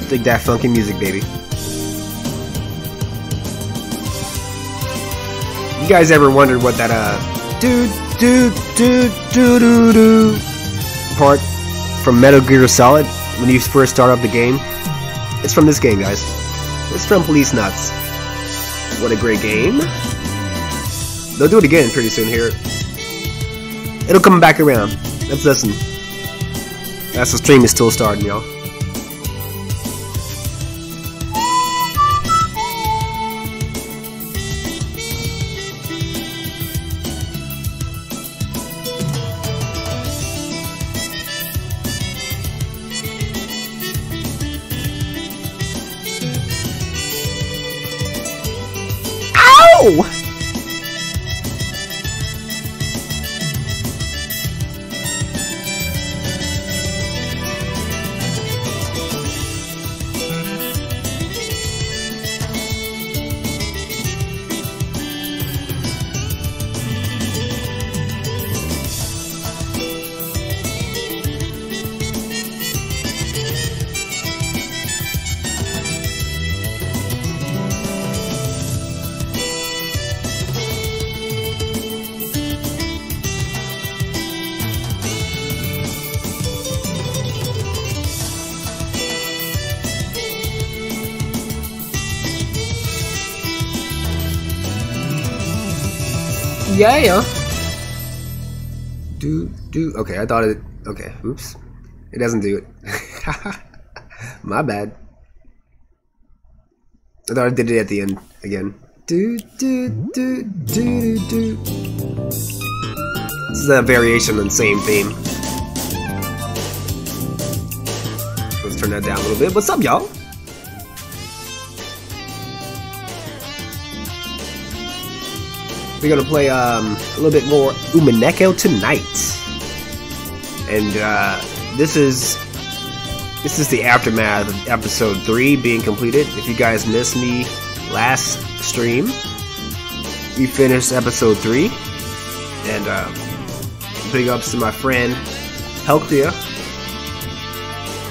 Dig that funky music, baby. You guys ever wondered what that do part from Metal Gear Solid when you first start up the game? It's from this game, guys. It's from Police Nuts. What a great game. They'll do it again pretty soon here. It'll come back around. Let's listen. That's the stream is still starting, y'all. Ow! Yeah. Do. Okay, I thought it. Okay, oops. It doesn't do it. My bad. I thought I did it at the end again. Do. This is a variation on the same theme. Let's turn that down a little bit. What's up, y'all? We're gonna play a little bit more Umineko tonight, and this is the aftermath of episode 3 being completed. If you guys missed me last stream, we finished episode 3, and big ups to my friend Helcria,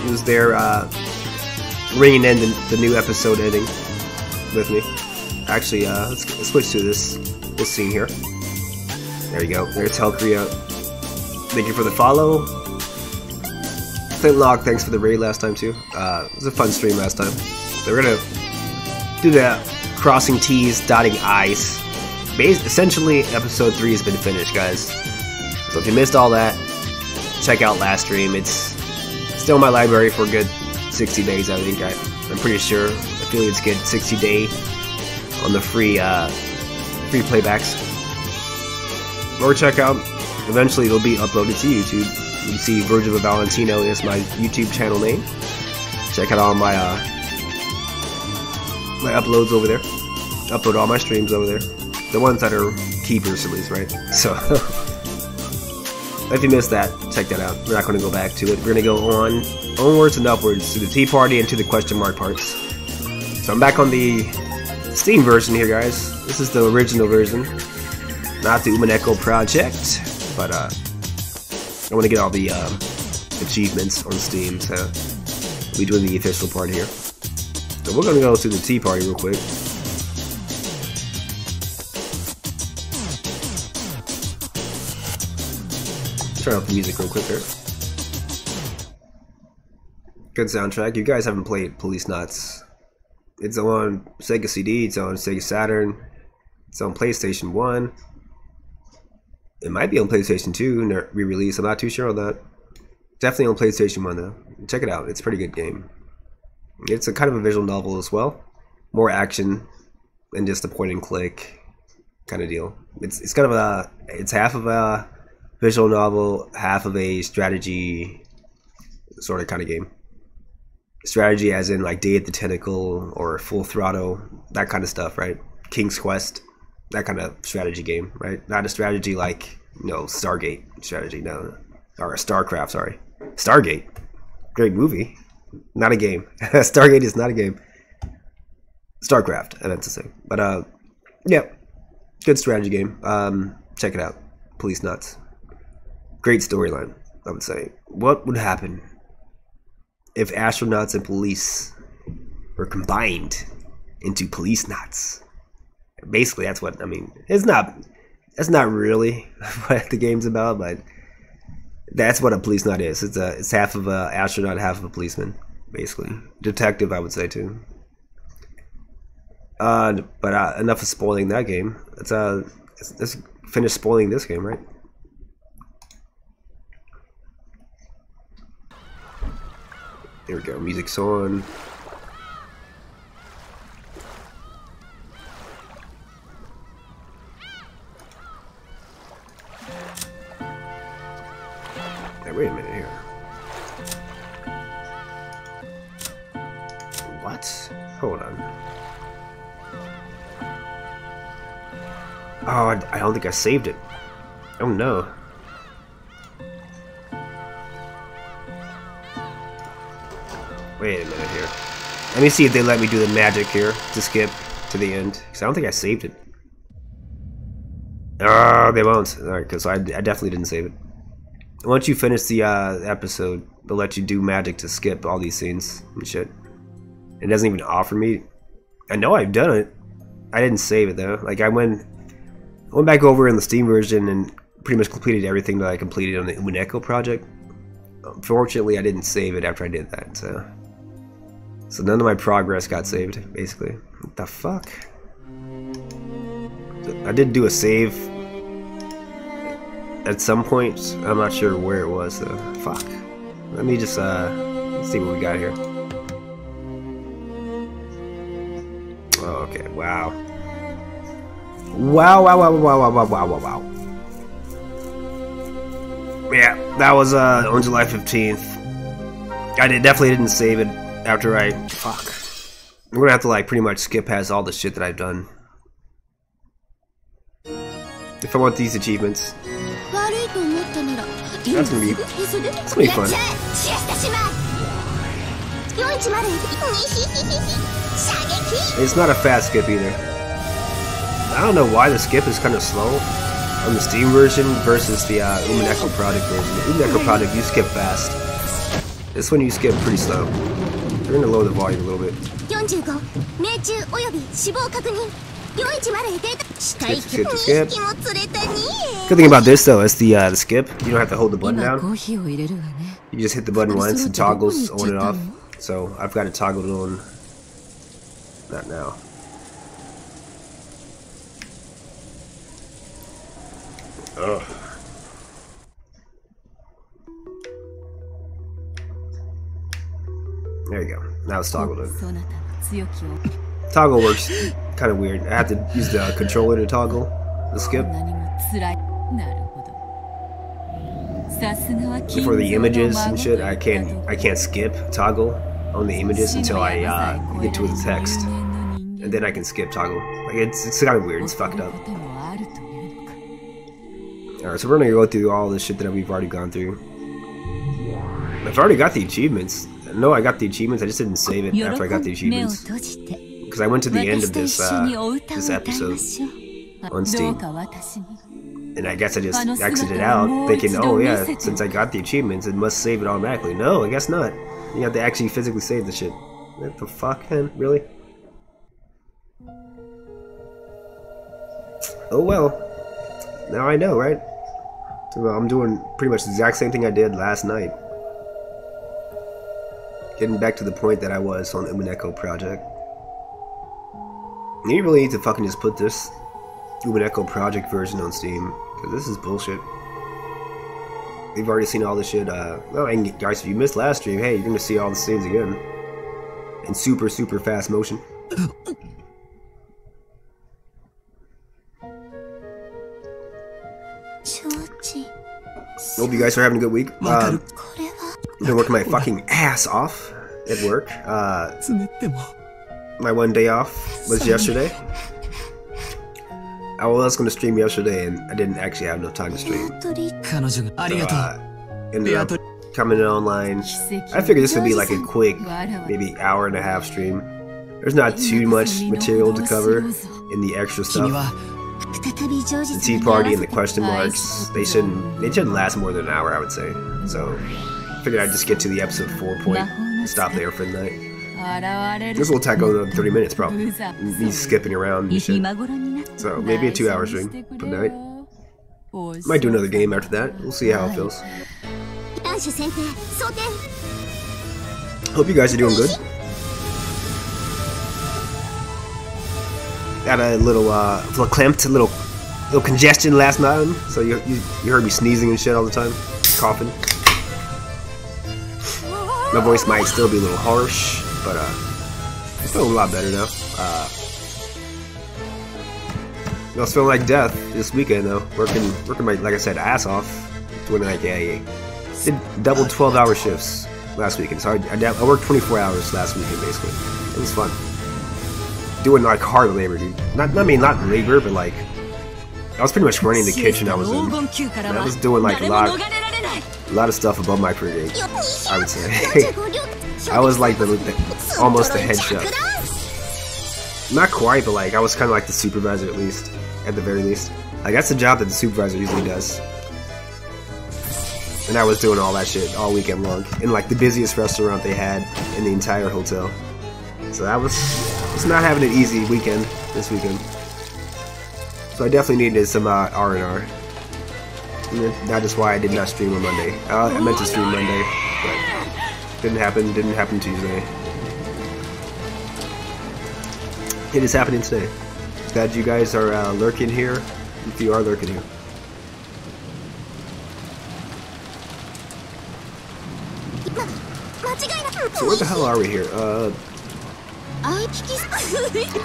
who's there ringing in the new episode ending with me. Actually, let's switch to this scene here. There you go. There's Helcria. Thank you for the follow. Flintlock, thanks for the raid last time too. It was a fun stream last time. So we're gonna do the crossing T's, dotting I's. Essentially, episode 3 has been finished, guys. So if you missed all that, check out last stream. It's still in my library for a good 60 days, I think. I'm pretty sure affiliates get 60-day on the free playbacks. Or check out, eventually it'll be uploaded to YouTube. You can see Virgil Valentino is my YouTube channel name. Check out all my my uploads over there. Upload all my streams over there. The ones that are keepers at least, right? So if you missed that, check that out. We're not going to go back to it. We're going to go onwards and upwards to the Tea Party and to the question mark parts. So I'm back on the Steam version here, guys. This is the original version, not the Umineko project, but I want to get all the achievements on Steam, so we'll be doing the official part here. So we're gonna go to the Tea Party real quick. Turn off the music real quick here. Good soundtrack. You guys haven't played Police Nuts. It's on Sega CD, it's on Sega Saturn, it's on PlayStation 1. It might be on PlayStation 2 re-release, I'm not too sure on that. Definitely on PlayStation 1 though. Check it out, it's a pretty good game. It's a kind of a visual novel as well. More action than just a point and click kind of deal. It's kind of it's half of a visual novel, half of a strategy sort of kind of game. Strategy as in like Day at the Tentacle or Full Throttle, that kind of stuff, right? King's Quest, that kind of strategy game, right? Not a strategy like, you know, Stargate strategy, no. Or StarCraft, sorry. Stargate, great movie, not a game. Stargate is not a game. StarCraft, I meant to say. But, yeah, good strategy game. Check it out. Police Nuts. Great storyline, I would say. What would happen if astronauts and police were combined into Police Nuts? Basically, that's what I mean. That's not really what the game's about, but that's what a police nut is. It's half of a astronaut, half of a policeman, basically. Detective, I would say too. But enough of spoiling that game. Let's finish spoiling this game, right? Here we go. Music's on. Wait a minute here. What? Hold on. Oh, I don't think I saved it. Oh no. Wait a minute here. Let me see if they let me do the magic here to skip to the end. Because I don't think I saved it. Oh, they won't. Alright, because I definitely didn't save it. Once you finish the episode, they'll let you do magic to skip all these scenes and shit. It doesn't even offer me. I know I've done it. I didn't save it though. Like I went back over in the Steam version and pretty much completed everything that I completed on the Umineko project. Unfortunately, I didn't save it after I did that. So none of my progress got saved. Basically, what the fuck? I did do a save at some point. I'm not sure where it was though. Fuck. Let me just let's see what we got here. Oh, okay. Wow. Wow. Yeah, that was on July 15th. I definitely didn't save it after I fuck. I'm gonna have to like pretty much skip past all the shit that I've done if I want these achievements. That's gonna be fun. It's not a fast skip either. I don't know why the skip is kind of slow on the Steam version versus the Umineko product version. The Umineko product, you skip fast. This one you skip pretty slow. We're gonna lower the volume a little bit. Skip. Good thing about this though is the skip. You don't have to hold the button down. You just hit the button once and toggles on and off. So I've got it toggled on. Not now. Ugh. There you go. Now it's toggled in. Toggle works kind of weird. I have to use the controller to toggle the skip. For the images and shit, I can't skip toggle on the images until I get to the text, and then I can skip toggle. Like it's kind of weird. It's fucked up. Alright, so we're gonna go through all this shit that we've already gone through. I've already got the achievements. No, I got the achievements. I just didn't save it after I got the achievements because I went to the end of this this episode on Steam, and I guess I just exited out, thinking, oh yeah, since I got the achievements, it must save it automatically. No, I guess not. You have to actually physically save the shit. What the fuck, man? Really? Oh well. Now I know, right? So I'm doing pretty much the exact same thing I did last night. Getting back to the point that I was on the Umineko project. You really need to fucking just put this Umineko project version on Steam, because this is bullshit. We've already seen all this shit. Oh, and guys, if you missed last stream, hey, you're gonna see all the scenes again in super fast motion. Hope you guys are having a good week. I've been working my fucking ass off at work. My one day off was yesterday. I was going to stream yesterday and I didn't actually have enough time to stream. Ended up coming in online. I figured this would be like a quick, maybe hour and a half stream. There's not too much material to cover in the extra stuff. The tea party and the question marks, they shouldn't last more than an hour, I would say. So I figured I'd just get to the episode 4 point and stop there for the night. This will tackle another 30 minutes probably. Me skipping around and shit. So maybe a 2-hour stream for the night. Might do another game after that. We'll see how it feels. Hope you guys are doing good. Got a little clamped, a little congestion last night, so you heard me sneezing and shit all the time, coughing. My voice might still be a little harsh, but it's feeling a lot better now. I was feeling like death this weekend though, working my, like I said, ass off, doing like did double 12-hour shifts last weekend. So I worked 24 hours last weekend basically. It was fun. Doing like hard labor, dude. Not labor, but like I was pretty much running the kitchen I was in. And I was doing like a lot of stuff above my pay grade, I would say. I was like almost the head chef. Not quite, but like I was kind of like the supervisor at the very least. Like that's the job that the supervisor usually does. And I was doing all that shit all weekend long in like the busiest restaurant they had in the entire hotel. So I was not having an easy weekend this weekend. So I definitely needed some R&R. That is why I did not stream on Monday. I meant to stream Monday, but didn't happen Tuesday. It is happening today. Glad you guys are lurking here, if you are lurking here. So where the hell are we here?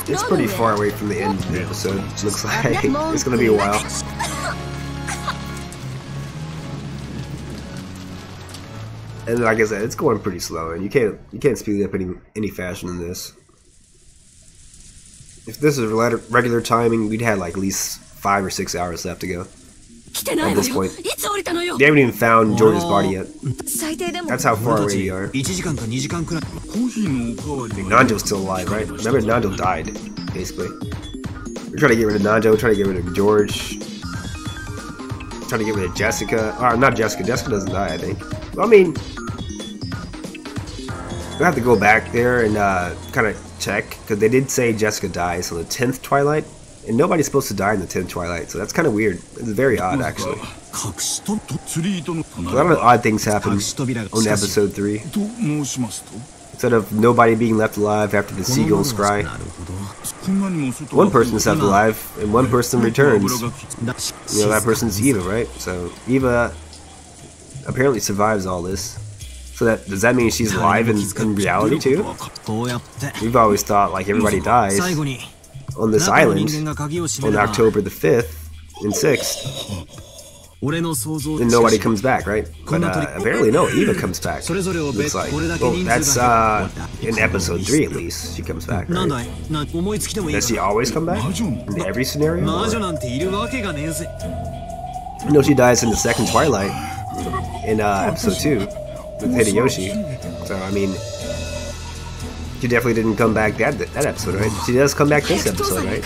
It's pretty far away from the end of the episode. Looks like it's gonna be a while. And like I said, it's going pretty slow, and you can't speed it up any faster than this. If this is regular timing, we'd have like at least 5 or 6 hours left to go. At this point, they haven't even found George's body yet. That's how far away we are. Nanjo's still alive, right? Remember, Nanjo died, basically. We're trying to get rid of Nanjo, trying to get rid of George, trying to get rid of Jessica. Not Jessica. Jessica doesn't die, I think. Well, I mean, we'll have to go back there and kind of check, because they did say Jessica dies on the 10th Twilight. And nobody's supposed to die in the 10th Twilight, so that's kind of weird. It's very odd, actually. A lot of odd things happen on episode 3. Instead of nobody being left alive after the seagulls cry, one person is left alive, and one person returns. You know, that person's Eva, right? So, Eva apparently survives all this. So does that mean she's alive in reality, too? We've always thought, like, everybody dies on this island on October the 5th and 6th, and nobody comes back, right? But apparently no, Eva comes back, looks like. Well, that's in episode 3 at least, she comes back, right? Does she always come back? In every scenario? No, she dies in the 2nd Twilight, in episode 2, with Hideyoshi. So, I mean, she definitely didn't come back that episode, right? She does come back this episode, right?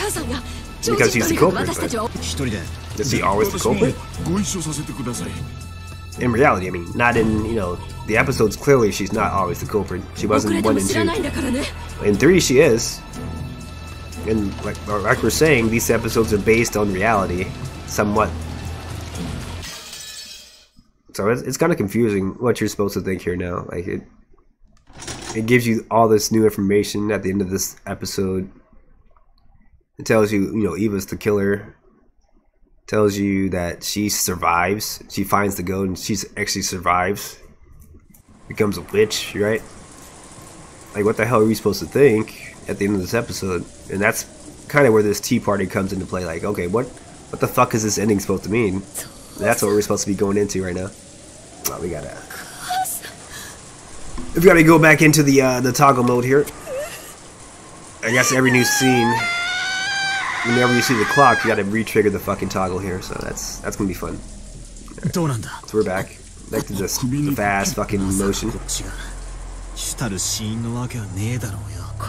Because she's the culprit, but is she always the culprit? In reality, I mean, not in, you know, the episodes, clearly she's not always the culprit. She wasn't in 1 and 2. In 3, she is. And like we're saying, these episodes are based on reality, somewhat. So it's kind of confusing what you're supposed to think here now. Like, it gives you all this new information at the end of this episode. It tells you, you know, Eva's the killer. Tells you that she survives. She finds the goat and she actually survives. Becomes a witch, right? Like, what the hell are we supposed to think at the end of this episode? And that's kind of where this tea party comes into play. Like, okay, what the fuck is this ending supposed to mean? And that's what we're supposed to be going into right now. Well, we gotta go back into the toggle mode here. I guess every new scene, whenever you see the clock, you gotta re-trigger the fucking toggle here. So that's gonna be fun. Right. So we're back to the fast fucking motion.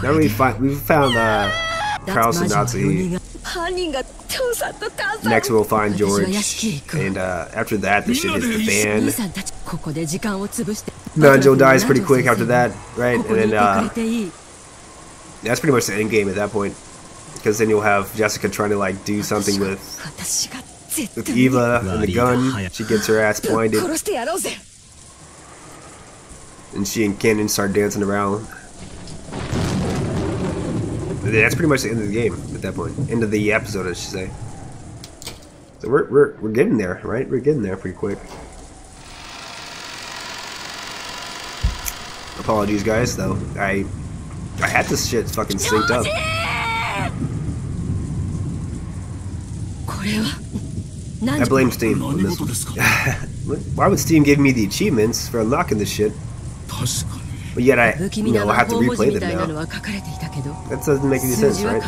Now we found Krause and Natsuki. Next we'll find George, and after that the shit hits the fan. Nanjo dies pretty quick after that, right? And then that's pretty much the end game at that point, because then you'll have Jessica trying to like do something with Eva and the gun. She gets her ass blinded, and she and Cannon start dancing around. That's pretty much the end of the game at that point. End of the episode, I should say. So we're getting there, right? We're getting there pretty quick. Apologies, guys. Though I had this shit fucking synced up. I blame Steam on this. Why would Steam give me the achievements for unlocking this shit? But yet I have to replay them now. That doesn't make any sense, right?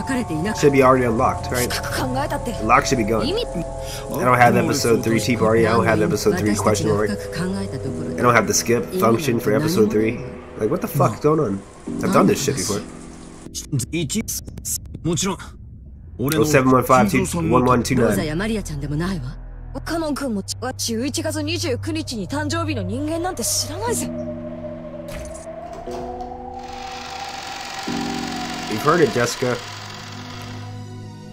Should be already unlocked, right? The lock should be gone. I don't have episode 3 tea party. I don't have episode 3 question mark. I don't have the skip function for episode 3. Like, what the fuck is going on? I've done this shit before. 0715-1129. カノン君も11月29日に誕生日の人間なんて知らないぜ。You've heard it, Jessica.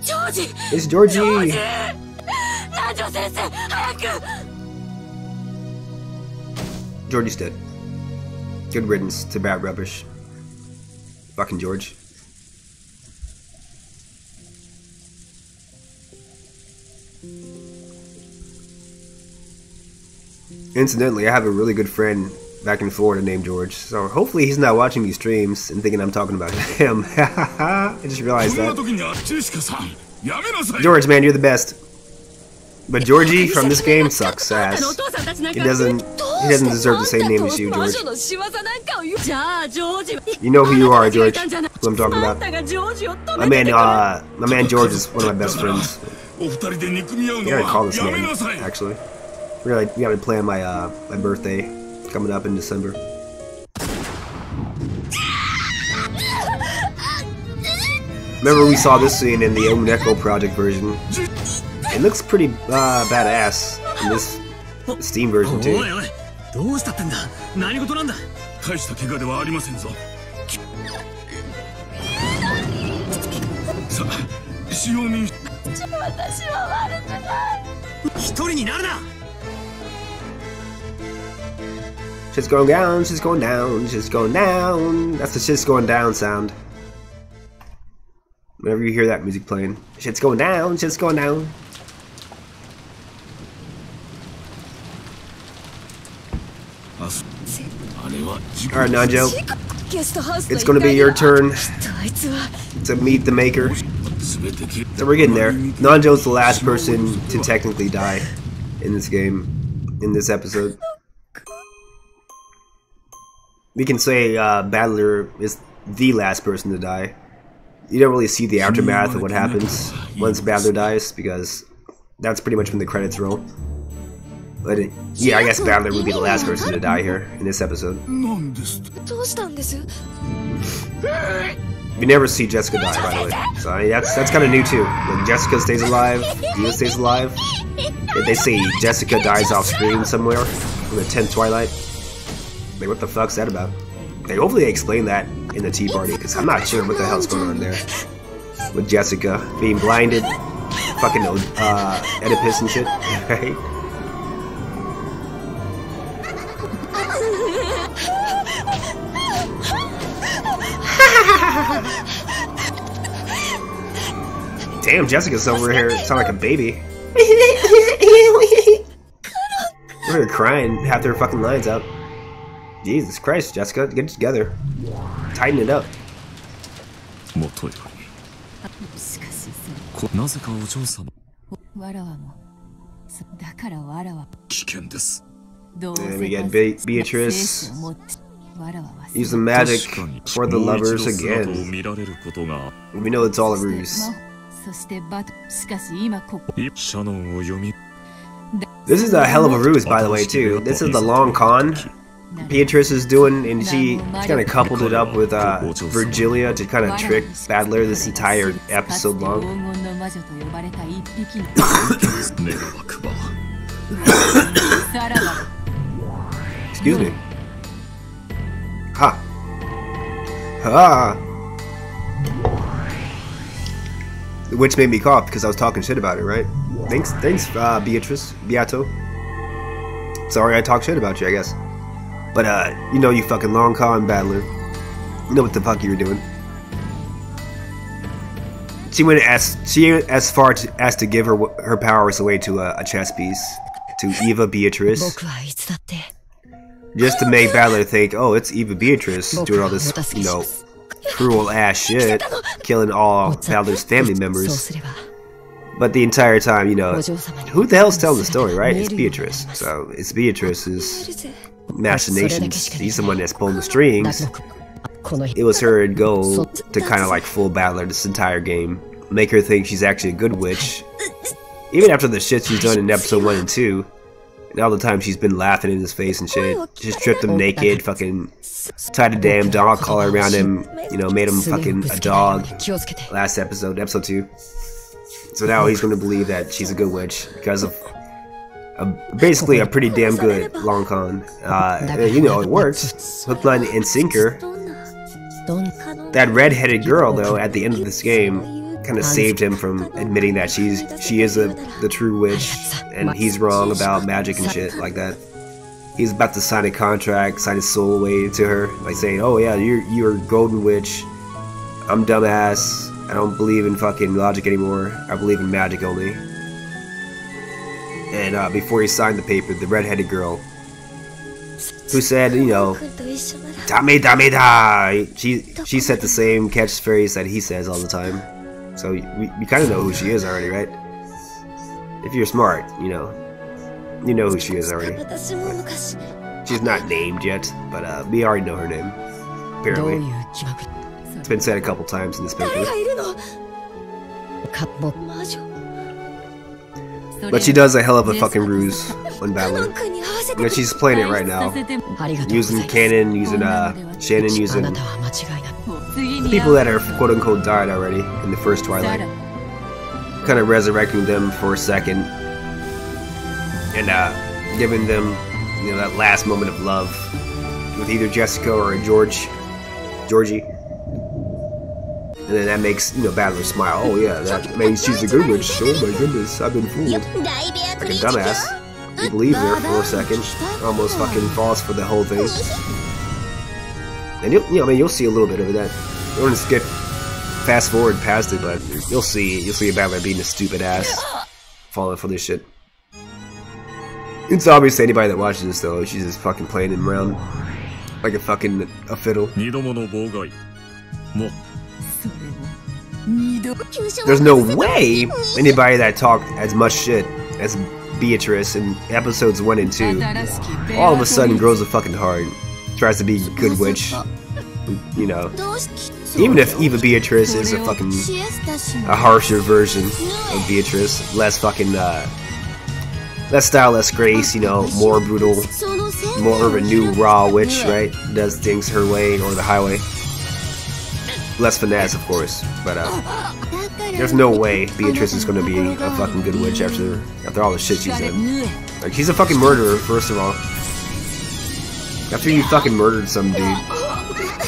Georgie! It's Georgie! Georgie's dead. Good riddance to bad rubbish. Fucking George. Incidentally, I have a really good friend back in Florida named George, so hopefully he's not watching these streams and thinking I'm talking about him. I just realized that. George, man, you're the best. But Georgie from this game sucks ass. He doesn't deserve the same name as you, George. You know who you are, George. Who I'm talking about. My man George is one of my best friends. I gotta call this man, actually. We gotta plan my my birthday coming up in December. Remember we saw this scene in the Umineko project version. It looks pretty badass in this Steam version too. Shit's going down, shit's going down, shit's going down. That's the shit's going down sound. Whenever you hear that music playing. Shit's going down, shit's going down. Alright, Nanjo. It's gonna be your turn to meet the Maker. So we're getting there. Nanjo's the last person to technically die in this game, in this episode. We can say Battler is the last person to die. You don't really see the aftermath of what happens once Battler dies, because that's pretty much when the credits roll. But yeah, I guess Battler would be the last person to die here in this episode. We never see Jessica die, by the way. So that's kind of new too. When Jessica stays alive, Eva stays alive. If they say Jessica dies off screen somewhere in the 10th Twilight, like, what the fuck's that about? Hopefully they explain that in the tea party, because I'm not sure what the hell's going on there. With Jessica being blinded, fucking Oedipus and shit, right? Damn, Jessica's over here sound like a baby. We're crying half their fucking lines out. Jesus Christ, Jessica, get it together. Tighten it up. And we get Beatrice. Use the magic for the lovers again. We know it's all a ruse. This is a hell of a ruse, by the way, too. This is the long con Beatrice is doing, and she kind of coupled it up with Virgilia to kind of trick Battler this entire episode long. Excuse me. Ha. Ha. The witch made me cough because I was talking shit about it, right? Thanks, Beatrice, Beato. Sorry I talked shit about you, I guess. But, you know you fucking long con Battler. You know what the fuck you were doing. She went as far as to give her powers away to a chess piece. To Eva Beatrice. Just to make Battler think, oh, it's Eva Beatrice doing all this, you know, cruel ass shit. Killing all Battler's family members. But the entire time, you know, who the hell's telling the story, right? It's Beatrice. So, it's Beatrice's machinations. She's the one that's pulling the strings. It was her goal to kind of like fool Battler this entire game. Make her think she's actually a good witch. Even after the shit she's done in episode 1 and 2. And all the time she's been laughing in his face and shit. Just stripped him naked, fucking tied a damn dog collar around him. You know, made him fucking a dog. Last episode, episode 2. So now he's going to believe that she's a good witch because of basically a pretty damn good long con. You know, it works. Hook, line, and sinker. That red-headed girl, though, at the end of this game, kind of saved him from admitting that she is the true witch, and he's wrong about magic and shit like that. He's about to sign a contract, sign his soul away to her, like saying, "Oh yeah, you're a golden witch. I'm dumbass. I don't believe in fucking logic anymore. I believe in magic only." And before he signed the paper, the red-headed girl, who said, you know, "Dame dame da," she said the same catchphrase that he says all the time. So we kind of know who she is already, right? If you're smart, you know who she is already. She's not named yet, but we already know her name. Apparently, it's been said a couple times in this paper. But she does a hell of a fucking ruse when battling. And she's playing it right now. Using Canon, using Shannon, using people that are quote unquote died already in the first Twilight. Kind of resurrecting them for a second. And giving them, you know, that last moment of love with either Jessica or Georgie. And then that makes, you know, Battler smile. Oh yeah, that means she's a good witch. Oh my goodness, I've been fooled. Like a dumbass. He believes her for a second. Almost fucking falls for the whole thing. And you'll see a little bit of that. You want to skip fast forward past it, but you'll see a Battler being a stupid ass. Falling for this shit. It's obvious to anybody that watches this though, she's just fucking playing him around like a fiddle. There's no way anybody that talked as much shit as Beatrice in episodes 1 and 2 all of a sudden grows a fucking heart, tries to be a good witch. You know, even if Eva Beatrice is a harsher version of Beatrice, less fucking less style, less grace, you know, more brutal, more of a new raw witch, right? Does things her way or the highway. Less finesse, of course, but there's no way Beatrice is gonna be a fucking good witch after all the shit she's done. Like, she's a fucking murderer, first of all. After you fucking murdered some dude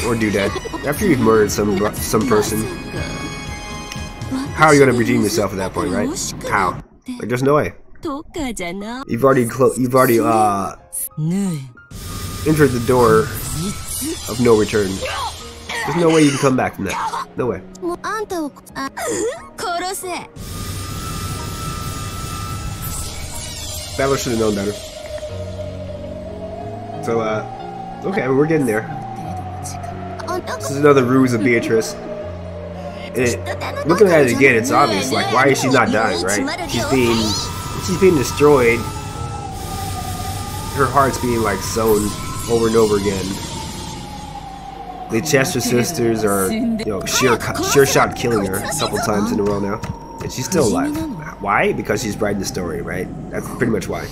or dudette, after you've murdered some person, how are you gonna redeem yourself at that point, right? How? Like, there's no way. You've already entered the door of no return. There's no way you can come back from that. No way. Battler should have known better. So, okay, we're getting there. This is another ruse of Beatrice. And looking at it again, it's obvious. Like, why is she not dying, right? She's being destroyed. Her heart's being, like, sewn over and over again. The Chester sisters are, you know, sure shot killing her a couple times in a row now. And she's still alive. Why? Because she's writing the story, right? That's pretty much why.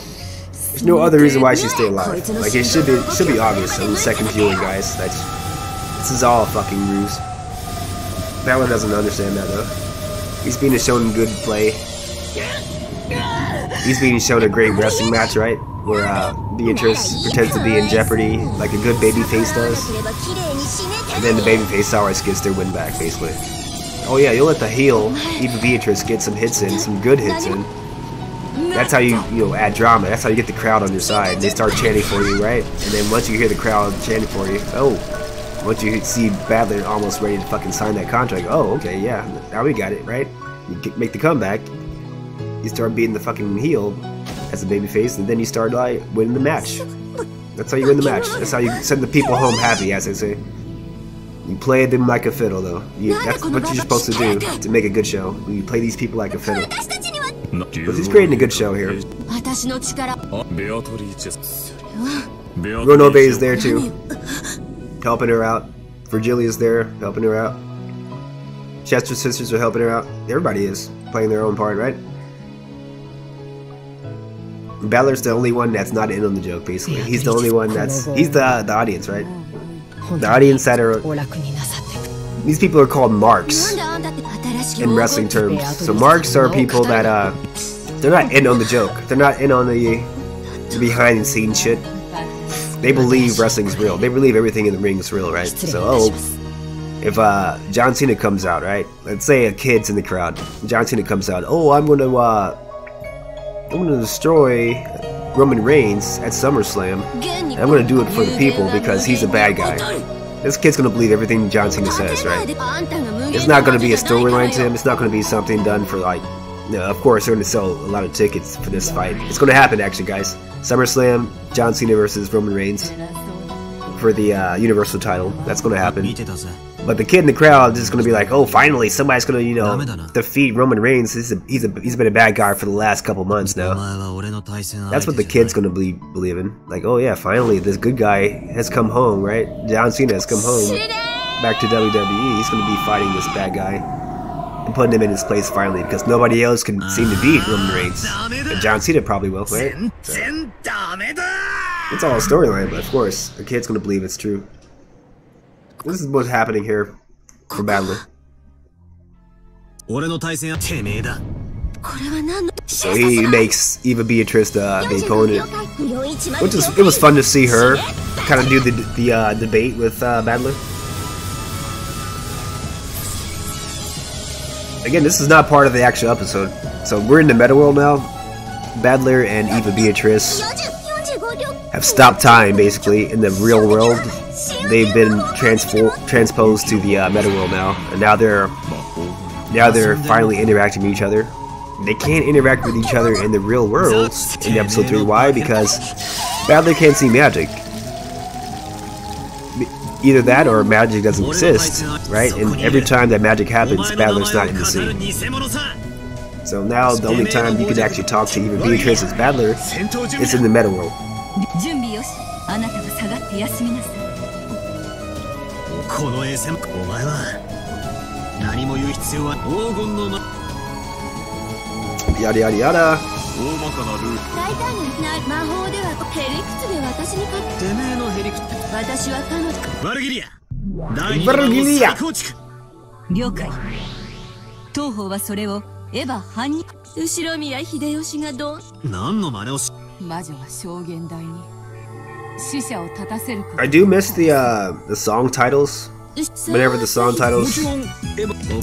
There's no other reason why she stay alive. Like, it should be obvious on the second viewing, guys. This is all a fucking ruse. Balor doesn't understand that, though. He's being shown good play. He's being shown a great wrestling match, right? Where Beatrice pretends to be in jeopardy, like a good babyface does. And then the babyface always gets their win back, basically. Oh yeah, you'll let the heel, Eva Beatrice, get some hits in, some good hits in. That's how you add drama. That's how you get the crowd on your side. They start chanting for you, right? And then once you hear the crowd chanting for you, once you see Balor almost ready to fucking sign that contract, oh, okay, yeah, now we got it, right? You make the comeback. You start beating the fucking heel as a babyface, and then you start like winning the match. That's how you win the match. That's how you send the people home happy, as they say. You play them like a fiddle, though. That's what you're supposed to do to make a good show. You play these people like a fiddle. But he's creating a good show here. Ronobe is there too, helping her out. Virgilia's there, helping her out. Chester's sisters are helping her out. Everybody is playing their own part, right? Balor's the only one that's not in on the joke, basically. He's the only one he's the audience, right? The audience that are... These people are called marks in wrestling terms. So marks are people that, they're not in on the joke. They're not in on the behind the scenes shit. They believe wrestling's real. They believe everything in the ring is real, right? So, if John Cena comes out, right? Let's say a kid's in the crowd. John Cena comes out. Oh, I'm gonna destroy Roman Reigns at SummerSlam. And I'm gonna do it for the people because he's a bad guy. This kid's gonna believe everything John Cena says, right? It's not gonna be a storyline to him. It's not gonna be something done for like. No, of course they're gonna sell a lot of tickets for this fight. It's gonna happen, actually, guys. SummerSlam, John Cena versus Roman Reigns for the Universal title. That's gonna happen. But the kid in the crowd is gonna be like, "Oh, finally, somebody's gonna, defeat Roman Reigns. He's been a bad guy for the last couple months now." That's what the kid's gonna believe in. Like, oh yeah, finally, this good guy has come home, right? John Cena has come home back to WWE. He's gonna be fighting this bad guy and putting him in his place finally, because nobody else can seem to beat Roman Reigns. And John Cena probably will, right? So, it's all a storyline, but of course, the kid's gonna believe it's true. This is what's happening here for Balor. So he makes Eva Beatrice the opponent, which it was fun to see her kind of do the debate with Balor. Again, this is not part of the actual episode, so we're in the meta world now. Balor and Eva Beatrice have stopped time, basically, in the real world. They've been transposed to the meta world now, and now they're finally interacting with each other. They can't interact with each other in the real world in episode 3. Why? Because Balor can't see magic. Either that or magic doesn't exist, right? And every time that magic happens, Balor's not in the scene. So now the only time you can actually talk to Eva Beatrice as Balor is in the meta world. Yada yada yada. Virgilia. 了解。当方はそれをエヴァ犯人後宮秀吉がどう何の真似をし魔女が証言台に死者を立たせること I do miss the song titles. Whenever the song titles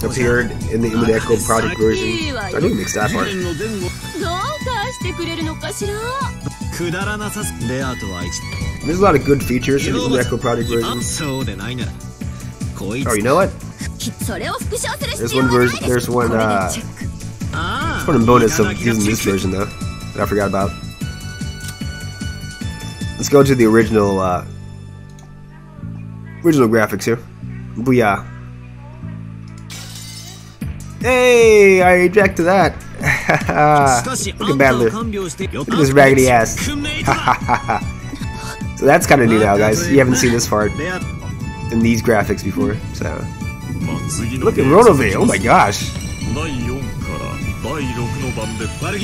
appeared in the Umineko Project version, I do miss that part. There's a lot of good features in the Umineko Project version. Oh, you know what? There's one bonus of using this version though that I forgot about. Let's go to the original graphics here. Booyah. Hey, I ejected that. Look at Balor. Look at this raggedy ass. So that's kind of new now, guys. You haven't seen this part in these graphics before. So look at Ronobe. Oh my gosh.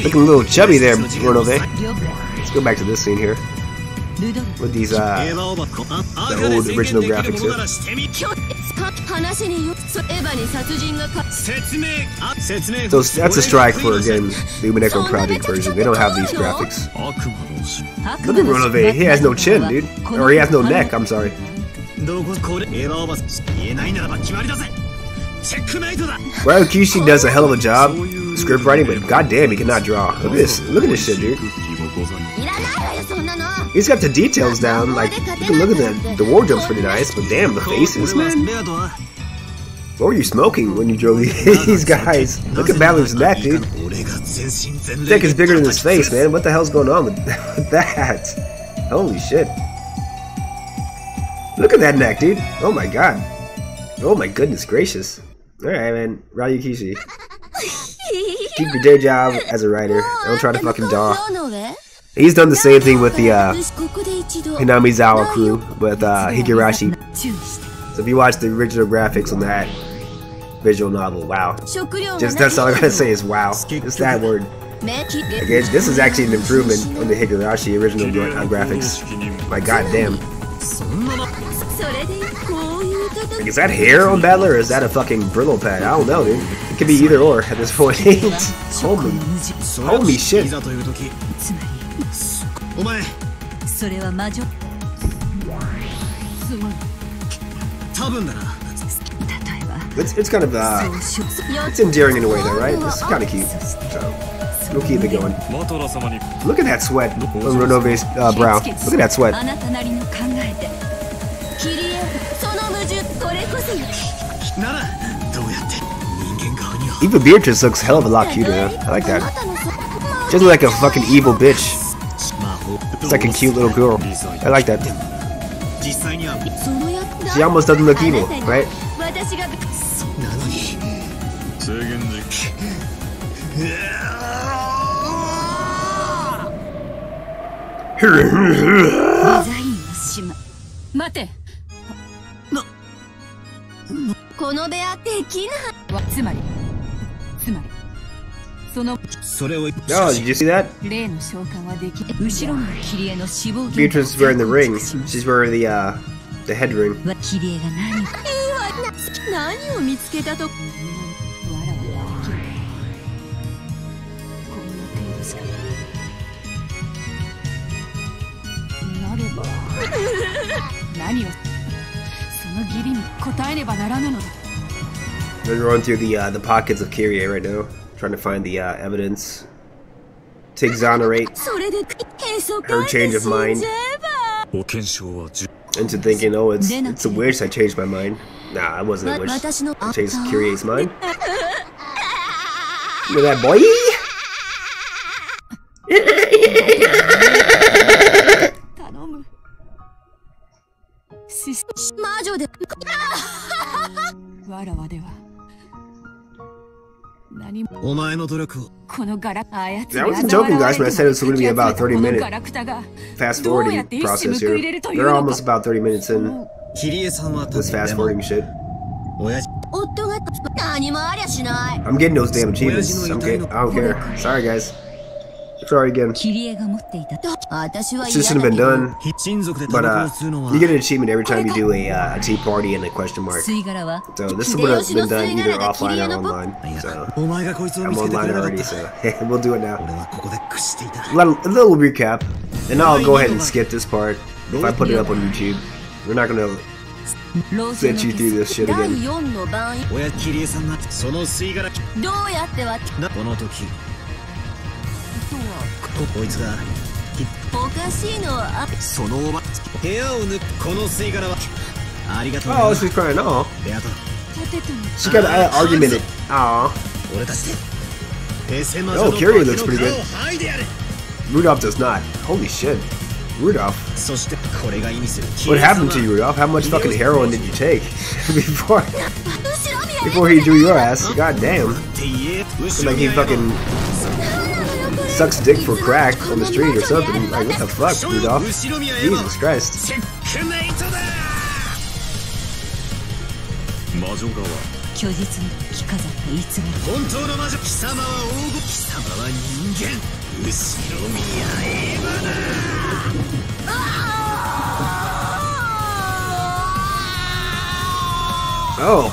Looking a little chubby there, Ronobe. Let's go back to this scene here. With these, the old original graphics here. So that's a strike for, again, the Umineko Project version. They don't have these graphics. Look at Renove. He has no chin, dude. Or he has no neck, I'm sorry. Ryukishi does a hell of a job script writing, but goddamn, he cannot draw. Look at this. Look at this shit, dude. He's got the details down. Like, you can look at the wardrobe's pretty nice, but damn, the faces, man. What were you smoking when you drew these guys? Look at Balor's neck, dude. His neck is bigger than his face, man. What the hell's going on with that? Holy shit. Look at that neck, dude. Oh my god. Oh my goodness gracious. Alright, man. Ryukishi. Keep your day job as a writer. Don't try to fucking draw. He's done the same thing with the Hinamizawa crew with Higurashi. So if you watch the original graphics on that visual novel, wow. Just that's all I gotta say is wow. Just that word. Again, this is actually an improvement on the Higurashi original graphics. My goddamn. Like, is that hair on Battler or is that a fucking Brillo pad? I don't know, dude. It could be either or at this point. Holy shit. It's kind of it's endearing in a way though, right? It's kind of cute. So we'll keep it going. Look at that sweat on Renove's brow. Look at that sweat. Even Beatrice looks a hell of a lot cuter now. I like that. She looks like a fucking evil bitch. It's like a cute little girl. I like that. She almost doesn't look evil, right? Oh, did you see that? Beatrice is wearing the ring. She's wearing the head ring. They're going through the pockets of Kyrie right now, trying to find the evidence to exonerate her change of mind into thinking, oh, it's a wish I changed my mind. Nah, it wasn't a wish. I changed Kyrie's mind. Look at that boy. I wasn't joking, guys, when I said it was going to be about 30-minute fast forwarding process here. They're almost about 30 minutes in this fast forwarding shit. I'm getting those damn achievements. I don't care. Sorry, guys. Sorry again. This shouldn't have been done, but you get an achievement every time you do a tea party and a question mark. So this would have been done either offline or online. So I'm online already, so we'll do it now. A little recap, and I'll go ahead and skip this part if I put it up on YouTube. We're not gonna set you through this shit again. Oh, she's crying. Oh, she got an argument. Aw. Oh, Kyrie looks pretty good. Rudolph does not. Holy shit. Rudolph. What happened to you, Rudolph? How much fucking heroin did you take before he drew your ass? God damn. Looks like he fucking sucks dick for crack on the street or something. Like, what the fuck, Rudolph? Jesus Christ. Oh.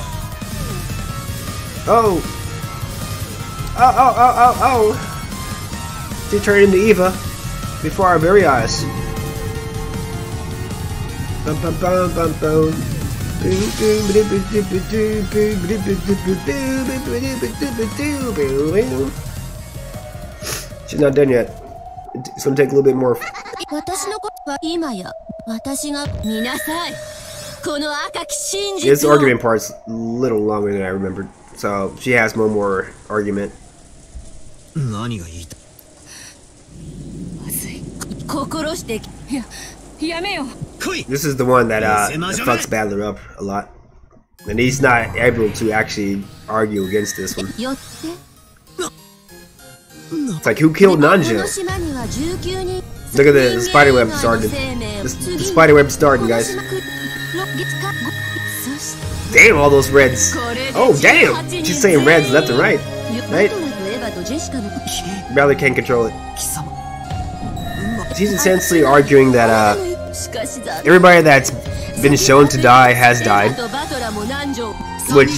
Oh. Oh. She turned into Eva before our very eyes. Bum, bum, bum, bum, bum. She's not done yet. It's gonna take a little bit more. This argument part's a little longer than I remembered, so she has one more argument. This is the one that fucks Battler up a lot, and he's not able to actually argue against this one. It's like, who killed Nanjo? Look at the spiderweb starting. The spiderweb starting, guys. Damn, all those reds. Oh, damn! She's saying reds left and right. Right? Battler can't control it. She's essentially arguing that everybody that's been shown to die has died. Which,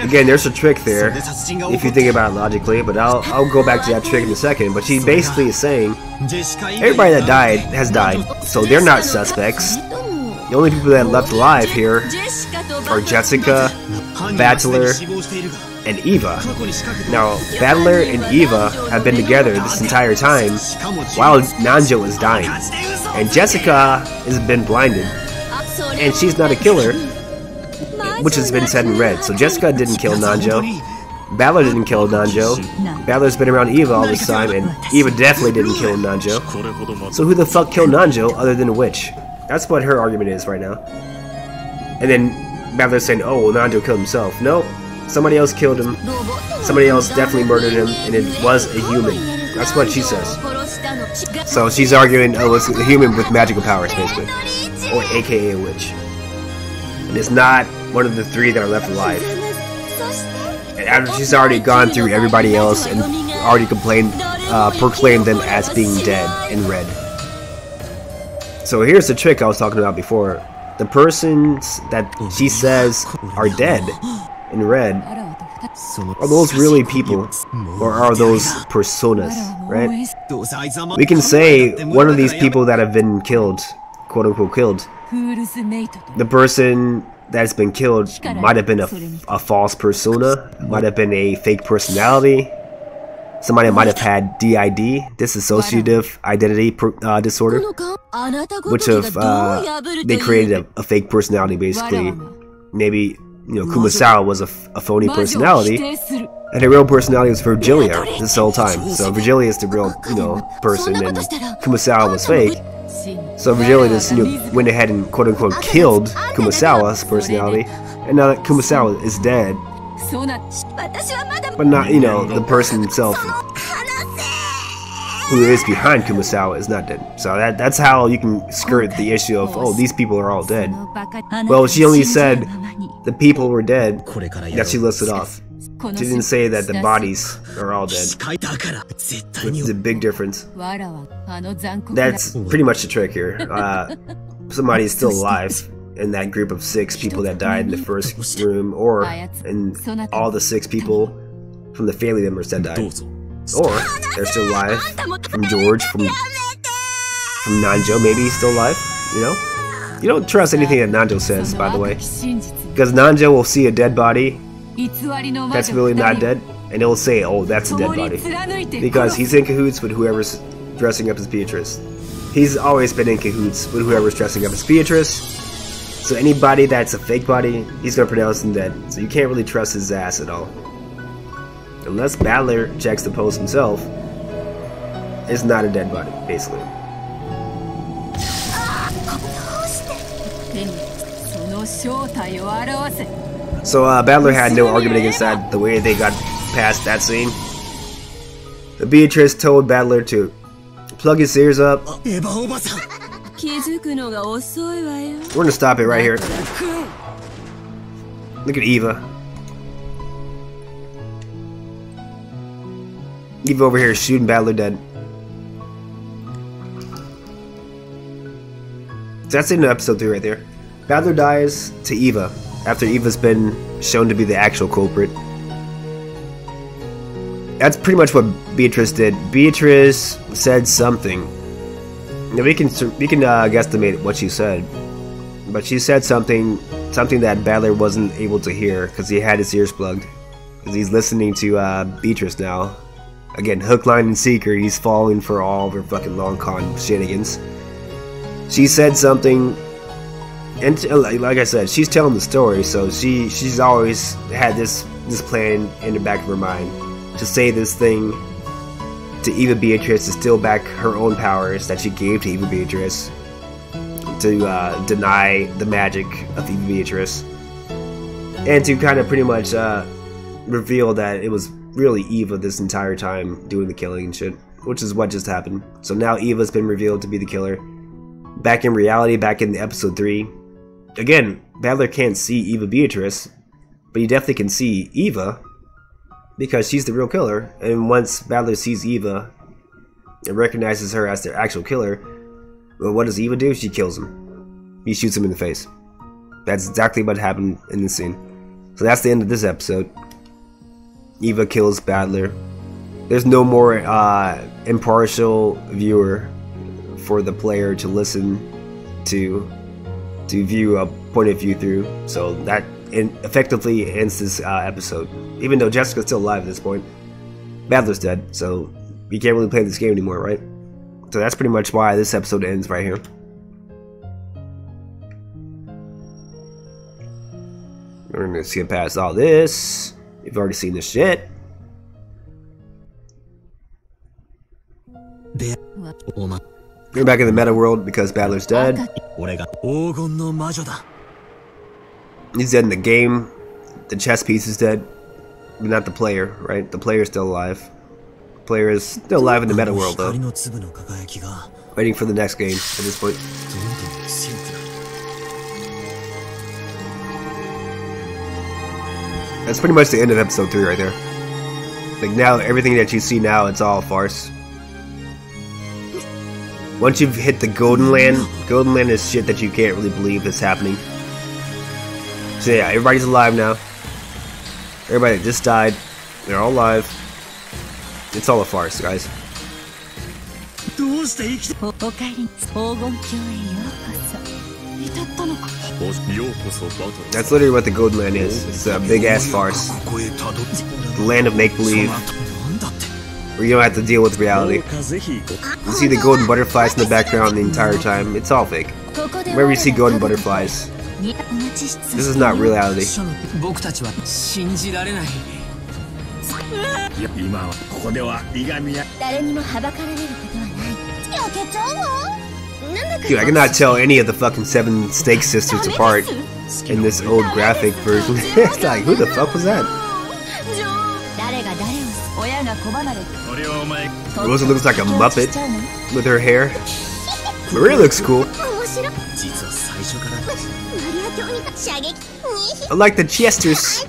again, there's a trick there, if you think about it logically, but I'll go back to that trick in a second. But she basically is saying, everybody that died has died, so they're not suspects. The only people that are left alive here are Jessica, Battler, and Eva. Now, Battler and Eva have been together this entire time while Nanjo is dying. And Jessica has been blinded, and she's not a killer, which has been said in red. So Jessica didn't kill Nanjo, Battler didn't kill Nanjo, Battler's been around Eva all this time, and Eva definitely didn't kill Nanjo. So who the fuck killed Nanjo other than a witch? That's what her argument is right now. And then Battler's saying, oh, well, Nanjo killed himself. Nope, somebody else killed him, somebody else definitely murdered him, and it was a human. That's what she says. So she's arguing, oh, it's a human with magical powers, basically. Or aka a witch. And it's not one of the three that are left alive. And after she's already gone through everybody else and already proclaimed them as being dead in red. So here's the trick I was talking about before. The persons that she says are dead in red, are those really people, or are those personas, right? We can say one of these people that have been killed, quote unquote killed, the person that's been killed might have been a false persona, might have been a fake personality, somebody might have had DID, dissociative identity disorder, which they created a fake personality basically. Maybe, you know, Kumasawa was a phony personality, and her real personality was Virgilia this whole time. So Virgilia is the real, you know, person, and Kumasawa was fake. So Virgilia just, you know, went ahead and quote unquote killed Kumasawa's personality, and now that Kumasawa is dead, but not, you know, the person himself who is behind Kumasawa is not dead. So that's how you can skirt the issue of, oh, these people are all dead. Well, she only said the people were dead that she listed off. She didn't say that the bodies are all dead, which is a big difference. That's pretty much the trick here. Somebody is still alive in that group of 6 people that died in the first room, or in all the 6 people from the family members that died. Or they're still alive from George, from Nanjo, maybe he's still alive, you know? You don't trust anything that Nanjo says, by the way, because Nanjo will see a dead body that's really not dead, and he'll say, oh, that's a dead body, because he's in cahoots with whoever's dressing up as Beatrice. He's always been in cahoots with whoever's dressing up as Beatrice, so anybody that's a fake body, he's gonna pronounce him dead, so you can't really trust his ass at all. Unless Battler checks the post himself, it's not a dead body, basically. So Battler had no argument against that, the way they got past that scene. The Beatrice told Battler to plug his ears up. We're gonna stop it right here. Look at Eva. Eva over here shooting Battler dead. So that's the end of episode 3 right there. Badler dies to Eva after Eva's been shown to be the actual culprit. That's pretty much what Beatrice did. Beatrice said something. Now we can guesstimate what she said, but she said something that Badler wasn't able to hear because he had his ears plugged. Because he's listening to Beatrice now. Again, hook, line, and sinker. He's falling for all of her fucking long con shenanigans. She said something, and like I said, she's telling the story, so she's always had this plan in the back of her mind to say this thing to Eva Beatrice to steal back her own powers that she gave to Eva Beatrice, to deny the magic of Eva Beatrice, and to kind of pretty much reveal that it was really Eva this entire time doing the killing and shit, which is what just happened. So now Eva's been revealed to be the killer. Back in reality, back in episode 3, again, Badler can't see Eva Beatrice, but he definitely can see Eva, because she's the real killer. And once Badler sees Eva and recognizes her as the actual killer, well, what does Eva do? She kills him. He shoots him in the face. That's exactly what happened in this scene. So that's the end of this episode. Eva kills Badler. There's no more impartial viewer for the player to listen to view a point of view through. So that effectively ends this episode. Even though Jessica's still alive at this point, Badler's dead, so you can't really play this game anymore, right? So that's pretty much why this episode ends right here. We're gonna skip past all this. You've already seen this shit. We're back in the meta world because Badler's dead. He's dead in the game. The chess piece is dead. But not the player, right? The player's still alive. The player is still alive in the meta world, though. Waiting for the next game at this point. That's pretty much the end of episode 3 right there. Like now, everything that you see now, it's all a farce. Once you've hit the Golden Land is shit that you can't really believe is happening. So yeah, everybody's alive now. Everybody that just died, they're all alive. It's all a farce, guys. That's literally what the Golden Land is. It's a big ass farce. The land of make-believe, where you don't have to deal with reality. You see the golden butterflies in the background the entire time. It's all fake. Wherever you see golden butterflies, this is not reality. Dude, I cannot tell any of the fucking 7 Snake Sisters apart in this old graphic version. It's like, who the fuck was that? Rosa looks like a Muppet with her hair. Maria looks cool. I like the Chesters.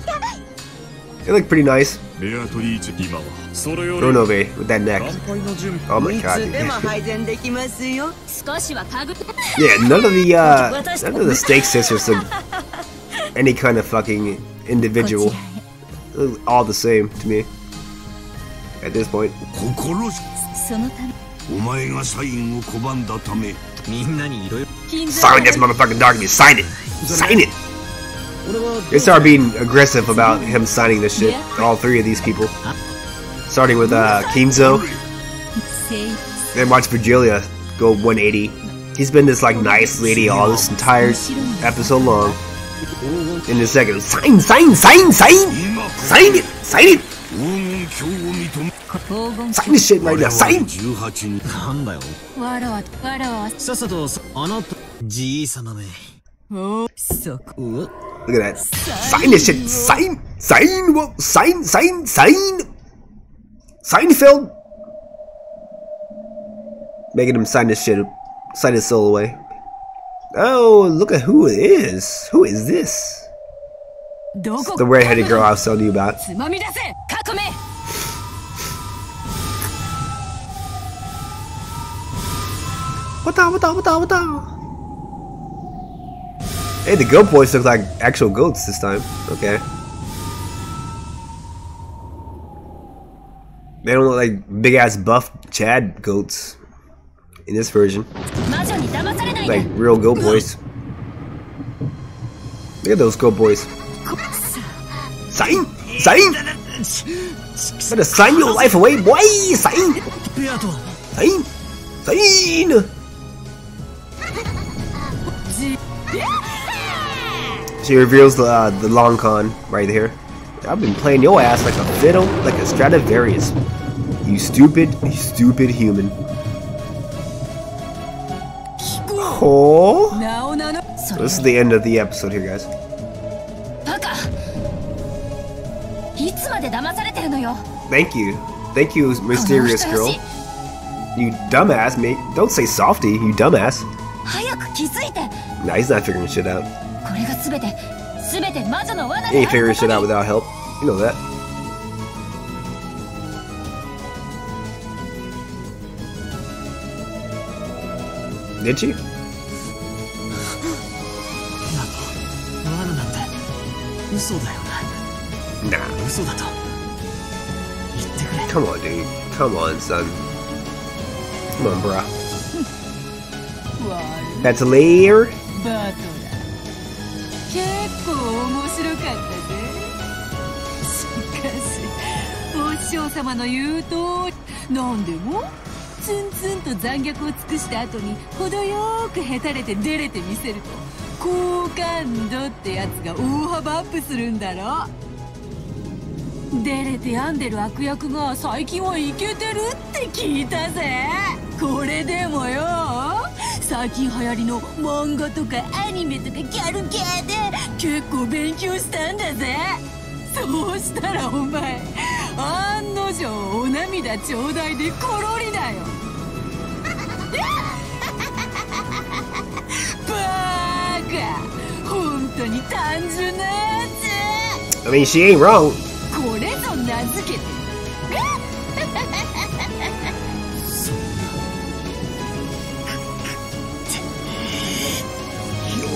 They look pretty nice. Ronove with that neck. Oh my god. Yeah, none of the Snake Sisters look any kind of fucking individual. They look all the same to me at this point. Sign this motherfucking document. Sign it. Sign it. They start being aggressive about him signing this shit. All 3 of these people. Starting with Kinzo. Then watch Virgilia go 180. He's been this like nice lady all this entire episode long. In the second, sign it. Sign this shit right now. Sign. Look at that. Sign this shit. Sign. Seinfeld. Making him sign this shit. Sign his soul away. Oh, look at who it is. Who is this? It's the red-headed girl I was telling you about. What the? Hey, the goat boys look like actual goats this time. Okay. They don't look like big ass buff Chad goats in this version. Like real goat boys. Look at those goat boys. Sign! Sign! Better sign your life away, boy! Sign! Sign! Sign! She reveals the long con right here. I've been playing your ass like a fiddle, like a Stradivarius. You stupid human. Oh! So this is the end of the episode here, guys. Thank you, mysterious girl. You dumbass, mate. Don't say softy, you dumbass. Nah, he's not figuring shit out. He ain't figuring shit out without help. You know that. Did she? Nah. Come on, dude. Come on, son. Come on, bruh. That's a layer. 結構面白かったぜ。しかし、お師匠様の言うとなんでもツンツンと残虐を尽くした後に程よくへたれて出れてみせると好感度ってやつが大幅アップするんだろ。出れて病んでる悪役が最近はイケてるって聞いたぜ。これでもよ、最近流行りの漫画とかアニメとかギャル系で結構勉強したんだぜ。そうしたらお前案の定お涙ちょうだいでコロリだよ。バカ、本当に単純なやつ。I mean, she ain't wrong. これぞ名付けて。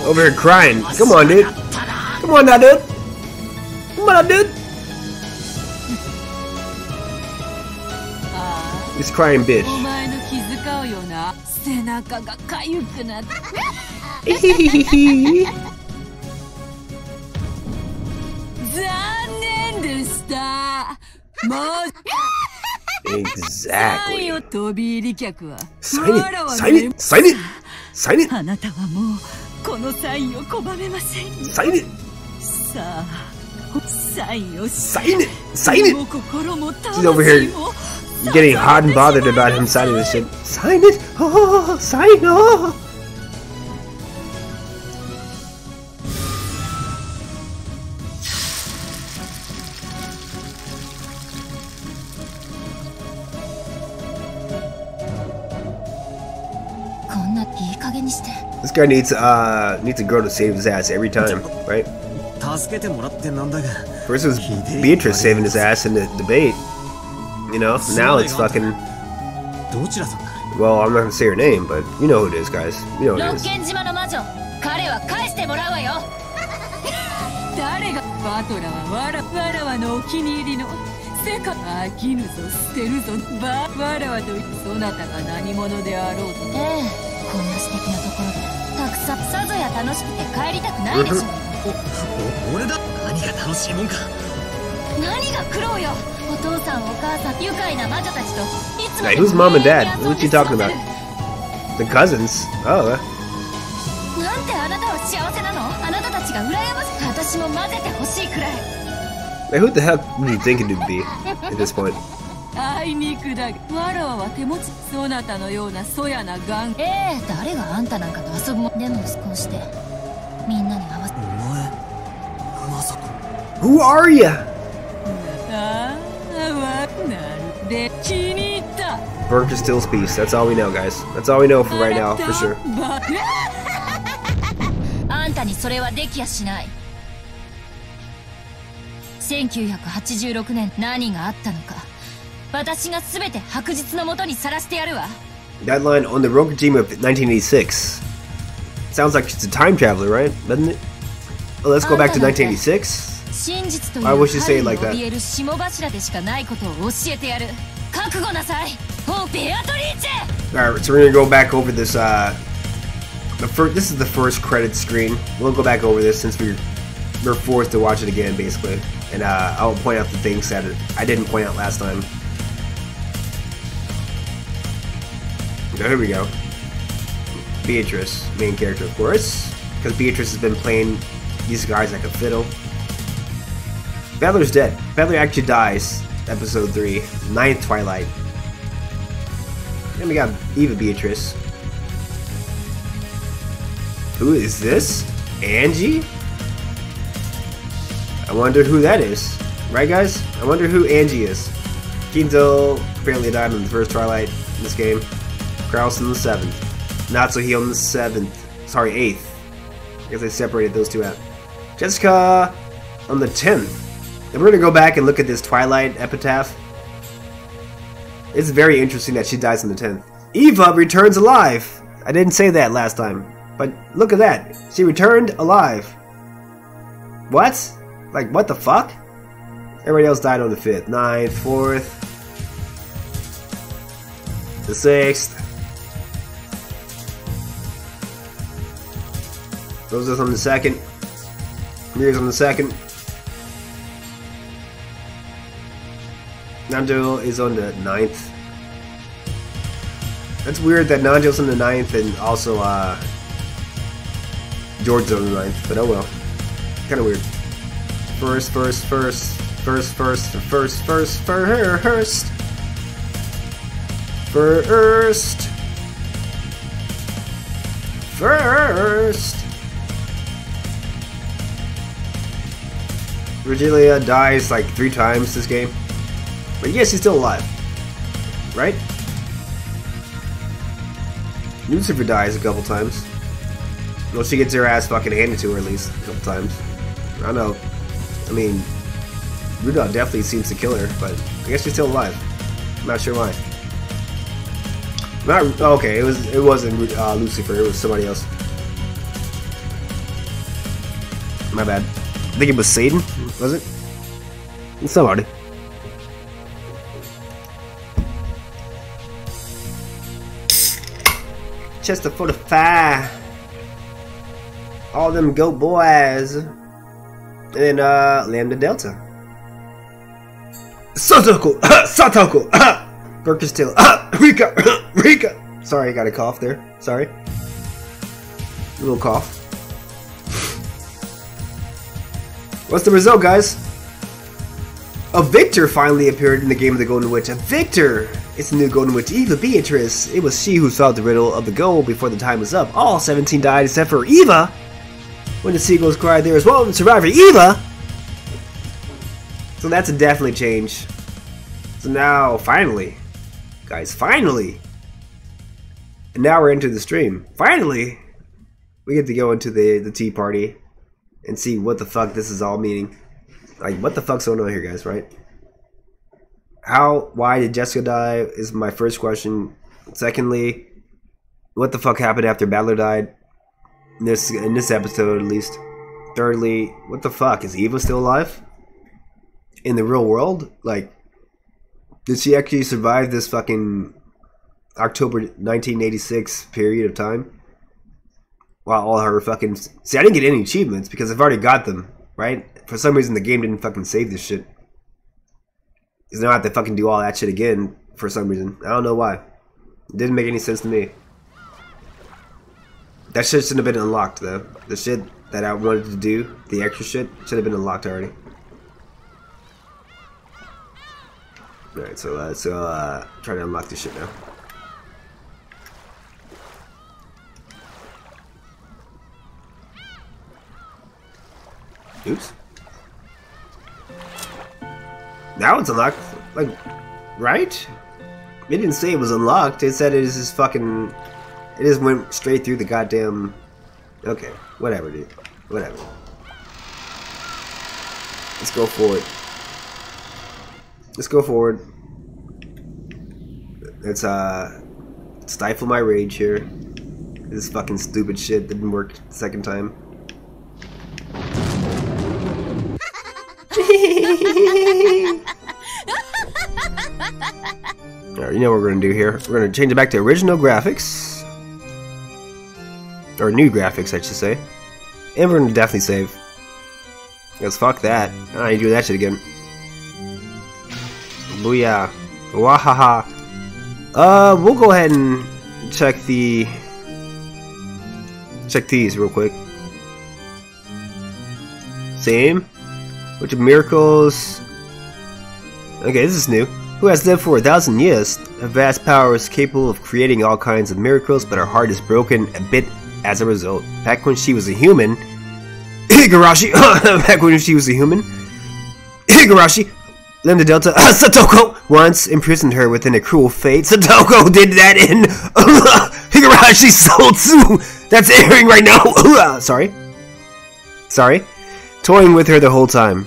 Over here crying. Come on, dude. Come on now, dude. Come on, dude. This crying bitch. お前の気遣うような背中が痒くなって。残念でした。もう。Exactly. 飛び入り客は。Sign it. Sign it. Sign it. Sign it. あなたはもうこのサインを拒めません。Sign it. さあ、サインを。Sign it. Sign it. She's over here getting hot and bothered about him signing this shit. Sign it. Oh, sign it. Oh. This guy needs a girl to save his ass every time, right? First it was Beatrice saving his ass in the debate. You know, now it's fucking. Well, I'm not gonna say her name, but you know who it is, guys. You know who it is. Hey, who's mom and dad? What are you talking about? The cousins? Oh. Hey, who the heck would you think it would be at this point? あいにくだが、わらわは手持ちそなたのようなそやなガン。誰があんたなんかと遊ぶもでも少しでみんなに合わせ。お前、まさか。Who are ya? ああ、わなるで気に入った。Burke steals peace. That's all we know, guys. That's all we know for right now, for sure. あんたにそれはできやしない。1986年何があったのか。私がすべて白日のもとにさらしてやるわ。That line on the Rogue team of 1986. Sounds like she's a time traveler, right? Doesn't it? Oh, let's go back to 1986. Why would she say it like that? Alright, so we're gonna go back over this. This is the first credit screen. We'll go back over this since we're forced to watch it again, basically. And I'll point out the things that I didn't point out last time. Okay, here we go. Beatrice, main character, of course, because Beatrice has been playing these guys like a fiddle. Battler's dead. Battler actually dies. Episode 3, 9th Twilight. Then we got Eva Beatrice. Who is this? Angie? I wonder who that is. Right, guys? I wonder who Angie is. Kinzo apparently died in the first Twilight in this game. Kraus in the 7th. Natsuhio in the 7th. Sorry, 8th. I guess I separated those two out. Jessica on the 10th. And we're gonna go back and look at this Twilight epitaph. It's very interesting that she dies on the 10th. Eva returns alive! I didn't say that last time. But look at that. She returned alive. What? Like, what the fuck? Everybody else died on the 5th. 9th, 4th. The 6th. Rosa's on the 2nd. Miri's on the 2nd. Nanjo is on the 9th. That's weird that Nanjo's on the 9th and also George's on the 9th, but oh well. Kinda weird. First. Virgilia dies like 3 times this game. But yes, he's still alive. Right? Lucifer dies a couple times. Well, she gets her ass fucking handed to her at least a couple times. I don't know. I mean, Rudolph definitely seems to kill her, but I guess she's still alive. I'm not sure why. Not okay. It wasn't Lucifer. It was somebody else. My bad. I think it was Satan. Was it? Somebody. Chester 45. All them goat boys. And then Lambda Delta. Satoko! Satoko! Burkish Tail. Rika! Rika! Sorry, I got a cough there. Sorry. A little cough. What's the result, guys? A victor finally appeared in the game of the Golden Witch. A victor! It's the new Golden Witch, Eva Beatrice. It was she who solved the riddle of the goal before the time was up. All 17 died except for Eva. When the seagulls cried, there was one survivor, Eva! So that's a definitely change. So now, finally, guys, finally! And now we're into the stream. Finally! We get to go into the tea party and see what the fuck this is all meaning. Like, what the fuck's going on here, guys, right? Why did Jessica die is my first question. Secondly, what the fuck happened after Battler died? In this episode, at least. Thirdly, what the fuck? Is Eva still alive? In the real world? Like, did she actually survive this fucking October 1986 period of time? While all her fucking... See, I didn't get any achievements because I've already got them, right? For some reason, the game didn't fucking save this shit. Because now I have to fucking do all that shit again for some reason. I don't know why. It didn't make any sense to me. That shit shouldn't have been unlocked, though. The shit that I wanted to do, the extra shit, should have been unlocked already. Alright, so let's try to unlock this shit now. Oops. Now it's unlocked. Like, right? It didn't say it was unlocked. It said it is just fucking... It just went straight through the goddamn... Okay, whatever, dude. Whatever. Let's go forward. Let's go forward. Let's stifle my rage here. This fucking stupid shit didn't work the second time. Alright, you know what we're gonna do here. We're gonna change it back to original graphics. Or new graphics, I should say. And we're gonna definitely save. Because fuck that. I need to do that shit again. Booyah. Wahaha. We'll go ahead and check these real quick. Same. Bunch of miracles. Okay, this is new. Who has lived for 1,000 years? Her vast power is capable of creating all kinds of miracles, but her heart is broken a bit as a result. Back when she was a human, Higurashi. Back when she was a human, Higurashi, Lambda Delta, Satoko once imprisoned her within a cruel fate. Satoko did that in Higurashi Soul 2. That's airing right now. Sorry. Toying with her the whole time.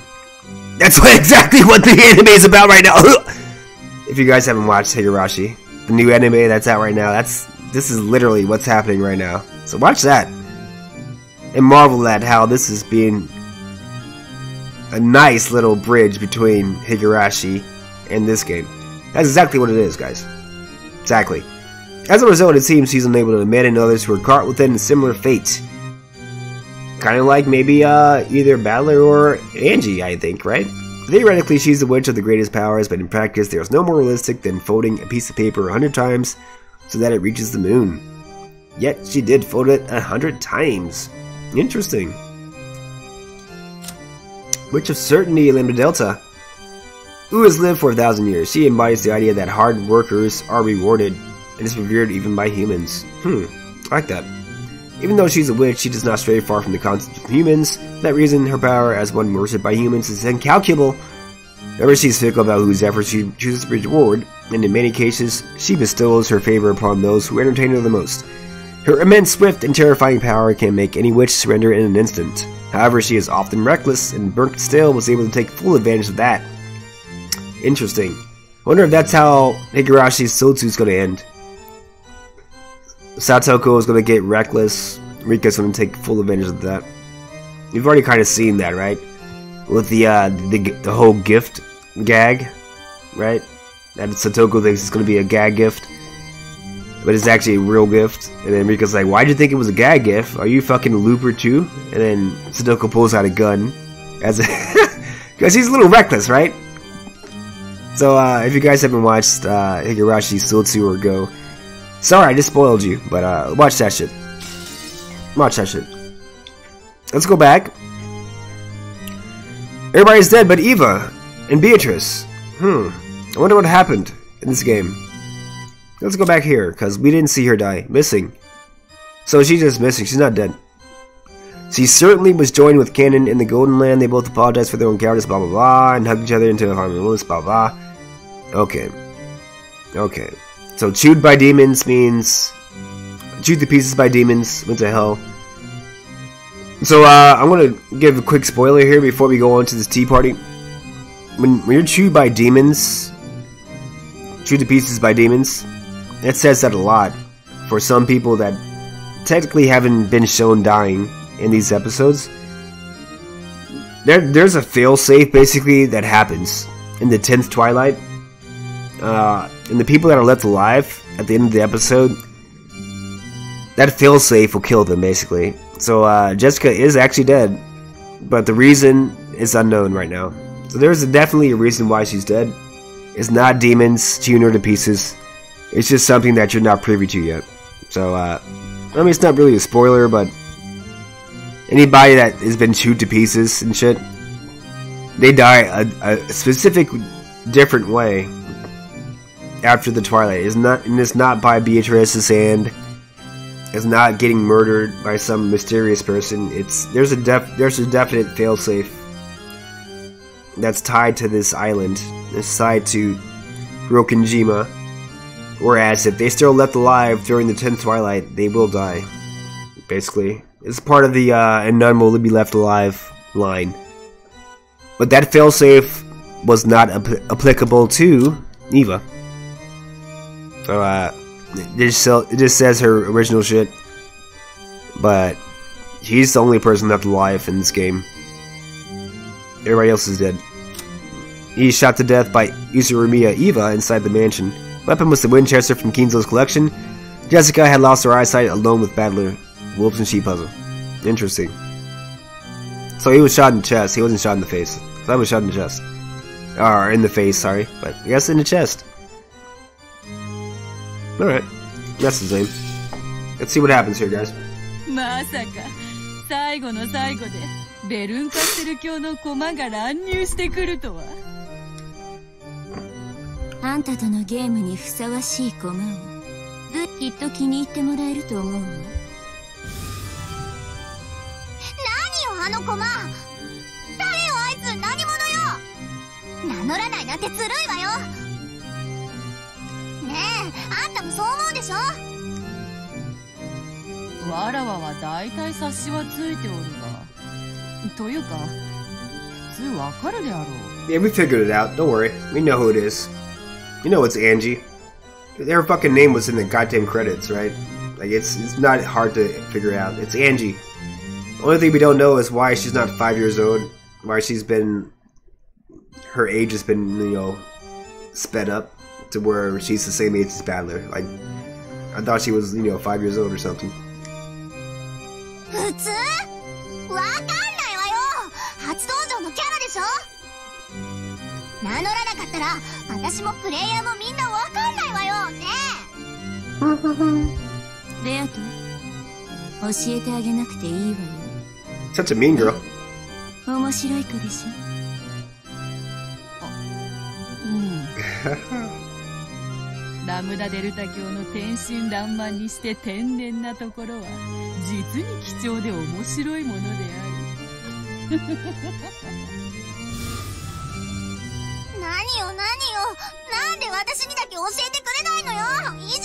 That's exactly what the anime is about right now. If you guys haven't watched Higurashi, the new anime that's out right now, this is literally what's happening right now. So watch that and marvel at how this is being a nice little bridge between Higurashi and this game. That's exactly what it is, guys. Exactly. As a result, it seems she's unable to abandon others who are caught within a similar fate. Kind of like maybe either Battler or Angie, I think, right? Theoretically, she's the witch of the greatest powers, but in practice, there's no more realistic than folding a piece of paper 100 times so that it reaches the moon. Yet, she did fold it 100 times. Interesting. Witch of Certainty, Lambda Delta. Who has lived for 1,000 years? She embodies the idea that hard workers are rewarded, and is revered even by humans. I like that. Even though she's a witch, she does not stray far from the concept of humans. For that reason, her power as one worshipped by humans is incalculable. Whenever she's fickle about whose efforts she chooses to reward, and in many cases, she bestows her favor upon those who entertain her the most. Her immense, swift, and terrifying power can make any witch surrender in an instant. However, she is often reckless, and Burnt Still was able to take full advantage of that. Interesting. I wonder if that's how Higurashi's Sotsu is going to end. Satoko is going to get reckless. Rika's going to take full advantage of that. You've already kind of seen that, right? With the whole gift gag, right? That Satoko thinks it's going to be a gag gift, but it's actually a real gift. And then Rika's like, "Why'd you think it was a gag gift? Are you fucking a looper too?" And then Satoko pulls out a gun, because he's a little reckless, right? So if you guys haven't watched Higurashi Sotsu or Go, sorry, I just spoiled you, but watch that shit. Watch that shit. Let's go back. Everybody's dead but Eva and Beatrice. I wonder what happened in this game. Let's go back here, because we didn't see her die. Missing. So she's just missing. She's not dead. She certainly was joined with Canon in the Golden Land. They both apologized for their own cowardice, blah blah blah, and hugged each other into a harmonious, blah blah. Okay. Okay. So chewed by demons means chewed to pieces by demons, went to hell. So I'm gonna give a quick spoiler here before we go on to this tea party. When you're chewed by demons, chewed to pieces by demons, it says that a lot for some people that technically haven't been shown dying in these episodes. There's a failsafe basically that happens in the 10th Twilight. And the people that are left alive at the end of the episode, that failsafe will kill them basically. So Jessica is actually dead, but the reason is unknown right now. So there's definitely a reason why she's dead. It's not demons chewing her to pieces. It's just something that you're not privy to yet. So I mean, it's not really a spoiler, but anybody that has been chewed to pieces and shit, they die a specific different way after the Twilight. It's not by Beatrice's hand. It's not getting murdered by some mysterious person. There's a definite failsafe that's tied to this island. It's tied to Rokinjima. Whereas if they still left alive during the 10th Twilight, they will die. Basically, it's part of the and none will be left alive line. But that failsafe was not applicable to Eva. So it just says her original shit. but he's the only person left alive in this game. Everybody else is dead. He's shot to death by Usurumiya Eva inside the mansion. Weapon was the Winchester from Kinzo's collection. Jessica had lost her eyesight alone with Battler Wolves and Sheep Puzzle. Interesting. So he was shot in the chest. He wasn't shot in the face. So I was shot in the chest. Or in the face, sorry. But I guess in the chest. Alright. That's the same. Let's see what happens here, guys. まさか最後の最後でベルンカステル教の駒が乱入してくるとは。あんたとのゲームにふさわしい駒をきっと気に入ってもらえると思うわ。何よあの駒。誰よあいつ。何者よ。名乗らないなんてずるいわよ。ねえあんたもそう思うでしょ。わらわは大体察しはついておるが、というか普通わかるであろう。Yeah, we figured it out. Don't worry. We know who it is. You know it's Angie. Their fucking name was in the goddamn credits, right? Like it's not hard to figure out. It's Angie. The only thing we don't know is why she's not 5 years old. Why she's been, her age has been, you know, sped up to where she's the same age as Battler. Like I thought she was, you know, 5 years old or something. 普通わかんないわよ。初登場のキャラでしょ。名乗らなかったら私もプレイヤーもみんなわかんないわよね。レアと教えてあげなくていいわよ。Such a mean girl. 面白い子でしょ。ラムダデルタ教の天真爛漫にして天然なところは実に貴重で面白いものである。何よなんで私にだけ教えてくれないのよ。意地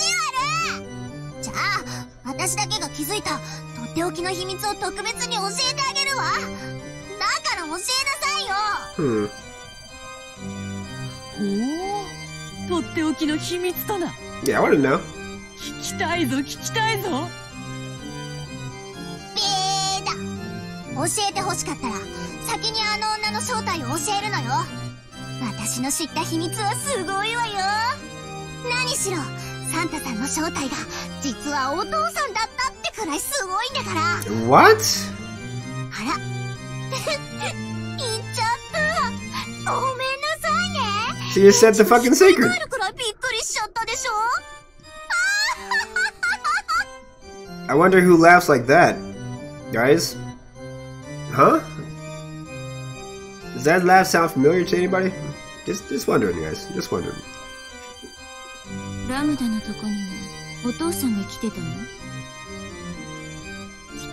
悪。じゃあ私だけが気づいたとっておきの秘密を特別に教えてあげるわ。だから教えなさいよ。とっておきの秘密とな。Yeah, I wanna know. 聞きたいぞ。べーだ。教えてほしかったら先にあの女の正体を教えるのよ。私の知った秘密はすごいわよ。何しろサンタさんの正体が実はお父さんだったってくらいすごいんだから。 What? あら言っちゃった。ごめんなさいね。 She just said the fucking secret. 帰るくらいびっくりしちゃったでしょ。I wonder who laughs like that, guys. Huh? Does that laugh sound familiar to anybody? Just wondering, guys. Just wondering. ラムダのとこにはお父さんが来てたの？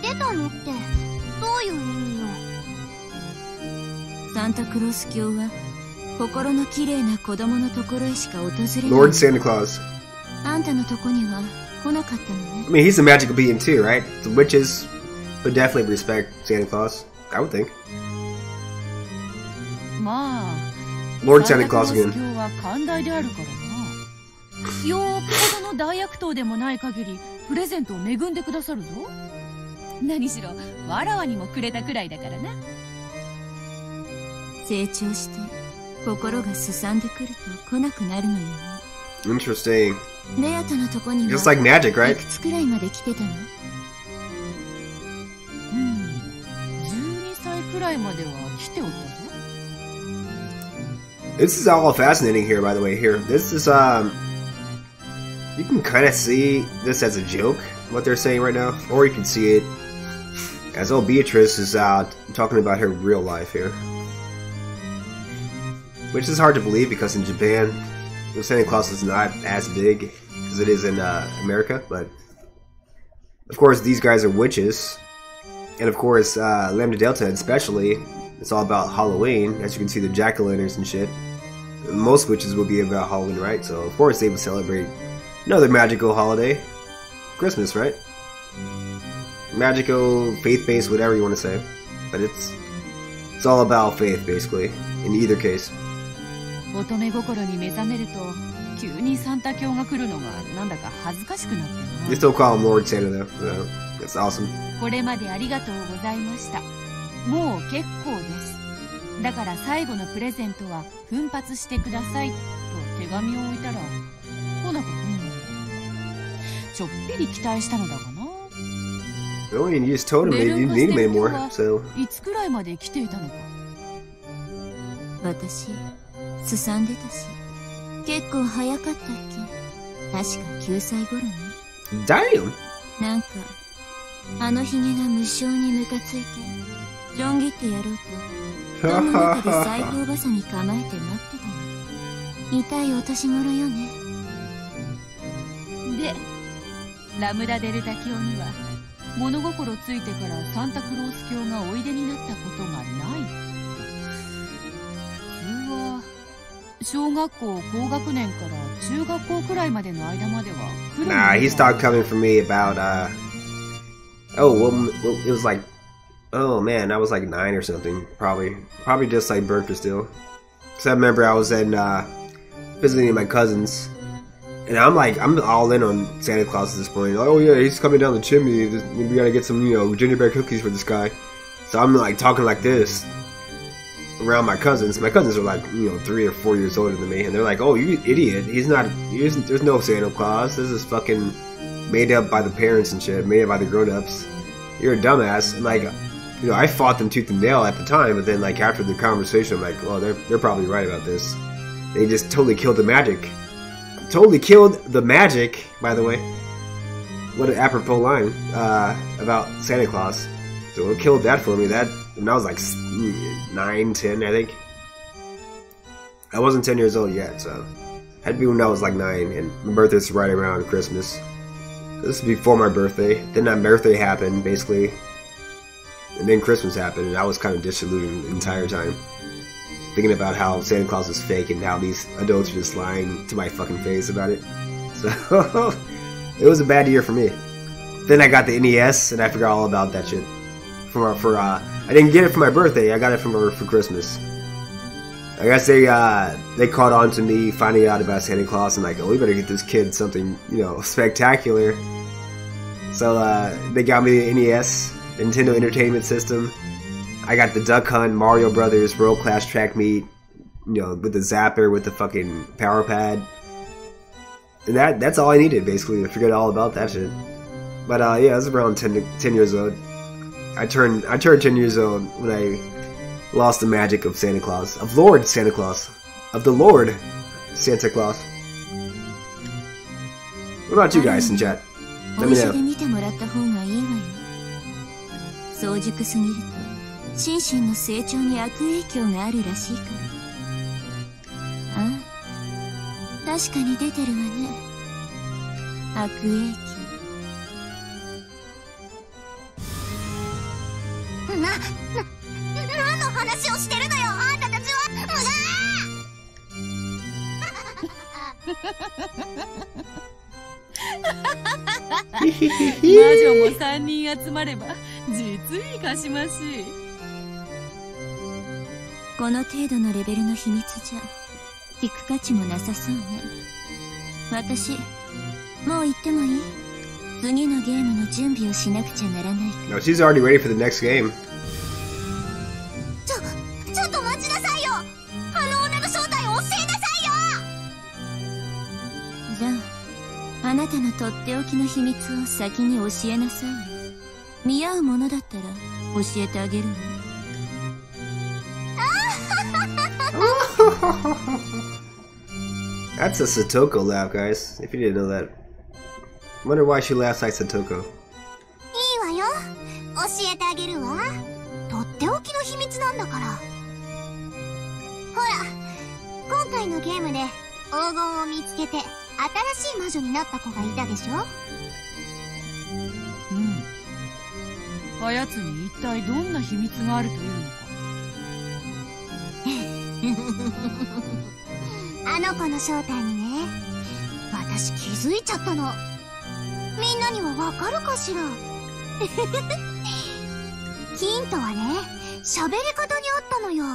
来てたのってどういう意味よ。サンタクロース教は心の綺麗な子供のところへしか訪れない。 Lord Santa Claus. あんたのとこには来なかったのね。I mean, he's a magical being too, right? The witches would definitely respect Santa Claus. I would think. まあ Lord Santa Claus again. 教は寛大であるからな。よーくほどの大悪党でもない限りプレゼントを恵んでくださるぞ。何しろわらわにもくれたくらいだからな。成長して心がすさんでくると来なくなるのよね。 Interesting. レアタのとこには Just like magic, right? いくつくらいまで来てたの？12歳くらいまでは来ておったぞ。 This is all fascinating here, by the way. Here, this is you can kind of see this as a joke, what they're saying right now, or you can see it as old Beatrice is out talking about her real life here, which is hard to believe because in Japan, Santa Claus is not as big as it is in America. But of course, these guys are witches, and of course, Lambda Delta especially. It's all about Halloween, as you can see the jack-o'-lanterns and shit. Most witches will be about Halloween, right? So of course they would celebrate another magical holiday, Christmas, right? Magical, faith-based, whatever you want to say, but it's all about faith, basically, in either case. 乙女心に目覚めると急にサンタ教が来るのがなんだか恥ずかしくなってな。 They still call him Lord Santa though. That's awesome. これまでありがとうございました。もう結構です。だから最後のプレゼントは奮発してくださいと手紙を置いたら来なかったの。ちょっぴり期待したのだがな。No, you just told him that you didn't need him anymore, so. いつくらいまで来ていたのか。私、すさんでたし、結構早かったっけ。確か9歳頃ね。Damn! なんか、あのヒゲが無性にムカついて、ちょん切ってやろうと、戸の中で裁縫バサミ構えて待ってたよ。痛いお年頃よね。で、ラムダデルタ教には、物心ついてからサンタクロース教がおいでになったことがない。普通は、小学校高学年から中学校くらいまでの間までは来るの。Nah, he stopped coming for me about, oh, well, it was like, oh man, I was like 9 or something, probably just like Bertha still. Cause I remember I was in, visiting my cousins, and I'm all in on Santa Claus at this point. Oh yeah, he's coming down the chimney, we gotta get some, gingerbread cookies for this guy. So I'm like talking like this around my cousins. My cousins are like, 3 or 4 years older than me, and they're like, oh, you idiot, there's no Santa Claus, this is fucking made up by the parents and shit, made up by the grown-ups. You're a dumbass. And like, I fought them tooth and nail at the time, but then like after the conversation, I'm like, oh, they're probably right about this. They just totally killed the magic. Totally killed the magic, by the way. What an apropos line about Santa Claus. So it killed that for me. That when I was like 9, 10, I think. I wasn't 10 years old yet, so had to be when I was like 9, and my birthday's right around Christmas. This is before my birthday. Then my birthday happened, basically. And then Christmas happened, and I was kind of disillusioned the entire time. Thinking about how Santa Claus is fake and how these adults are just lying to my fucking face about it. So, it was a bad year for me. Then I got the NES, and I forgot all about that shit. I didn't get it for my birthday, I got it for Christmas. I guess they caught on to me finding out about Santa Claus and like, oh, we better get this kid something, spectacular. So they got me the NES, Nintendo Entertainment System. I got the Duck Hunt, Mario Brothers, World Class Track Meet, with the zapper, with the fucking power pad. And that's all I needed, basically, to forget all about that shit. But yeah, I was around 10 years old. I turned 10 years old when I lost the magic of Santa Claus, of Lord Santa Claus, of the Lord Santa Claus. What about you guys in chat? Let me know. 早熟すぎると心身の成長に悪影響があるらしいから。ああ、確かに出てるわね。悪影響。何の話をしてるのよ、あんたたちは。魔女も3人集まれば実にかしましい。この程度のレベルの秘密じゃ聞く価値もなさそうね。私もう行ってもいい？次のゲームの準備をしなくちゃならないから。 No, she's already ready for the next game. ちょっと待ちなさいよ。あの女の正体を教えなさいよ。じゃああなたのとっておきの秘密を先に教えなさいよ。見合うものだったら教えてあげるわ。That's a Satoko laugh, guys. If you didn't know that. Wonder why she laughs like Satoko. いいわよ。教えてあげるわ。とっておきの秘密なんだから。ほら、今回のゲームで黄金を見つけて新しい魔女になった子がいたでしょ。うん。あやつに一体どんな秘密があるというのか。あの子の正体にね、私気づいちゃったの。みんなにはわかるかしら。ヒントはね、喋り方にあったのよ。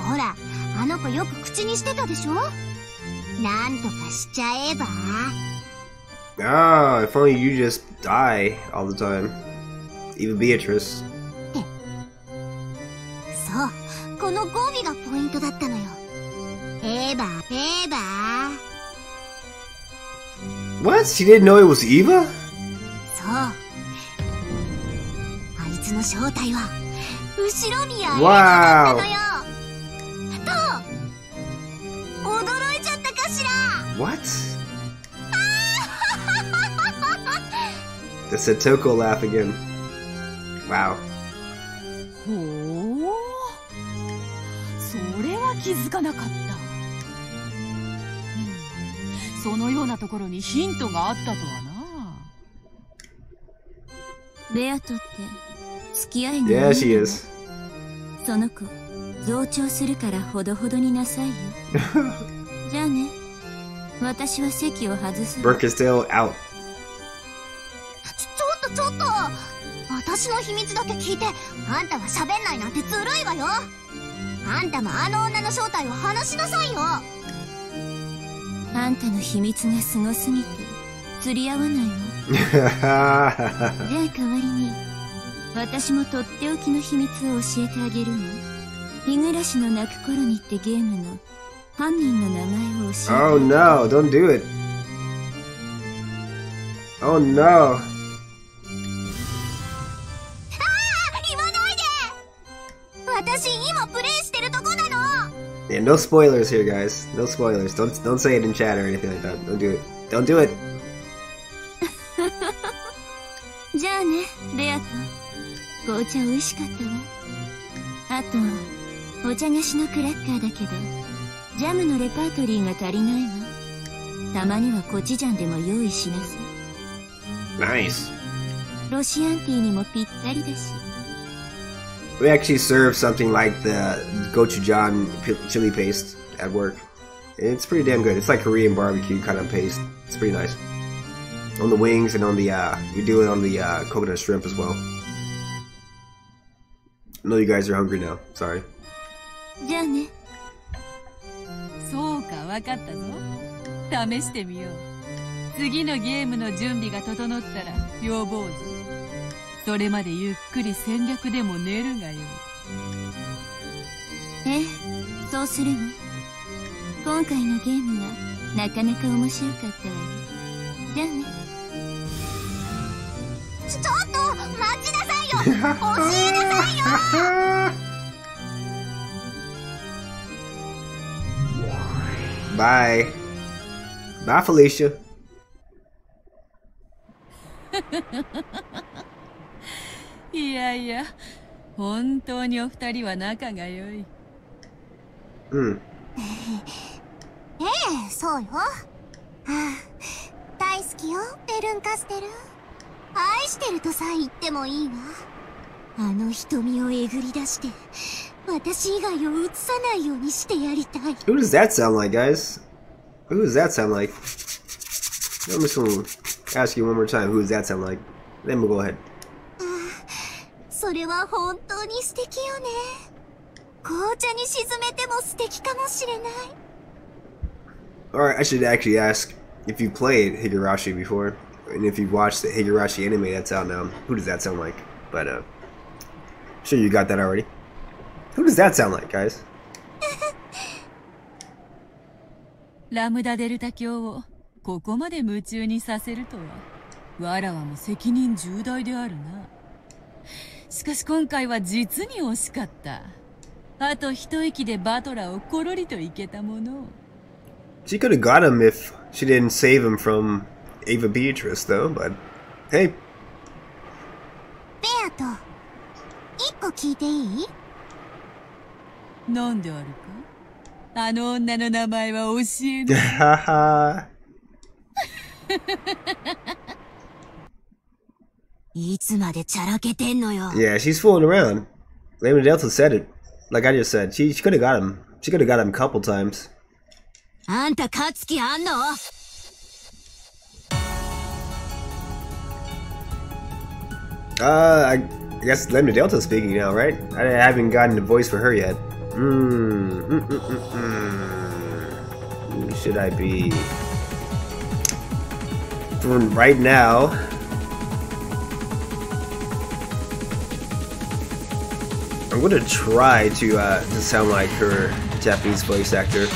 ほら、あの子よく口にしてたでしょ。なんとかしちゃえば。Ah, if only you just die all the time. Even Beatrice. そう、この語尾がポイントだったのよ。エヴァ、エヴァ。What? She didn't know it was Eva? そう。あいつの正体は、後ろ宮エヴァだったのよ。と、驚いちゃったかしら。What? The Satoko laugh again. Wow. ほう、それは気づかなかった。そのようなところにヒントがあったとはな。ベアトって付き合いの Yeah, she is. その子増長するからほどほどになさいよ。じゃあね、私は席を外す。Burke is still out. ちょっと私の秘密だけ聞いてあんたが喋んないなんてずるいわよ。あんたもあの女の正体を話しなさいよ。あんたの秘密がすごすぎて釣り合わないわ。じゃあ代わりに私もとっておきの秘密を教えてあげるの。日暮らしの泣く頃にってゲームの犯人の名前を教えて。 Oh no, don't do it. Oh no. 言わないで。私今プレイしてるとこなの。 Yeah, no spoilers here, guys. No spoilers. Don't say it in chat or anything like that. Don't do it. Don't do it. じゃあね、ベアト。紅茶美味しかったわ。あと、お茶菓子のクラッカーだけど、ジャムのレパートリーが足りないわ。たまにはコチュジャンでも用意しなさい。Nice. ロシアンティーにもぴったりだし。We actually serve something like the gochujang chili paste at work. It's pretty damn good. It's like Korean barbecue kind of paste. It's pretty nice. On the wings and on the, we do it on the coconut shrimp as well. I know you guys are hungry now. Sorry. じゃあね。そうか、わかったぞ。試してみよう。次のゲームの準備が整ったら要望ぞ。それまでゆっくり戦略でも練るがよい。ええ、そうするわ。今回のゲームはなかなか面白かったわよ。じゃあね。ちょっと待ちなさいよ。教えなさいよ。Bye. Bye, Felicia. いやいや、本当にお二人は仲が良い。Mm. ええ、そうよ。はあ、大好きよ、ベルンカステル。愛してるとさえ言ってもいいわ。あの瞳をえぐり出して、私以外を映さないようにしてやりたい。Who does that sound like, guys? Who does that sound like? I'm just gonna ask you one more time. Who does that sound like? Then we'll go ahead. それは本当に素敵よね。紅茶に沈めても素敵かもしれない。Alright, I should actually ask if you played Higurashi before, and if you've watched the Higurashi anime that's out now. Who does that sound like? But, I'm sure you got that already. Who does that sound like, guys? ラムダデルタ教をここまで夢中にさせるとは、わらわも責任重大であるな。しかし今回は実に惜しかった。あと一息でバトラーをコロリといけたもの。She could have got him if she didn't save him from Ava Beatrice, though, but hey. ベアと、一個聞いていい？なんであるか？あの女の名前は教えない。Haha. いつまでチャラけてんのよ。 Yeah, she's fooling around. Lehman Delta said it. Like I just said, she could have got him. She could have got him a couple times. あんた勝つ気あんの？ I guess Lehman Delta speaking now, right? I haven't gotten a voice for her yet. Who should I be? for right now. I'm gonna try to sound like her Japanese voice actor,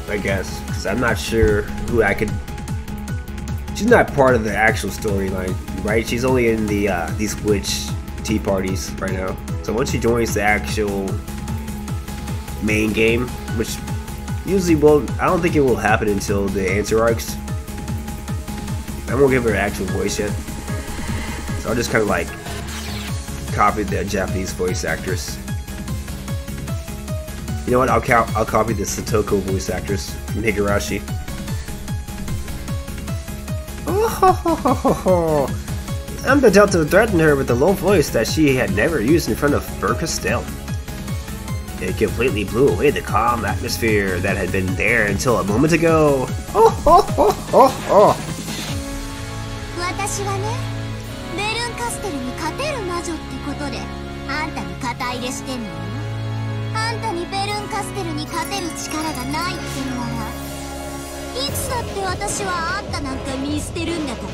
I guess, because I'm not sure who I could. She's not part of the actual storyline, right? She's only in the these witch tea parties right now. So once she joins the actual main game, which usually will, I don't think it will happen until the answer arcs. I won't give her an actual voice yet, so I'll just kind of like copy the Japanese voice actress. You know what? I'll copy the Satoko voice actress from Higurashi. Oh, the Delta threatened her with a low voice that she had never used in front of Burkastel. It completely blew away the calm atmosphere that had been there until a moment ago. Oh. 私はね、ベルンカステルに勝てる魔女ってことであんたに肩入れしてんのよ。あんたにベルンカステルに勝てる力がないってのなら、いつだって私はあんたなんか見捨てるんだからね。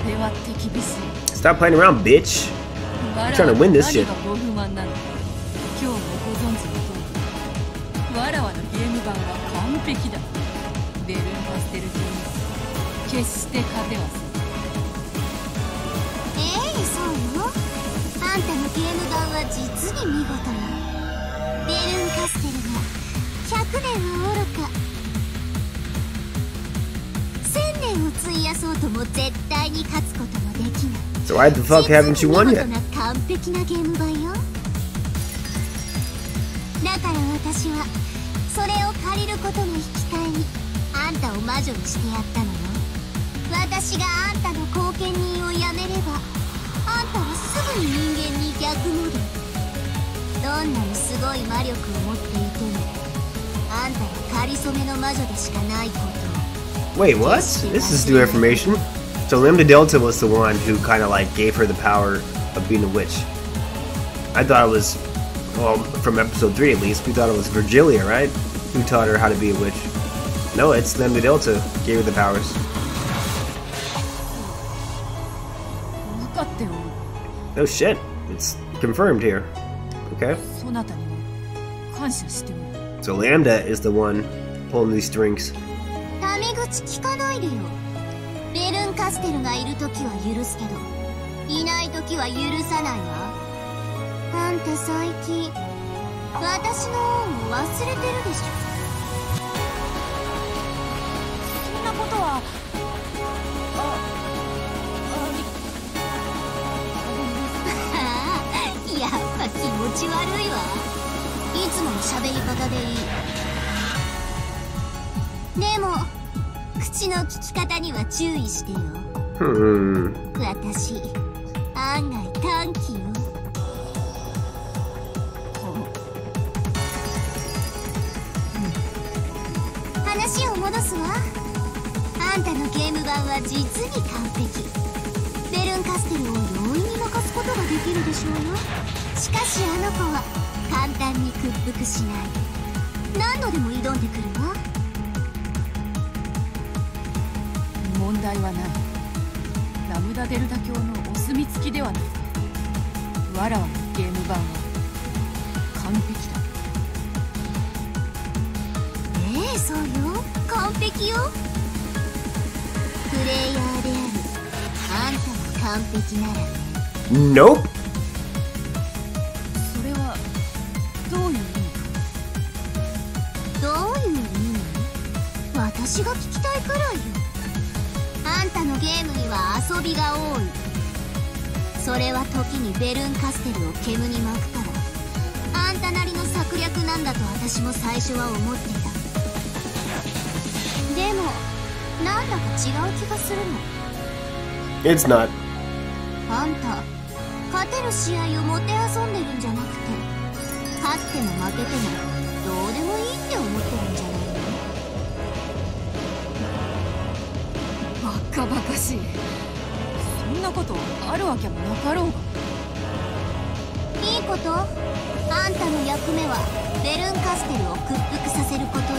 これは手厳しい。 Stop playing around, bitch. I'm trying to win this shit. 今日もご存知の通り、わらわのゲーム版は完璧だ。ベルンカステルゲーム決して勝てはせん。そうよ。あんたのゲーム版は実に見事よ。ベルンカステルが100年はおろか1000年を費やそうとも絶対に勝つこともできない。 So why the fuck haven't you won yet? 完璧なゲーム版よ。だから私はそれを借りることの引き換えにあんたを魔女にしてやったのよ。私があんたの後見人をやめればあんたはすぐに人間に逆戻る。どんなにすごい魔力を持っていてもあんたは仮初めの魔女でしかないことを。 Wait, what? This is new information. So Lambda Delta was the one who kind of like gave her the power of being a witch. I thought it was, well, from episode 3 at least, we thought it was Virgilia, right? Who taught her how to be a witch. No, it's Lambda Delta who gave her the powers. No shit. It's confirmed here. Okay. So Lambda is the one pulling these strings. タメ口聞かないでよ。ベルンカステルがいるときは許すけど、いないときは許さないわ。あんた最近、私の恩を忘れてるでしょ。そんなことは、やっぱ気持ち悪いわ。いつもの喋り方でいい。でも口の聞き方には注意してよ。私案外短気よ。話を戻すわ。あんたのゲーム版は実に完璧。ベルンカステルを容易に任すことができるでしょうよ。しかしあの子は簡単に屈服しない。何度でも挑んでくるわ。問題はない。ラムダデルタ教のお墨付きではないか。わらわのゲーム版は完璧だ。そうよ、完璧よ。プレイヤーであるあんたも完璧ならね。Nope。それはどういう意味か。どういう意味？私が聞きたいくらいよ。あんたのゲームには遊びが多い。それは時にベルンカステルを煙に巻くからあんたなりの策略なんだと私も最初は思ってた。でもなんだか違う気がするの。 It's not。 あんた勝てる試合をもてあそんでるんじゃなくて勝っても負けてもどうでもいいって思ってるんじゃないの？バカバカしい。そんなことあるわけもなかろうが。いいこと？あんたの役目はベルンカステルを屈服させることよ。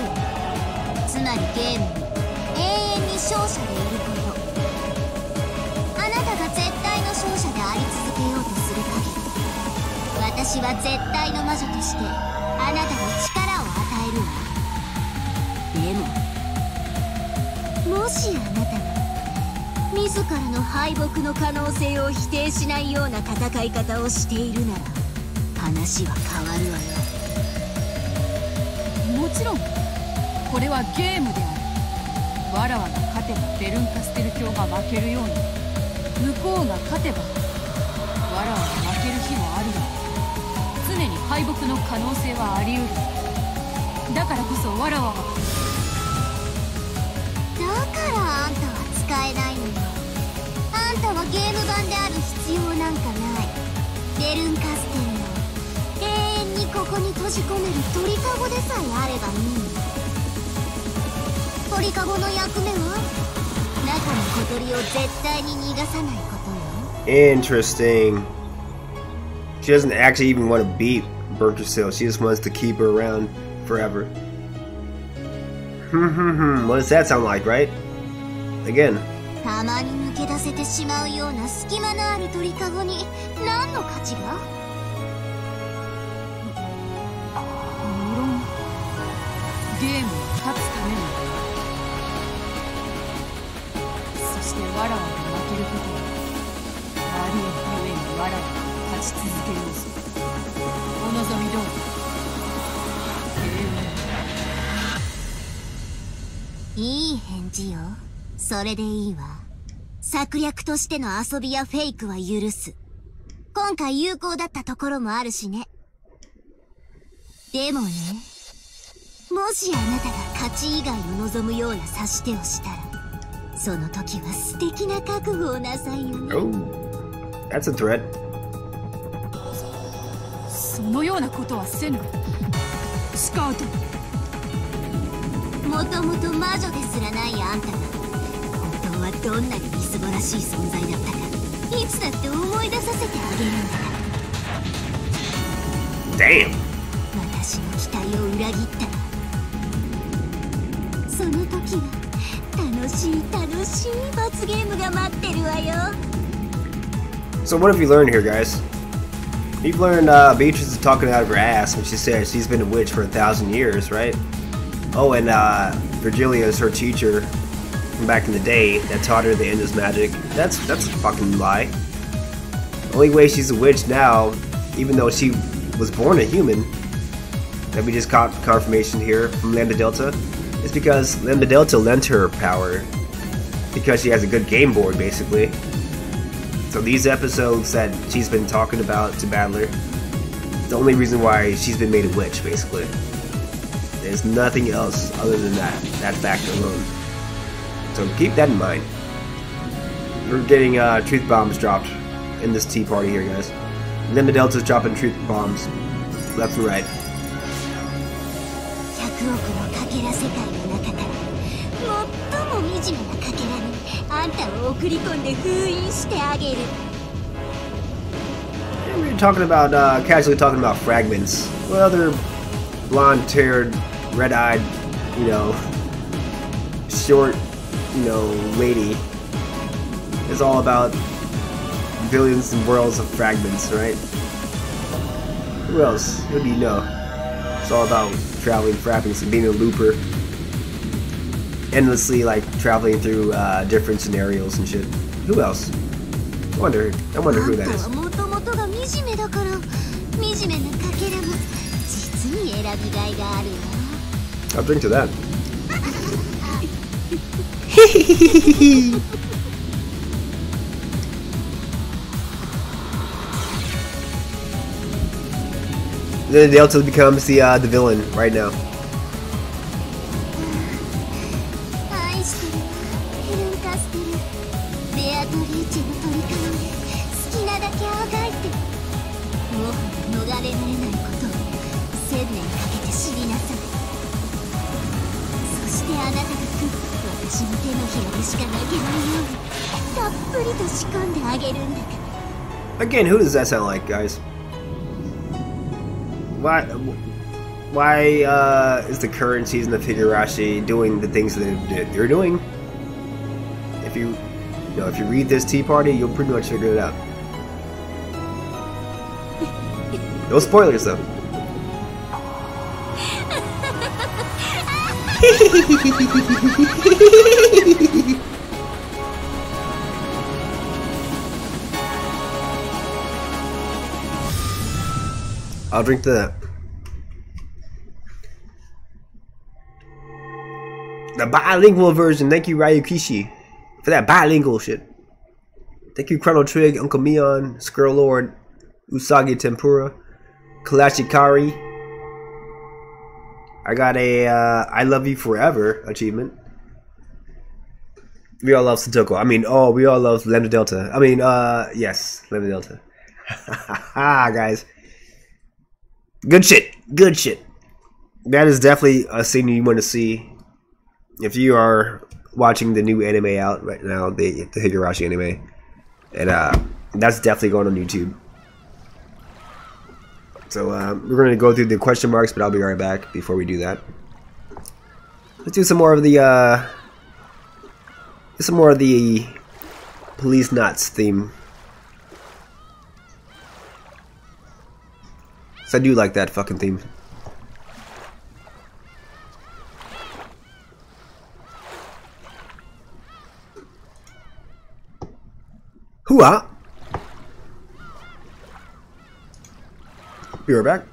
つまりゲームに永遠に勝者でいること。あなたが絶対の勝者であり続けようとする限り、私は絶対の魔女としてあなたに力を与えるわ。でももしあなたが自らの敗北の可能性を否定しないような戦い方をしているなら、話は変わるわよ。もちろんこれはゲームである。わらわが勝てばベルンカステル教が負けるように、向こうが勝てばわらわが負ける日もあるよ。常に敗北の可能性はあり得る。だからこそわらわは。だからあんたは使えないのよ。あんたはゲーム版である必要なんかない。ベルンカステルの永遠にここに閉じ込める鳥かごでさえあればいいの。鳥かごの役目は中の小鳥を絶対に逃がさないことよ。 Interesting. She doesn't actually even want to beat Berkeley. She just wants to keep her around forever. What does that sound like, right? Again. たまに抜け出せてしまうような隙間のある鳥かごに何の価値が？無論ゲームに勝つために。そしてわらわが負けることはありえぬゆえにわらわが勝ち続けようぞ。お望み通り。いい返事よ。それでいいわ。策略としての遊びやフェイクは許す。今回有効だったところもあるしね。でもね、もしあなたが勝ち以外の望むような指し手をしたら、その時は素敵な覚悟をなさいよね。Oh, that's a threat. そのようなことはせぬ。スカウト。もともと魔女ですらないあんたが本当はどんなにみすぼらしい存在だったか、いつだって思い出させてあげるんだから。 Damn. 私の期待を裏切ったら、その時は楽しい楽しい罰ゲームが待ってるわよ。 So what have you learned here, guys? You've learned Beatrice is talking out of her ass when she says she's been a witch for 1,000 years, right? Oh, and Virgilia is her teacher from back in the day that taught her the endless magic. That's a fucking lie. The only way she's a witch now, even though she was born a human, that we just got confirmation here from Lambda Delta, is because Lambda Delta lent her power because she has a good game board, basically. So these episodes that she's been talking about to Battler, the only reason why she's been made a witch, basically. There's nothing else other than that fact alone. So keep that in mind. We're getting truth bombs dropped in this tea party here, guys. And then the Delta's dropping truth bombs left and right. 100億のかけら世界の中から最も惨めなかけらにあんたを送り込んで封印してあげる。 And we're talking about casually talking about fragments. Well, they're blonde-haired, red-eyed, you know, short, you know, lady. It's all about billions and worlds of fragments, right? Who else? Who do you know? It's all about traveling fragments and being a looper. Endlessly, like, traveling through different scenarios and shit. Who else? I wonder who that is. もともとが惨めだから惨めなかけらも実に選びがいがあるわ。 I'll drink to that. Then Delta becomes the villain right now. 愛してるわヘルンカステル。ベアトリーチェの鳥かごで好きなだけあがいて、もはや逃れられないことを1000年かけて知りなさい。そしてあなたが私の手のひらでしか泣けないようにたっぷりと仕込んであげるんだから Again, who does that sound like, guys? Why? Why is the current season of Higurashi doing the things that they're doing? If you read this Tea Party, you'll pretty much figure it out. No spoilers though. I'll drink the bilingual version. Thank you, Ryukishi, for that bilingual shit. Thank you, Chrono Trig, Uncle Mion, Skrull Lord, Usagi Tempura, Kalashikari. I got a I Love You Forever achievement. We all love Satoko. I mean, oh, we all love Lambda Delta. I mean, yes, Lambda Delta. Haha, guys. Good shit. Good shit. That is definitely a scene you want to see if you are watching the new anime out right now, the Higurashi anime. And that's definitely going on YouTube. So we're going to go through the question marks, but I'll be right back before we do that. Let's do some more of the Police Knots theme. So I do like that fucking theme. Hooah! Be right back.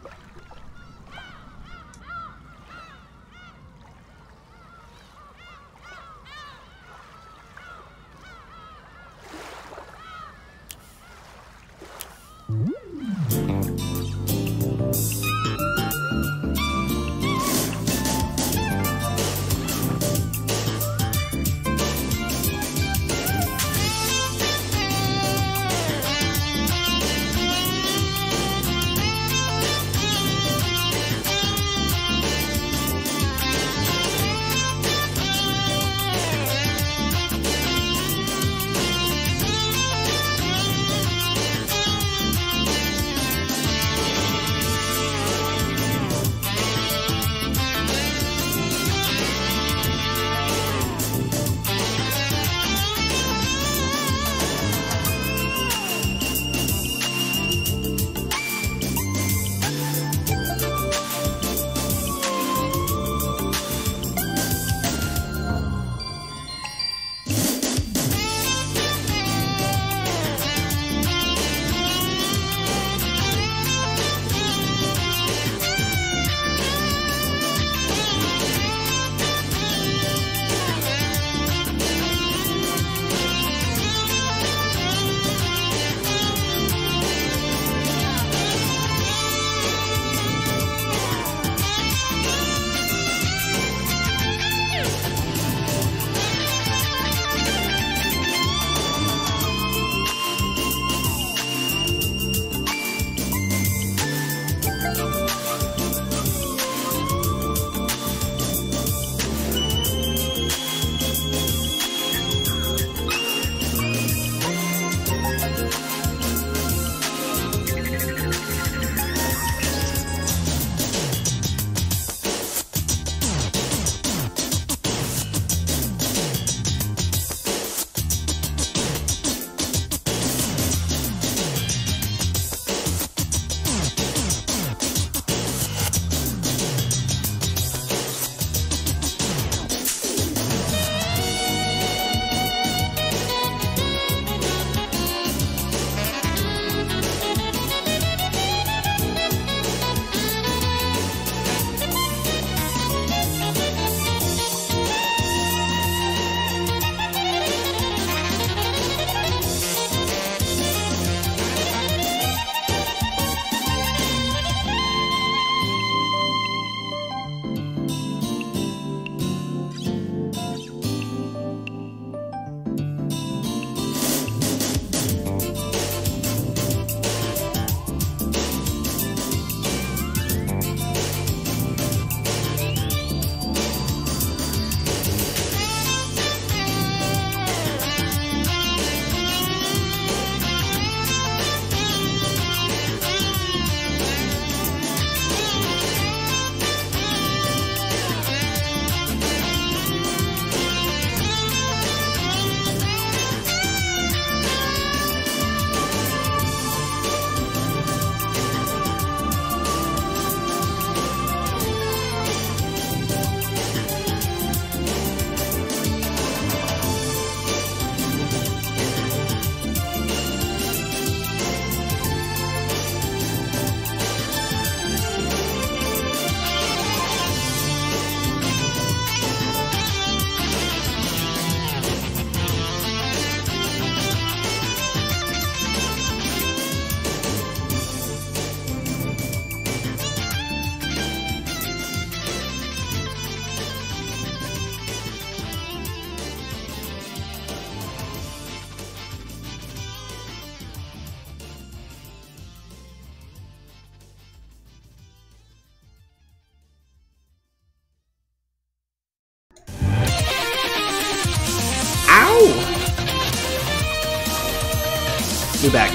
We're back.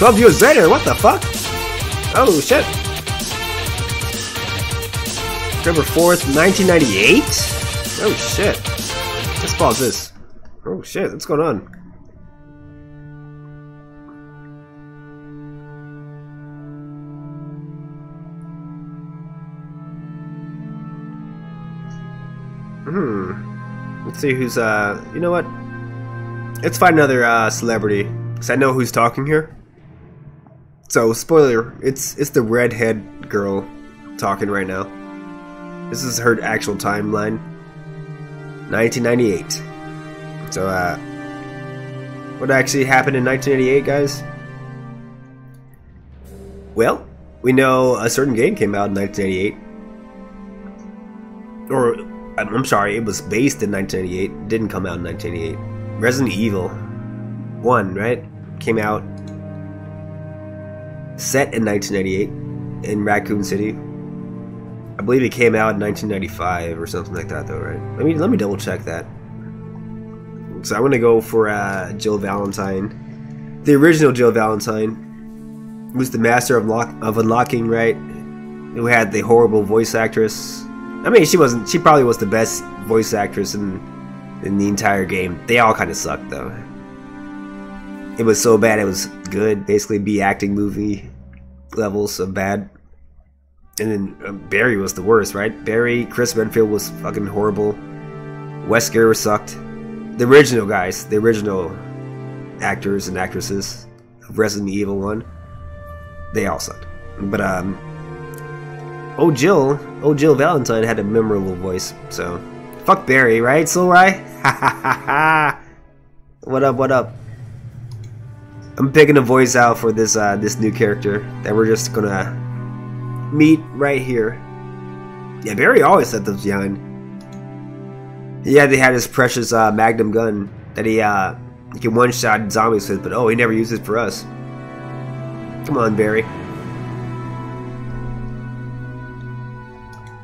"12 years later, what the fuck? Oh shit. November 4th, 1998? Oh shit. Let's pause this. Oh shit, what's going on? Let's see who's, you know what? Let's find another, celebrity. Because I know who's talking here. So, spoiler, it's the redhead girl talking right now. This is her actual timeline. 1998. So, what actually happened in 1988, guys? Well, we know a certain game came out in 1988. Or, I'm sorry, it was based in 1988. It didn't come out in 1988. Resident Evil 1, right? Came out set in 1988 in Raccoon City. I believe it came out in 1995 or something like that, though, right? Let me double check that. So I'm gonna go for Jill Valentine, the original Jill Valentine, who's the master of unlocking, right? Who had the horrible voice actress. I mean, she probably was the best voice actress in the entire game. They all kind of sucked, though. It was so bad it was good. Basically, B-acting movie levels of bad. And then Barry was the worst, right? Barry, Chris Redfield was fucking horrible. Wesker sucked. The original guys, the original actors and actresses of Resident Evil 1, they all sucked. But oh Jill Valentine had a memorable voice. So fuck Barry, right? So right? Ha ha ha ha. What up? What up? I'm picking a voice out for this this new character that we're just gonna meet right here. Yeah, Barry always set those behind. Yeah, they had his precious Magnum gun that he can one-shot zombies with, but oh, he never used it for us. Come on, Barry.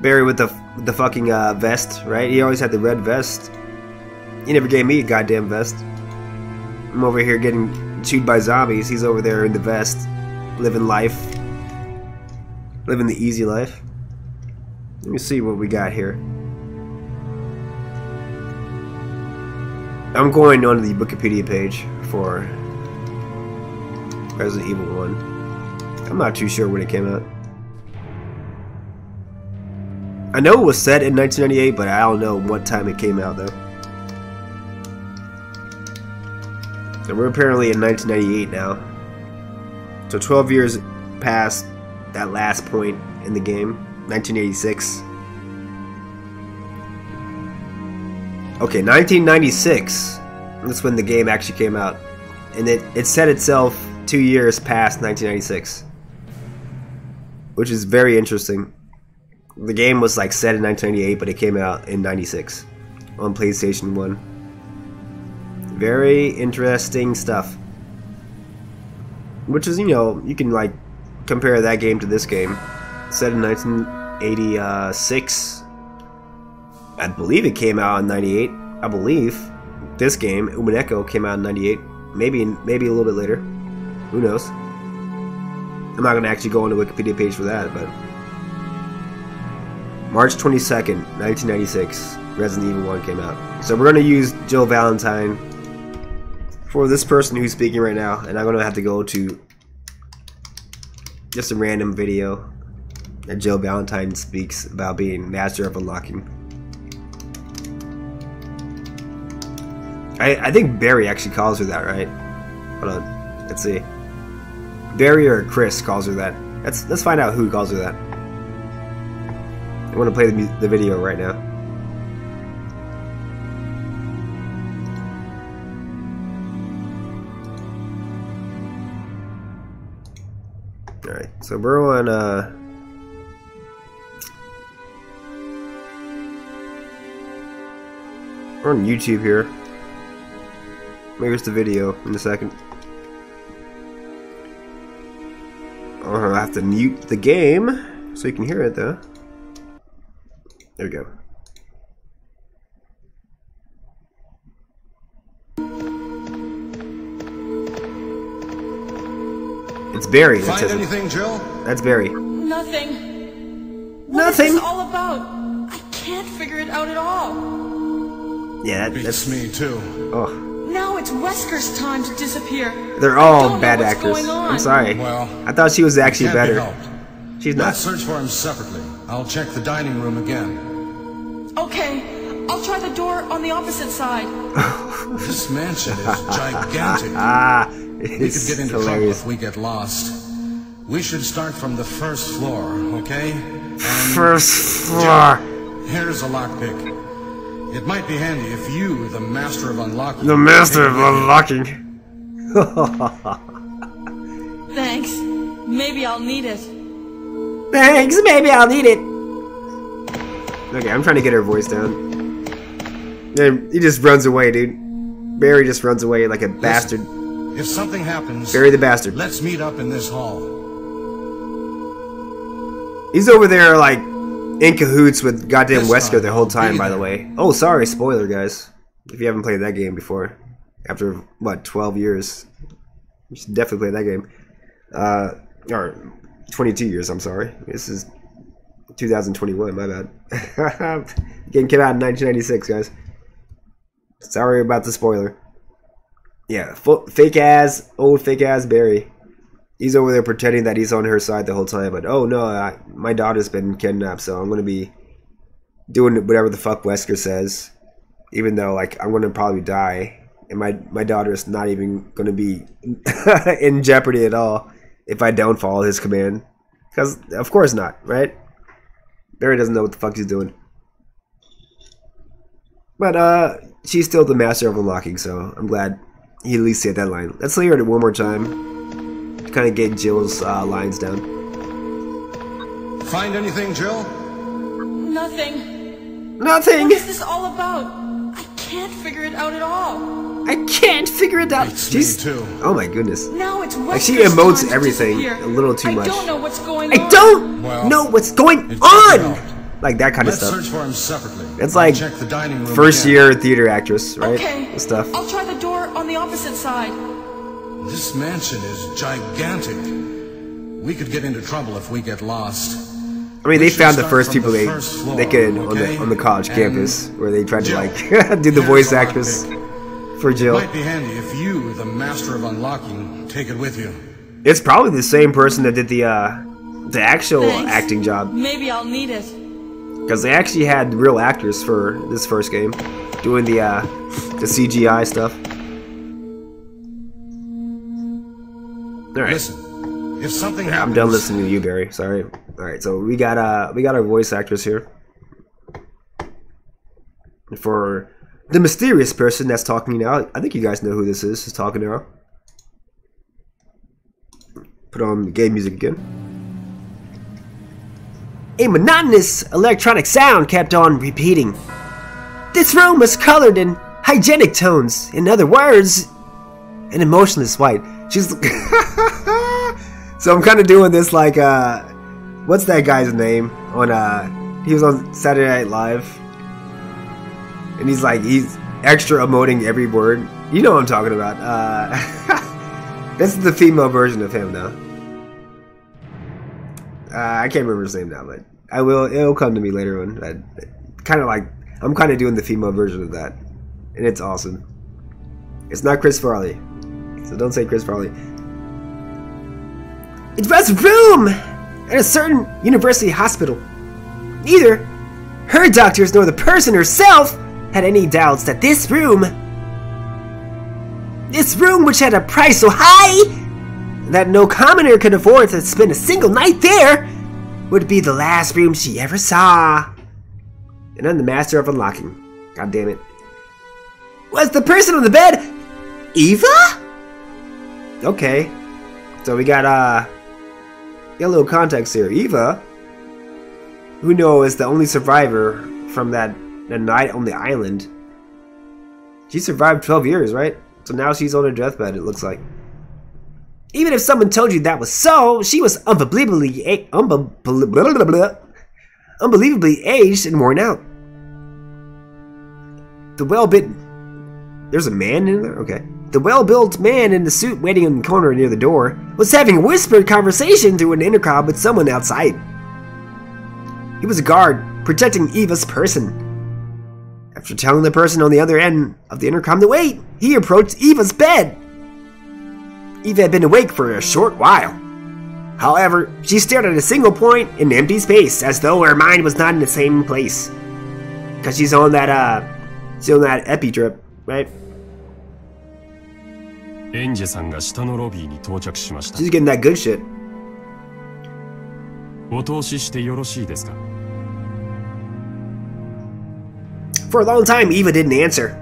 Barry with the fucking vest, right? He always had the red vest. He never gave me a goddamn vest. I'm over here getting chewed by zombies. He's over there in the vest, living life. Living the easy life. Let me see what we got here. I'm going on the Wikipedia page for Resident Evil 1. I'm not too sure when it came out. I know it was set in 1998, but I don't know what time it came out, though. So we're apparently in 1998 now. So 12 years past that last point in the game, 1986. Okay, 1996. That's when the game actually came out. And it set itself 2 years past 1996. Which is very interesting. The game was like set in 1998, but it came out in 96 on PlayStation 1. Very interesting stuff. Which is, you know, you can like compare that game to this game. Set in 1986. I believe it came out in 98. I believe this game, Umineko, came out in 98. Maybe a little bit later. Who knows? I'm not gonna actually go on the Wikipedia page for that, but March 22nd, 1996, Resident Evil 1 came out. So we're gonna use Jill Valentine for this person who's speaking right now, and I'm gonna have to go to just a random video that Jill Valentine speaks about being master of unlocking. I think Barry actually calls her that, right? Hold on, let's see. Barry or Chris calls her that. Let's find out who calls her that. I want to play the video right now. So we're on YouTube here. Here's the video in a second. I'll have to mute the game so you can hear it though. There we go. It's Barry. That Find anything, Jill? That's Barry. Nothing. What Nothing. is this all about? I can't figure it out at all. Yeah, Beats me too. Oh. Now it's Wesker's time to disappear. They're all bad actors. I'm sorry. Well, I thought she was actually better. She's not. Let's search for him separately. I'll check the dining room again. Okay, I'll try the door on the opposite side. This mansion is gigantic. We could get into trouble if we get lost. We should start from the first floor, okay? And First floor. Here's a lockpick. It might be handy if you, the master of unlocking... The master of unlocking. Thanks. Maybe I'll need it. Thanks, maybe I'll need it. Okay, I'm trying to get her voice down. And he just runs away, dude. Barry just runs away like a bastard. If something happens... Barry the bastard. Let's meet up in this hall. He's over there, like, in cahoots with goddamn Wesker the whole time, by the way. Oh, sorry, spoiler, guys. If you haven't played that game before. After, what, 12 years. You should definitely play that game. Or 22 years, I'm sorry. This is 2021, my bad. Game came out in 1996, guys. Sorry about the spoiler. Yeah, fake-ass, old fake-ass Barry. He's over there pretending that he's on her side the whole time, but oh no, my daughter's been kidnapped, so I'm gonna be doing whatever the fuck Wesker says, even though like I'm gonna probably die, and my daughter's not even gonna be in jeopardy at all if I don't follow his command, because of course not, right? Barry doesn't know what the fuck he's doing, but she's still the master of unlocking, so I'm glad he at least said that line. Let's hear it one more time. Kind of get Jill's lines down. Find anything, Jill? Nothing. Nothing. What is this all about? I can't figure it out at all. I can't figure it out. She's too. Oh my goodness. Now it's Like she Wesker's emotes time to everything disappear. a little too much. I don't know what's going on. I don't know what's going on. Help. Like that kind of Let's stuff. search for him separately. It's like check the dining room first again. year theater actress, right? Okay. And stuff. I'll try the door on the opposite side. This mansion is gigantic. We could get into trouble if we get lost. I mean, they should found the start first from people the they first floor, could okay? on the college And campus where they tried to Jill, like do the here's voice a actress lockpick. for Jill. Might be handy if you, the master of unlocking, take it with you. It's probably the same person that did the actual Thanks. acting job, Maybe I'll need it. because they actually had real actors for this first game doing the CGI stuff. All right. Listen, if something I'm happens... done listening to you, Barry. Sorry. All right, so we got our voice actress here for the mysterious person that's talking now. I think you guys know who this is. Who's talking now? Put on game music again. A monotonous electronic sound kept on repeating. This room was colored in hygienic tones. In other words, an emotionless white. She's so I'm kind of doing this like what's that guy's name on he was on Saturday Night Live, and he's extra emoting every word. You know what I'm talking about. This is the female version of him now. I can't remember his name now, but I will. It'll come to me later on. I'm kind of doing the female version of that, and it's awesome. It's not Chris Farley, so don't say Chris Farley. It was a room at a certain university hospital. Neither her doctors nor the person herself had any doubts that this room, which had a price so high that no commoner could afford to spend a single night there, would be the last room she ever saw. And I'm the master of unlocking. God damn it. Was the person on the bed Eva? Okay. So we got Get a little context here. Eva, who knows, the only survivor from that night on the island. She survived 12 years, right? So now she's on her deathbed, it looks like. Even if someone told you that was so, she was unbelievably aged and worn out. There's a man in there? Okay. The well-built man in the suit waiting in the corner near the door was having a whispered conversation through an intercom with someone outside. He was a guard protecting Eva's person. After telling the person on the other end of the intercom to wait, he approached Eva's bed. Eva had been awake for a short while. However, she stared at a single point in empty space, as though her mind was not in the same place. Because she's on that epi drip, right? She's getting that good shit. For a long time, Eva didn't answer.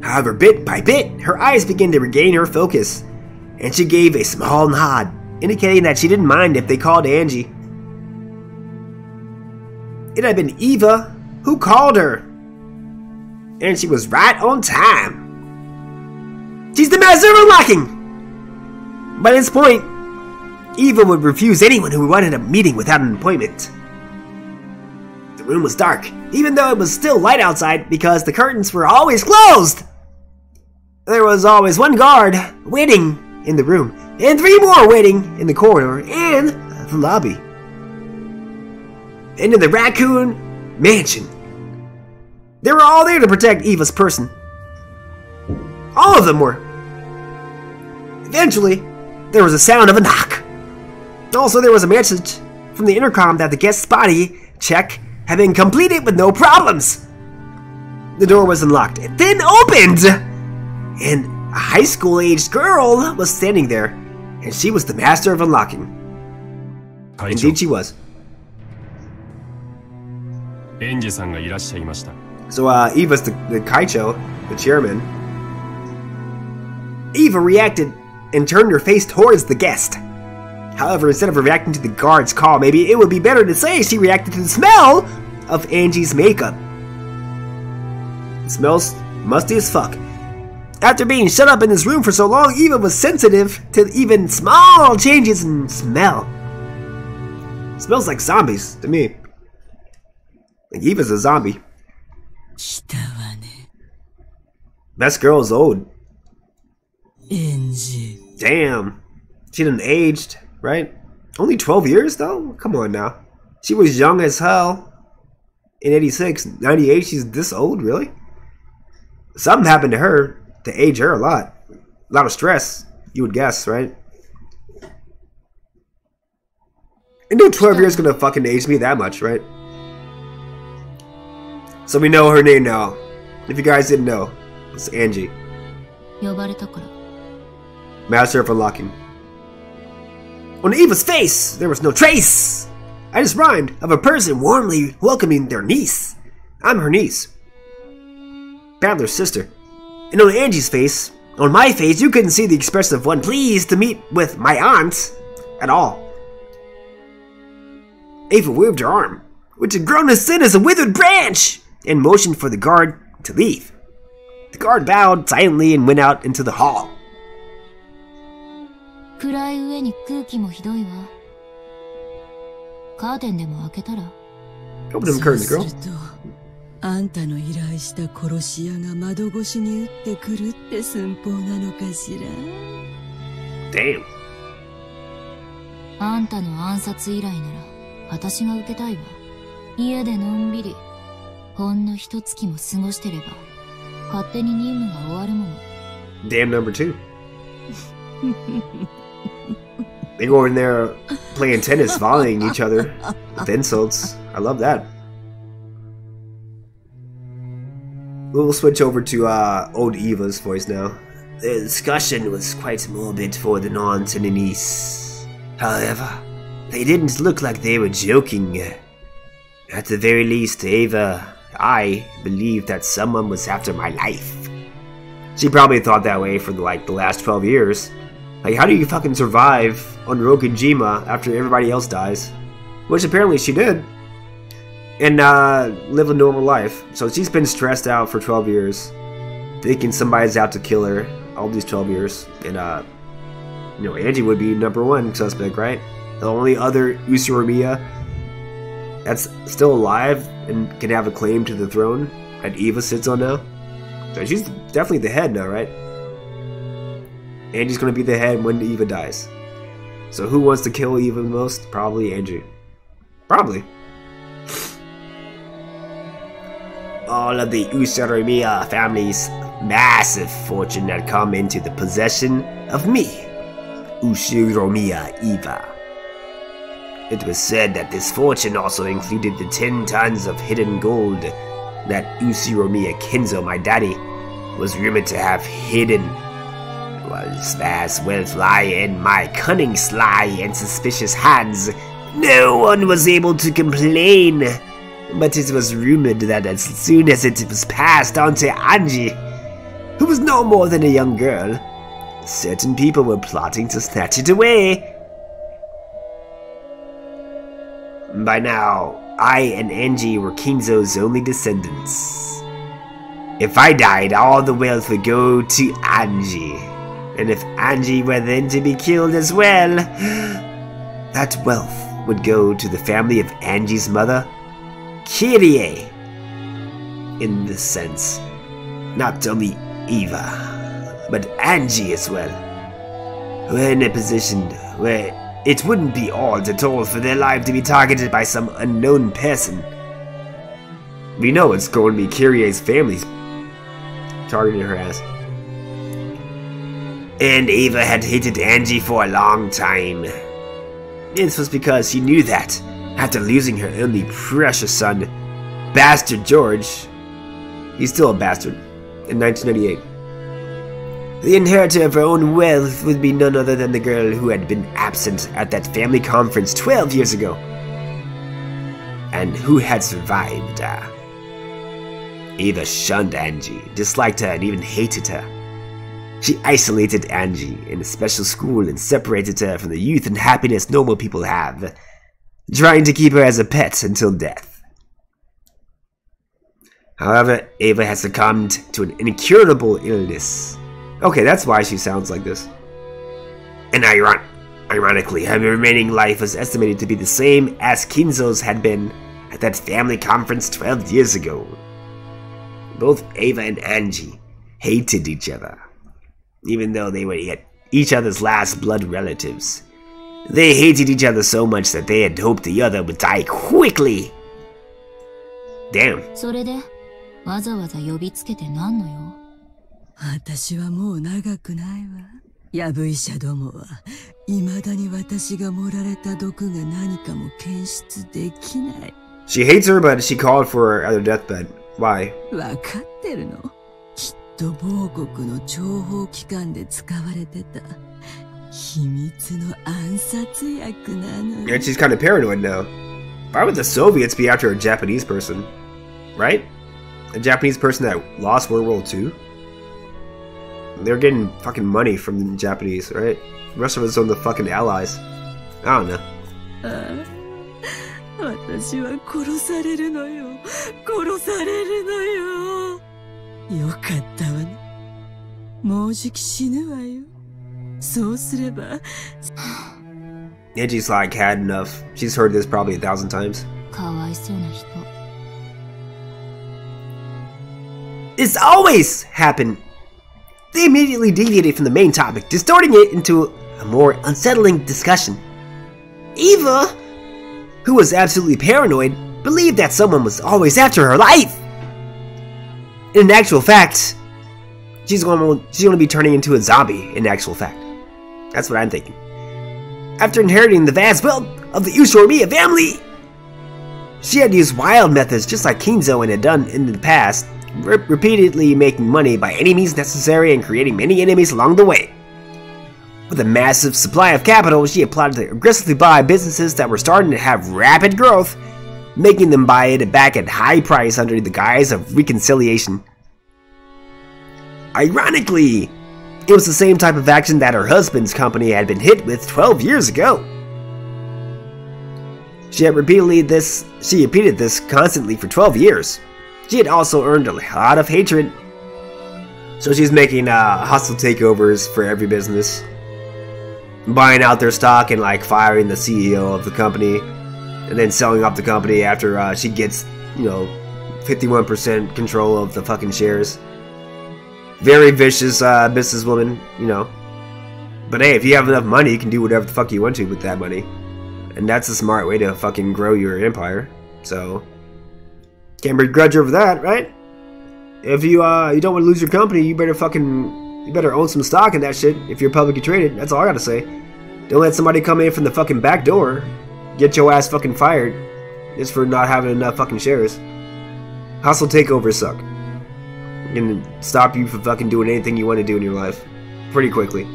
However, bit by bit, her eyes began to regain her focus, and she gave a small nod, indicating that she didn't mind if they called Angie. It had been Eva who called her, and she was right on time. She's the master of unlocking! By this point, Eva would refuse anyone who wanted a meeting without an appointment. The room was dark, even though it was still light outside because the curtains were always closed. There was always one guard waiting in the room, and 3 more waiting in the corridor and the lobby. And in the Raccoon Mansion. They were all there to protect Eva's person. All of them were. Eventually, there was a sound of a knock. Also, there was a message from the intercom that the guest's body check had been completed with no problems. The door was unlocked and then opened, and a high school-aged girl was standing there, and she was the master of unlocking. Indeed, she was. So, Eva's the Kaicho, the chairman. Eva reacted and turned her face towards the guest. However, instead of reacting to the guard's call, maybe it would be better to say she reacted to the smell of Angie's makeup. It smells musty as fuck. After being shut up in this room for so long, Eva was sensitive to even small changes in smell. It smells like zombies to me. Like Eva's a zombie. Best girl is old. Damn. She done aged, right? Only 12 years though? Come on now. She was young as hell in 86. 98, she's this old, really? Something happened to her to age her a lot. A lot of stress, you would guess, right? And no 12 years gonna fucking age me that much, right? So we know her name now. If you guys didn't know, it's Angie. Master of unlocking. On Eva's face, there was no trace. I just rhymed of a person warmly welcoming their niece. I'm her niece. Badler's sister. And on Angie's face, on my face, you couldn't see the expression of one pleased to meet with my aunt at all. Ava waved her arm, which had grown as thin as a withered branch, and motioned for the guard to leave. The guard bowed silently and went out into the hall. Open them curtains, girl. Damn. Damn number 2. They go in there playing tennis, volleying each other with insults. I love that. We'll switch over to old Eva's voice now. The discussion was quite morbid for the aunt and the niece. However, they didn't look like they were joking. At the very least, I believed that someone was after my life. She probably thought that way for like the last 12 years. Like, how do you fucking survive on Rokujima after everybody else dies? Which apparently she did. And live a normal life. So she's been stressed out for 12 years. Thinking somebody's out to kill her all these 12 years. And, you know, Angie would be #1 suspect, right? The only other Ushiromiya that's still alive and can have a claim to the throne that Eva sits on now. So she's definitely the head now, right? Angie's gonna be the head when Eva dies. So who wants to kill Eva the most? Probably Angie. Probably. All of the Ushiromiya family's massive fortune had come into the possession of me, Ushiromiya Eva. It was said that this fortune also included the 10 tons of hidden gold that Ushiromiya Kenzo, my daddy, was rumored to have hidden. While this vast wealth lay in my cunning, sly, and suspicious hands, no one was able to complain. But it was rumored that as soon as it was passed on to Angie, who was no more than a young girl, certain people were plotting to snatch it away. By now, I and Angie were Kinzo's only descendants. If I died, all the wealth would go to Angie. And if Angie were then to be killed as well, that wealth would go to the family of Angie's mother, Kyrie. In this sense, not only Eva, but Angie as well. We're in a position where it wouldn't be odd at all for their life to be targeted by some unknown person. We know it's going to be Kyrie's family's targeting her ass. And Eva had hated Angie for a long time. This was because she knew that, after losing her only precious son, Bastard George, he's still a bastard, in 1998, the inheritor of her own wealth would be none other than the girl who had been absent at that family conference 12 years ago, and who had survived. Eva shunned Angie, disliked her, and even hated her. She isolated Angie in a special school and separated her from the youth and happiness normal people have, trying to keep her as a pet until death. However, Eva has succumbed to an incurable illness. Okay, that's why she sounds like this. And ironically, her remaining life was estimated to be the same as Kinzo's had been at that family conference 12 years ago. Both Eva and Angie hated each other, even though they were each other's last blood relatives. They hated each other so much that they had hoped the other would die quickly. Damn. それでわざわざ呼びつけてなんのよ。私はもう長くないわ。ヤブ医者どもは未だに私が盛られた毒が何かも検出できない。She hates her, but she called for her at her deathbed. Why? わかってるの。きっと某国の諜報機関で使われてた秘密の暗殺薬なの。And she's kind of paranoid now. Why would the Soviets be after a Japanese person? Right? A Japanese person that lost World War II? They're getting fucking money from the Japanese, right? The rest of us are the fucking allies. I don't know. 私は殺されるのよ。殺されるのよ。よかったわね。もうじき死ぬわよ。そうすれば。Angie's like had enough. She's heard this probably 1,000 times. かわいそうな人。It's always happened. They immediately deviated from the main topic, distorting it into a more unsettling discussion. Eva, who was absolutely paranoid, believed that someone was always after her life. In actual fact, she's going to be turning into a zombie, in actual fact. That's what I'm thinking. After inheriting the vast wealth of the Ushiromiya family, she had used wild methods just like Kinzo had done in the past, repeatedly making money by any means necessary and creating many enemies along the way. With a massive supply of capital, she had plotted to aggressively buy businesses that were starting to have rapid growth, making them buy it back at high price under the guise of reconciliation. Ironically, It was the same type of action that her husband's company had been hit with 12 years ago. She repeated this constantly for 12 years. She had also earned a lot of hatred. So she's making hostile takeovers for every business, buying out their stock and like firing the CEO of the company, and then selling off the company after she gets, 51% control of the fucking shares. Very vicious businesswoman, But hey, if you have enough money, you can do whatever the fuck you want to with that money. And that's a smart way to fucking grow your empire. So, can't begrudge over that, right? If you don't want to lose your company, you better own some stock in that shit if you're publicly traded. That's all I gotta say. Don't let somebody come in from the fucking back door, get your ass fucking fired, just for not having enough fucking shares. Hostile takeovers suck. It can stop you from fucking doing anything you want to do in your life pretty quickly.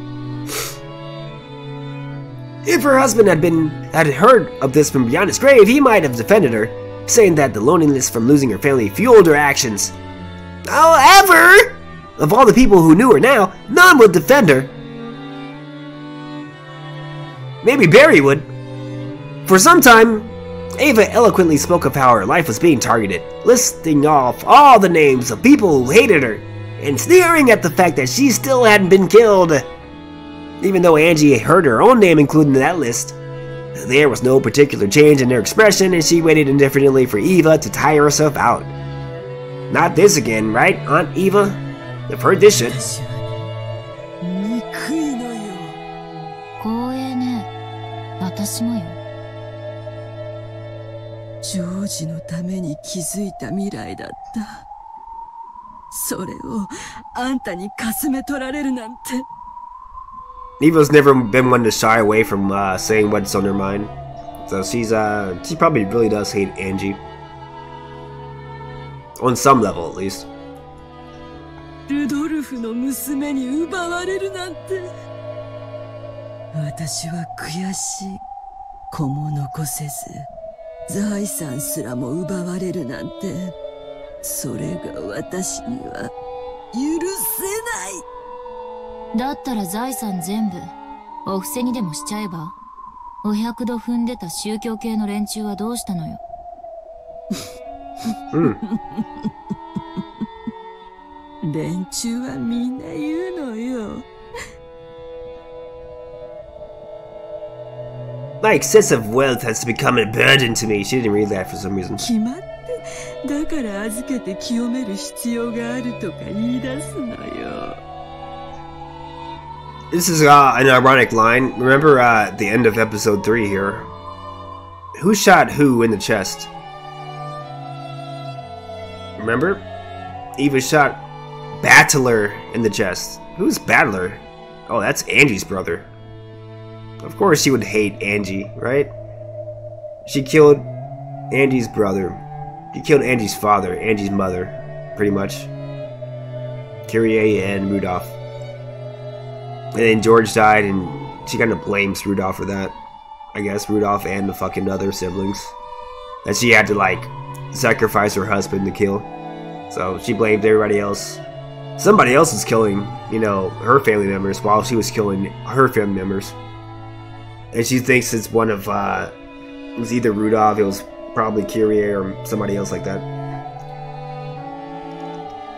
If her husband had heard of this from beyond his grave, he might have defended her, saying that the loneliness from losing her family fueled her actions. However, of all the people who knew her now, none would defend her. Maybe Barry would. For some time, Ava eloquently spoke of how her life was being targeted, listing off all the names of people who hated her, and sneering at the fact that she still hadn't been killed. Even though Angie heard her own name included in that list, there was no particular change in her expression, and she waited indefinitely for Eva to tire herself out. Not this again, right, Aunt Eva? I've heard this shit. 光栄ね。私もよ。ジョージのために築いた未来だった。それをあんたにかすめ取られるなんて。Eva's never been one to shy away from saying what's on her mind. So she probably really does hate Angie. On some level, at least. ルドルフの娘に奪われるなんて。私は悔しい。子も残せず、財産すらも奪われるなんて。それが私には許せない。だったら財産全部お布施にでもしちゃえば。お百度踏んでた宗教系の連中はどうしたのよ。連中はみんな言うのよ。My excessive wealth has become a burden to me. She didn't read that for some reason. 決まってだから預けて清める必要があるとか言い出すのよ。This is an ironic line. Remember at the end of episode 3 here. Who shot who in the chest? Remember? Eva shot Battler in the chest. Who's Battler? Oh, that's Angie's brother. Of course she would hate Angie, right? She killed Angie's brother. She killed Angie's father, Angie's mother, pretty much. Kyrie and Rudolph. And then George died, and she kind of blames Rudolph for that. I guess Rudolph and the fucking other siblings. That she had to, like, sacrifice her husband to kill. So she blamed everybody else. Somebody else was killing, her family members while she was killing her family members. And she thinks it's one of, it was either Rudolph, it was probably Kyrie or somebody else like that.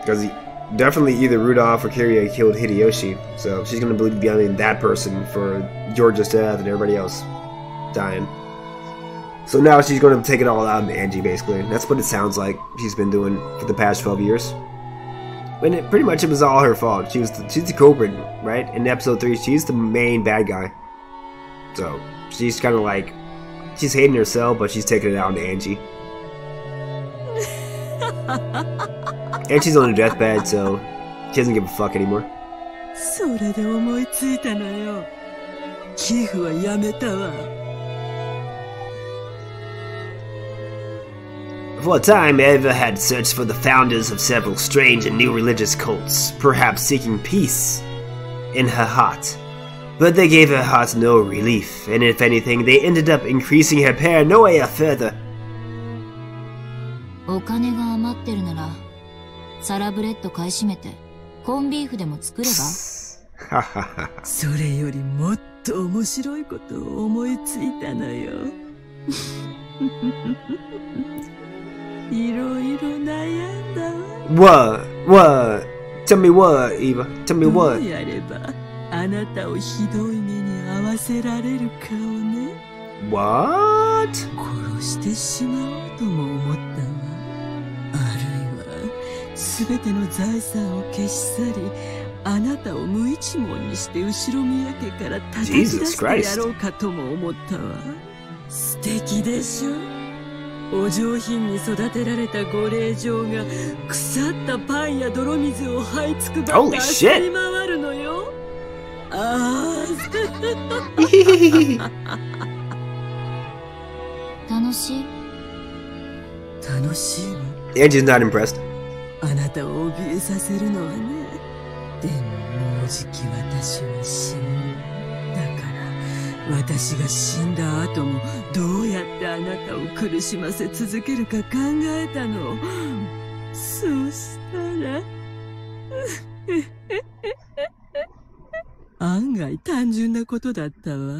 Because definitely either Rudolph or Kyrie killed Hideyoshi, so she's gonna believe beyond that person for George's death and everybody else dying. So now she's gonna take it all out on Angie, basically. That's what it sounds like she's been doing for the past 12 years. When it was all her fault. She's the culprit, right? In episode 3, she's the main bad guy. So she's kind of like, she's hating herself, but she's taking it out on Angie. And she's on her deathbed, so she doesn't give a fuck anymore. それで思いついたのよ。寄付はやめたわ。For a time, Eva had searched for the founders of several strange and new religious cults, perhaps seeking peace in her heart. But they gave her heart no relief, and if anything, they ended up increasing her paranoia further. お金が余ってるなら、サラブレッド買い占めて、コンビーフでも作れば。それよりもっと面白いことを思いついたのよ。いろいろ悩んだわ。What? Tell me what, Eva? Tell me what? どうやればあなたをひどい目に遭わせられるかをね。What? 殺してしまおうとも思ったわ。あるいは全ての財産を消し去り、あなたを無一文にして後ろ宮家から叩き出してやろうかとも思ったわ。素敵でしょ。お上品に育てられたご令嬢が腐ったパンや泥水を這いつくばって走り回るのよ。ああ。楽しい？楽しいわ。Angie's not impressed. あなたを怯えさせるのはね。でももうじき私は死ぬ。だから私が死んだ後もどうやってあなたを苦しませ続けるか考えたの。そうしたら案外単純なことだったわ。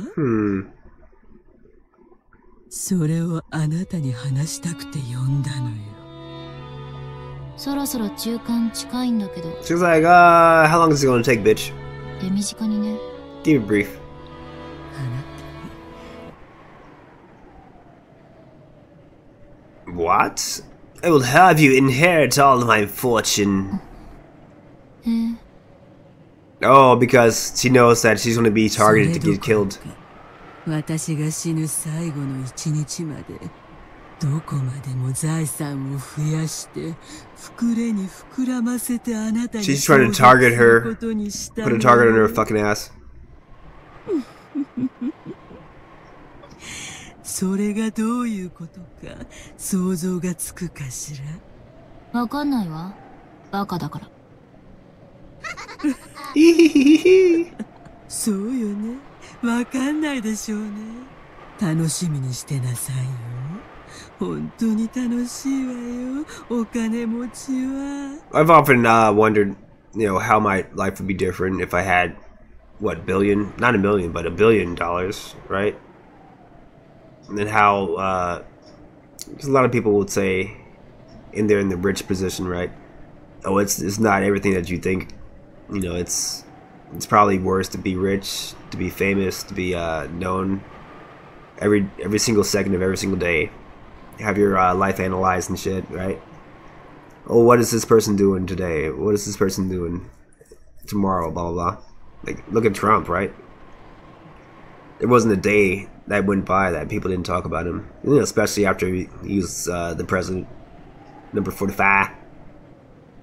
それをあなたに話したくて呼んだのよ。そろそろ中間近いんだけど。She's like, how long is it gonna take, bitch? 手短にね。Give me brief. あなた What? I will have you inherit all of my fortune. Oh, because she knows that she's gonna be targeted to get killed. 私が死ぬ最後の一日までどこまでも財産を増やして膨れに膨らませてあなたに She's trying to target her. Put a target on her fucking ass. それがどういうことか想像がつくかしら。わかんないわ。バカだから。そうよね。わかんないでしょうね。楽しみにしてなさいよ。本当に楽しいわよ。お金持ちは。I've often wondered, how my life would be different if I had, what, billion? Not a million, but $1 billion, right? And then how, because a lot of people would say, in the rich position, right? Oh, it's not everything that you think. It's probably worse to be rich, to be famous, to be known every single second of every single day. Have your life analyzed and shit, right? Oh, what is this person doing today? What is this person doing tomorrow? Blah, blah, blah. Like, look at Trump, right? There wasn't a day that went by that people didn't talk about him. Especially after he was the president, number 45.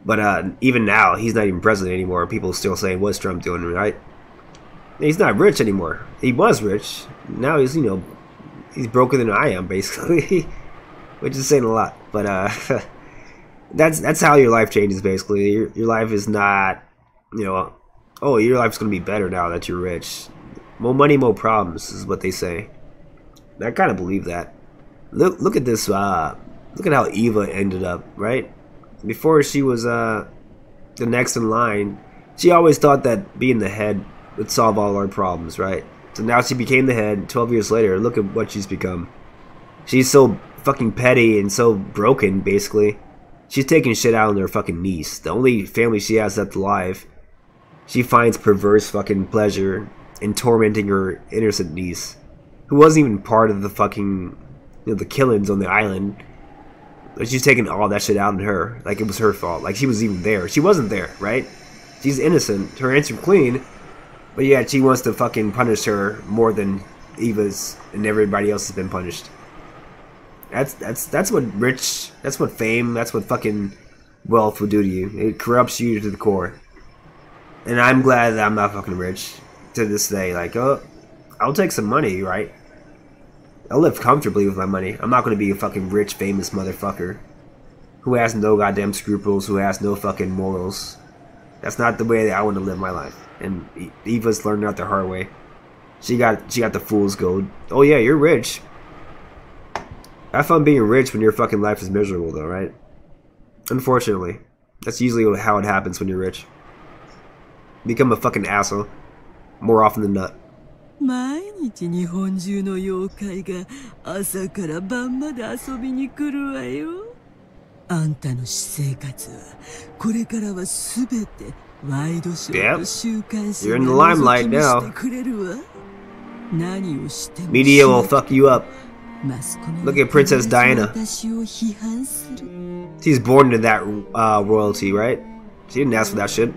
But even now, he's not even president anymore. People still saying, what's Trump doing, right? He's not rich anymore. He was rich. Now he's, he's broker than I am, basically. Which is saying a lot. But that's how your life changes, basically. Your life is not, oh, your life's going to be better now that you're rich. More money, more problems, is what they say. I kind of believe that. Look at this, look at how Eva ended up, right? Before she was the next in line, she always thought that being the head would solve all our problems, right? So now she became the head. 12 years later, look at what she's become. She's so fucking petty and so broken, basically. She's taking shit out on her fucking niece. The only family she has left alive. She finds perverse fucking pleasure in tormenting her innocent niece, who wasn't even part of the fucking, the killings on the island. She's taking all that shit out on her, like it was her fault, like she was even there. She wasn't there, right? She's innocent, her hands are clean, but yet she wants to fucking punish her more than Eva's and everybody else has been punished. That's what fame, that's what fucking wealth will do to you. It corrupts you to the core. And I'm glad that I'm not fucking rich to this day. Like, oh, I'll take some money, right? I'll live comfortably with my money. I'm not going to be a fucking rich, famous motherfucker who has no goddamn scruples, who has no fucking morals. That's not the way that I want to live my life. And Eva's learned that the hard way. She got the fool's gold. Oh yeah, you're rich. Have fun being rich when your fucking life is miserable, though, right? Unfortunately, that's usually how it happens when you're rich. become a fucking asshole more often than not. 毎日日本中の妖怪が朝から晩まで遊びに来るわよ。あんたの私生活はこれからはすべてワイドショーと週刊誌が覗き見してくれるわ。何をしても Media will fuck you up. Look at Princess Diana. She's born into that royalty, right? She didn't ask for that shit.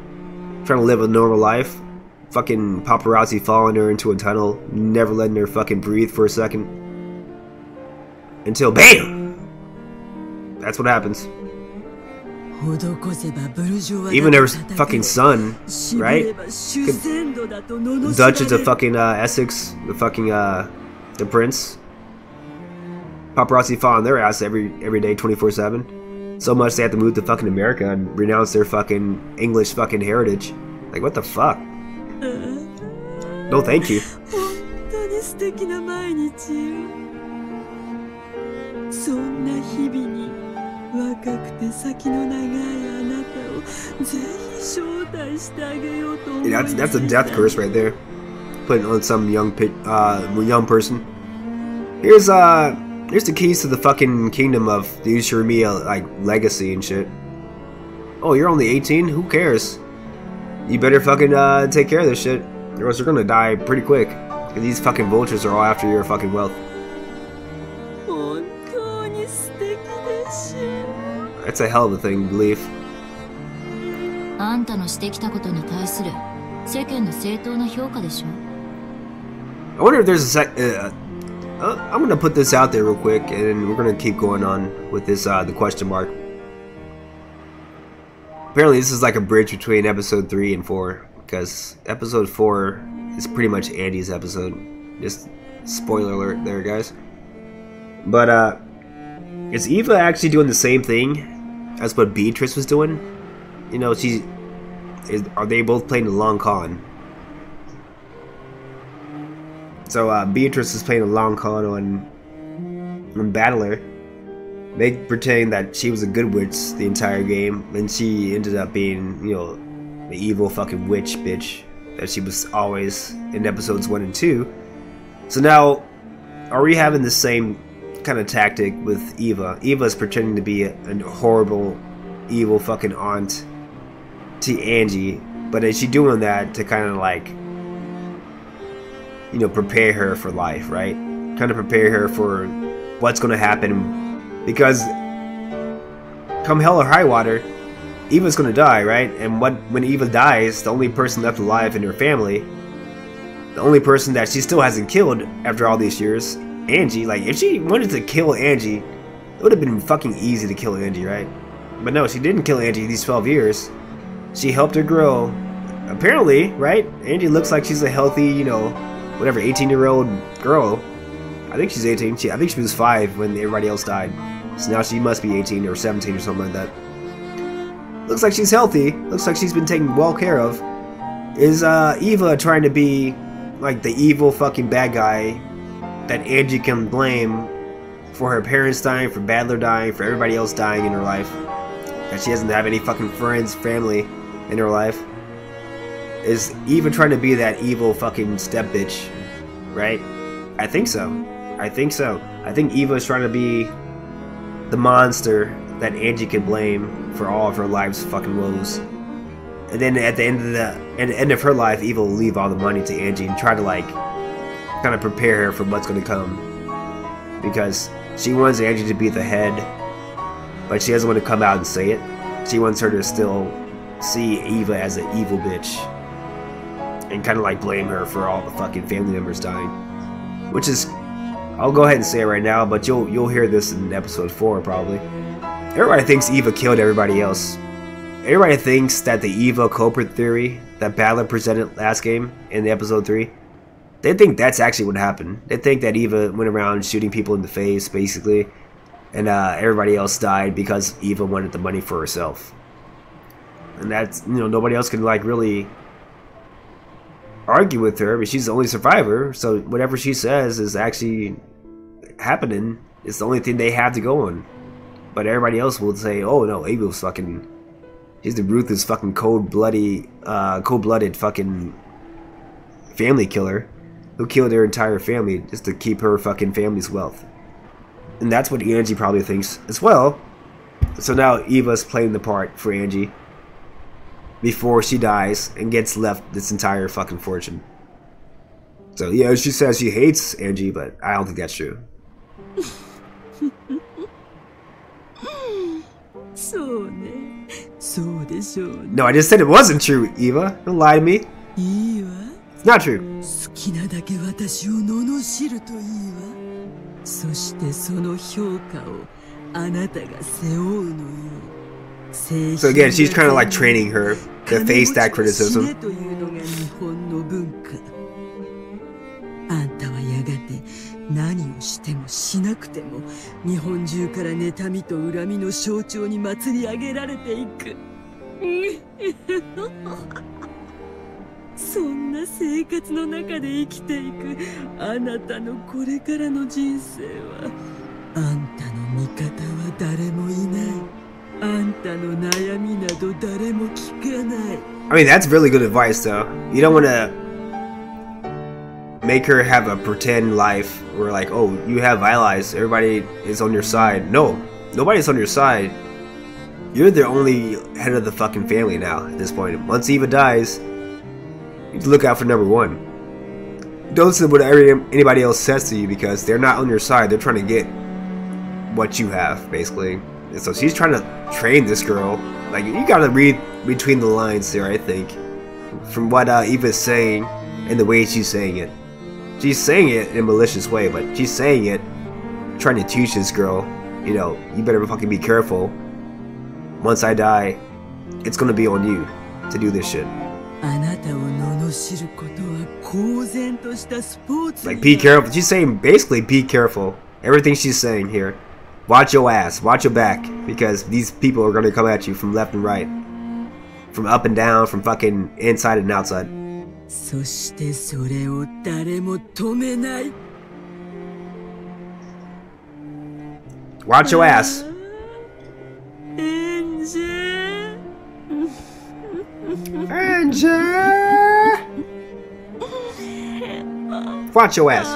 Trying to live a normal life. Fucking paparazzi following her into a tunnel, never letting her fucking breathe for a second. Until BAM! That's what happens. Even her fucking son, right? Duchess of fucking Essex, the fucking the prince. Paparazzi following their ass every day, 24/7. So much they have to move to fucking America and renounce their fucking English fucking heritage. Like, what the fuck? No, thank you. Yeah, that's a death curse right there. Putting on some young person. Here's the keys to the fucking kingdom of the Ushirimiya, like, legacy and shit. Oh, you're only 18? Who cares? You better fucking take care of this shit, or else you're gonna die pretty quick. Cause these fucking vultures are all after your fucking wealth. That's a hell of a thing to believe. I wonder if there's a I'm gonna put this out there real quick, and we're gonna keep going on with this the question mark. Apparently this is like a bridge between episode 3 and 4, because episode 4 is pretty much Andy's episode. Just spoiler alert there, guys. But is Eva actually doing the same thing as what Beatrice was doing? You know, are they both playing the long con? So Beatrice is playing a long con on Battler. They pretend that she was a good witch the entire game, and she ended up being, you know, the evil fucking witch bitch that she was always in episodes 1 and 2. So now, are we having the same kind of tactic with Eva? Eva's pretending to be a horrible, evil fucking aunt to Angie, but is she doing that to kind of like, you know, prepare her for life, right? Kind of prepare her for what's going to happen. Because come hell or high water, Eva's gonna die, right? And when Eva dies, the only person left alive in her family, the only person that she still hasn't killed after all these years, Angie. Like, if she wanted to kill Angie, it would have been fucking easy to kill Angie, right? But no, she didn't kill Angie these 12 years. She helped her grow. Apparently, right? Angie looks like she's a healthy, you know, whatever, 18-year-old girl. I think she's 18. I think she was 5 when everybody else died. So now she must be 18 or 17 or something like that. Looks like she's healthy. Looks like she's been taken well care of. Is Eva trying to be like the evil fucking bad guy that Angie can blame for her parents dying, for Battler dying, for everybody else dying in her life? That she doesn't have any fucking friends, family in her life? Is Eva trying to be that evil fucking step bitch? Right? I think so. I think so. I think Eva is trying to be the monster that Angie can blame for all of her life's fucking woes. And then at the end of her life, Eva will leave all the money to Angie and try to like kind of prepare her for what's going to come. Because she wants Angie to be the head, but she doesn't want to come out and say it. She wants her to still see Eva as an evil bitch and kind of like blame her for all the fucking family members dying. Which is, I'll go ahead and say it right now, but you'll hear this in episode 4 probably. Everybody thinks Eva killed everybody else. Everybody thinks that the Eva culprit theory that Battler presented last game in the episode 3, they think that's actually what happened. They think that Eva went around shooting people in the face, basically, and everybody else died because Eva wanted the money for herself. And that's, you know, nobody else can like really argue with her, but she's the only survivor, so whatever she says is actually happening. It's the only thing they have to go on. But everybody else will say, oh no, Eva was fucking She's the ruthless fucking cold-blooded fucking family killer who killed her entire family just to keep her fucking family's wealth. And that's what Angie probably thinks as well. So now Eva's playing the part for Angie before she dies and gets left this entire fucking fortune. So yeah, she says she hates Angie, but I don't think that's true. No, I just said it wasn't true, Eva. Don't lie to me. It's not true. So again, she's kind of like training her to face that criticism. I mean, that's really good advice, though. You don't want to make her have a pretend life where, like, oh, you have allies, everybody is on your side. No, nobody's on your side. You're the only head of the fucking family now at this point. Once Eva dies, you have to look out for number one. Don't listen to what anybody else says to you, because they're not on your side. They're trying to get what you have, basically. And so she's trying to train this girl. Like, you gotta read between the lines there, I think, from what Eva's saying and the way she's saying it. She's saying it in a malicious way, but she's saying it trying to teach this girl, you know, you better fucking be careful. Once I die, it's gonna be on you to do this shit. Like, be careful. She's saying basically be careful. Everything she's saying here. Watch your ass, watch your back, because these people are gonna come at you from left and right. From up and down, from fucking inside and outside. Watch your ass. Watch your ass.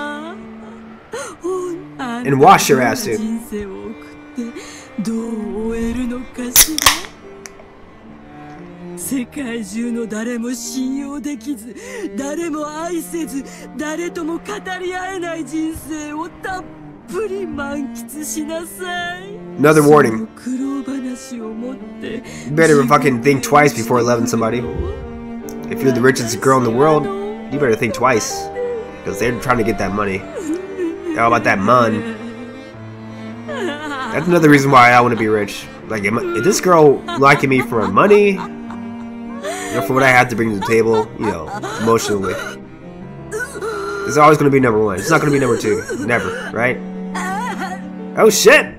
And wash your ass too. Another warning. You better fucking think twice before loving somebody. If you're the richest girl in the world, you better think twice. Because they're trying to get that money. How about that mun? That's another reason why I want to be rich. Like, is this girl liking me for my money? Or for what I have to bring to the table, you know, emotionally? It's always going to be number one. It's not going to be number two. Never, right? Oh shit!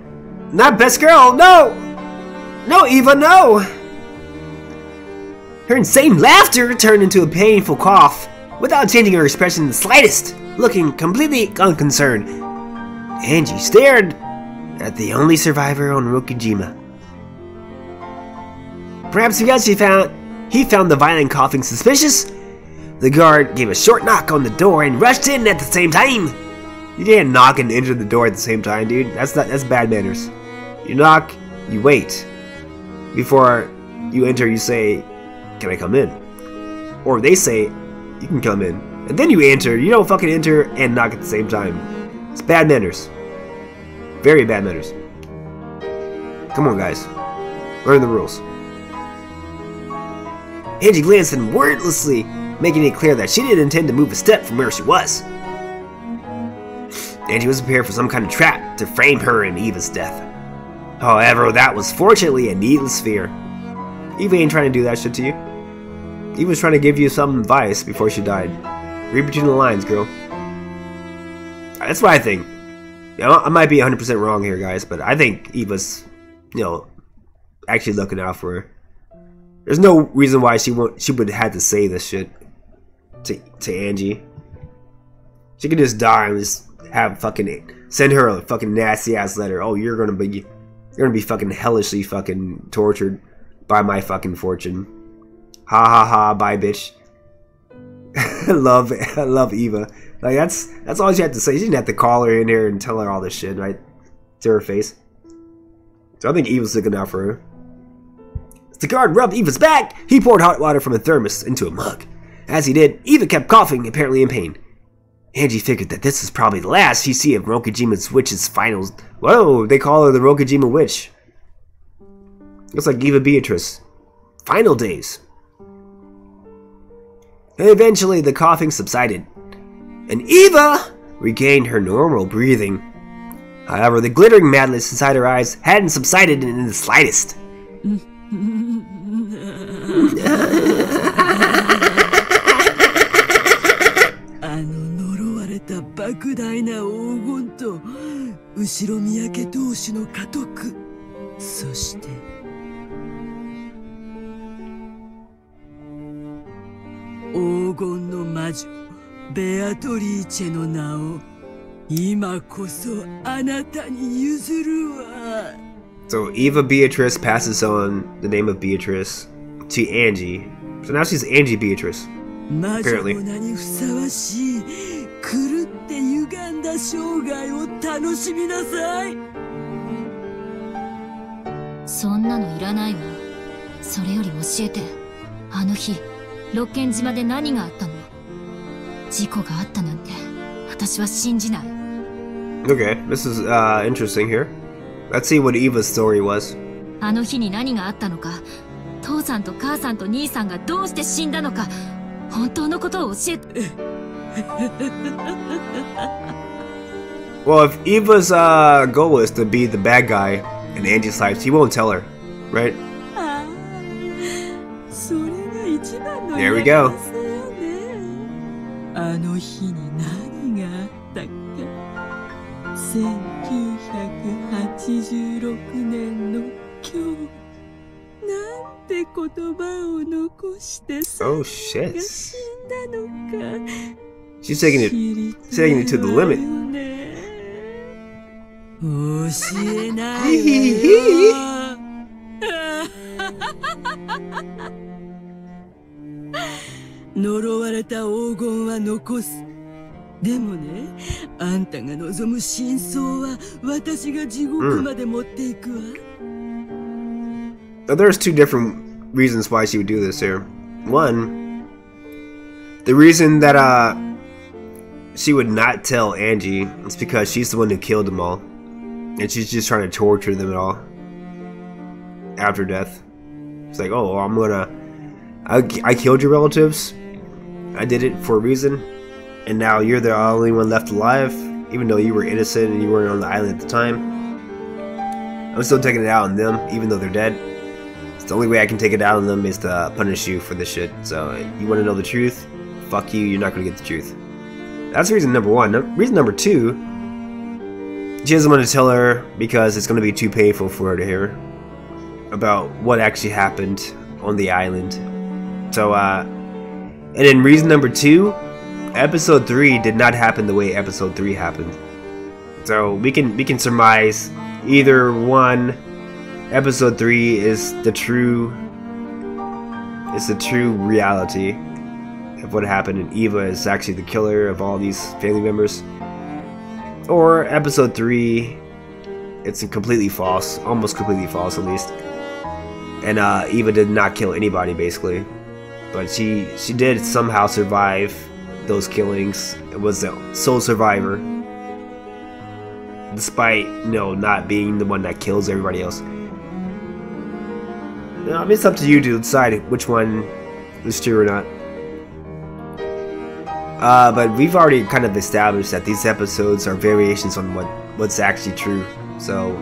Not best girl, no! No, Eva, no! Her insane laughter turned into a painful cough, without changing her expression in the slightest, looking completely unconcerned. Angie stared at the only survivor on Rokujima. Perhaps because he found the violent coughing suspicious, the guard gave a short knock on the door and rushed in at the same time. You can't knock and enter the door at the same time, dude. That's bad manners. You knock, you wait. Before you enter, you say, "Can I come in?" Or they say, "You can come in." And then you enter. You don't fucking enter and knock at the same time. It's bad manners. Very bad manners. Come on, guys. Learn the rules. Angie glanced in wordlessly, making it clear that she didn't intend to move a step from where she was. Angie was prepared for some kind of trap to frame her in Eva's death. However, that was fortunately a needless fear. Eva ain't trying to do that shit to you. Eva was trying to give you some advice before she died. Read between the lines, girl. That's what I think. You know, I might be 100% wrong here, guys, but I think Eva's, you know, actually looking out for her. There's no reason why she would have to say this shit to Angie. She could just die and just have send her a fucking nasty ass letter. Oh, you're gonna be fucking hellishly fucking tortured Buy my fucking fortune. Ha ha ha, bye bitch. I love Eva. Like that's all she had to say. She didn't have to call her in here and tell her all this shit, right? To her face. So I think Eva's looking out for her. As the guard rubbed Eva's back, he poured hot water from a thermos into a mug. As he did, Eva kept coughing, apparently in pain. Angie figured that this was probably the last she'd see of Rokajima's witch's finals. Whoa, they call her the Rokajima witch. Looks like Eva Beatrice. Final days. Eventually, the coughing subsided, and Eva regained her normal breathing. However, the glittering madness inside her eyes hadn't subsided in the slightest. So Eva Beatrice passes on the name of Beatrice to Angie. So now she's Angie Beatrice. Apparently. Okay, this is interesting here. Let's see what Eva's story was. Well, if Eva's goal is to be the bad guy in Angie's life, she won't tell her, right? There we go. Oh shit. She's taking it to the limit. Now, there's two different reasons why she would do this here. One, the reason that she would not tell Angie is because she's the one who killed them all, and she's just trying to torture them all after death. It's like, oh, I killed your relatives. I did it for a reason, and now you're the only one left alive, even though you were innocent and you weren't on the island at the time. I'm still taking it out on them, even though they're dead. It's the only way I can take it out on them is to punish you for this shit. So, you want to know the truth? Fuck you, you're not going to get the truth. That's reason number one. Reason number two, she doesn't want to tell her because it's going to be too painful for her to hear about what actually happened on the island. So, and then reason number two, episode 3 did not happen the way episode 3 happened. So we can surmise either one, episode 3 is the true reality of what happened, and Eva is actually the killer of all these family members, or episode 3, it's completely false, almost completely false at least, and Eva did not kill anybody basically, but she did somehow survive those killings. It was the sole survivor, despite not being the one that kills everybody else. I mean, it's up to you to decide which one is true or not. But we've already kind of established that these episodes are variations on what's actually true. So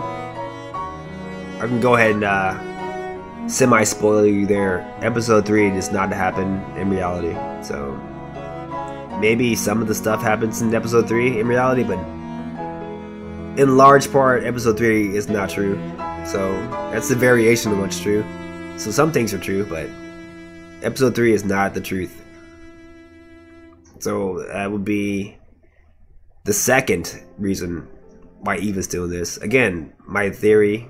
I can go ahead and semi-spoil you there. Episode 3 does not happen in reality. So maybe some of the stuff happens in episode 3 in reality, but in large part, episode 3 is not true. So that's the variation of what's true. So some things are true, but episode 3 is not the truth. So that would be the second reason why Eva's doing this. Again, my theory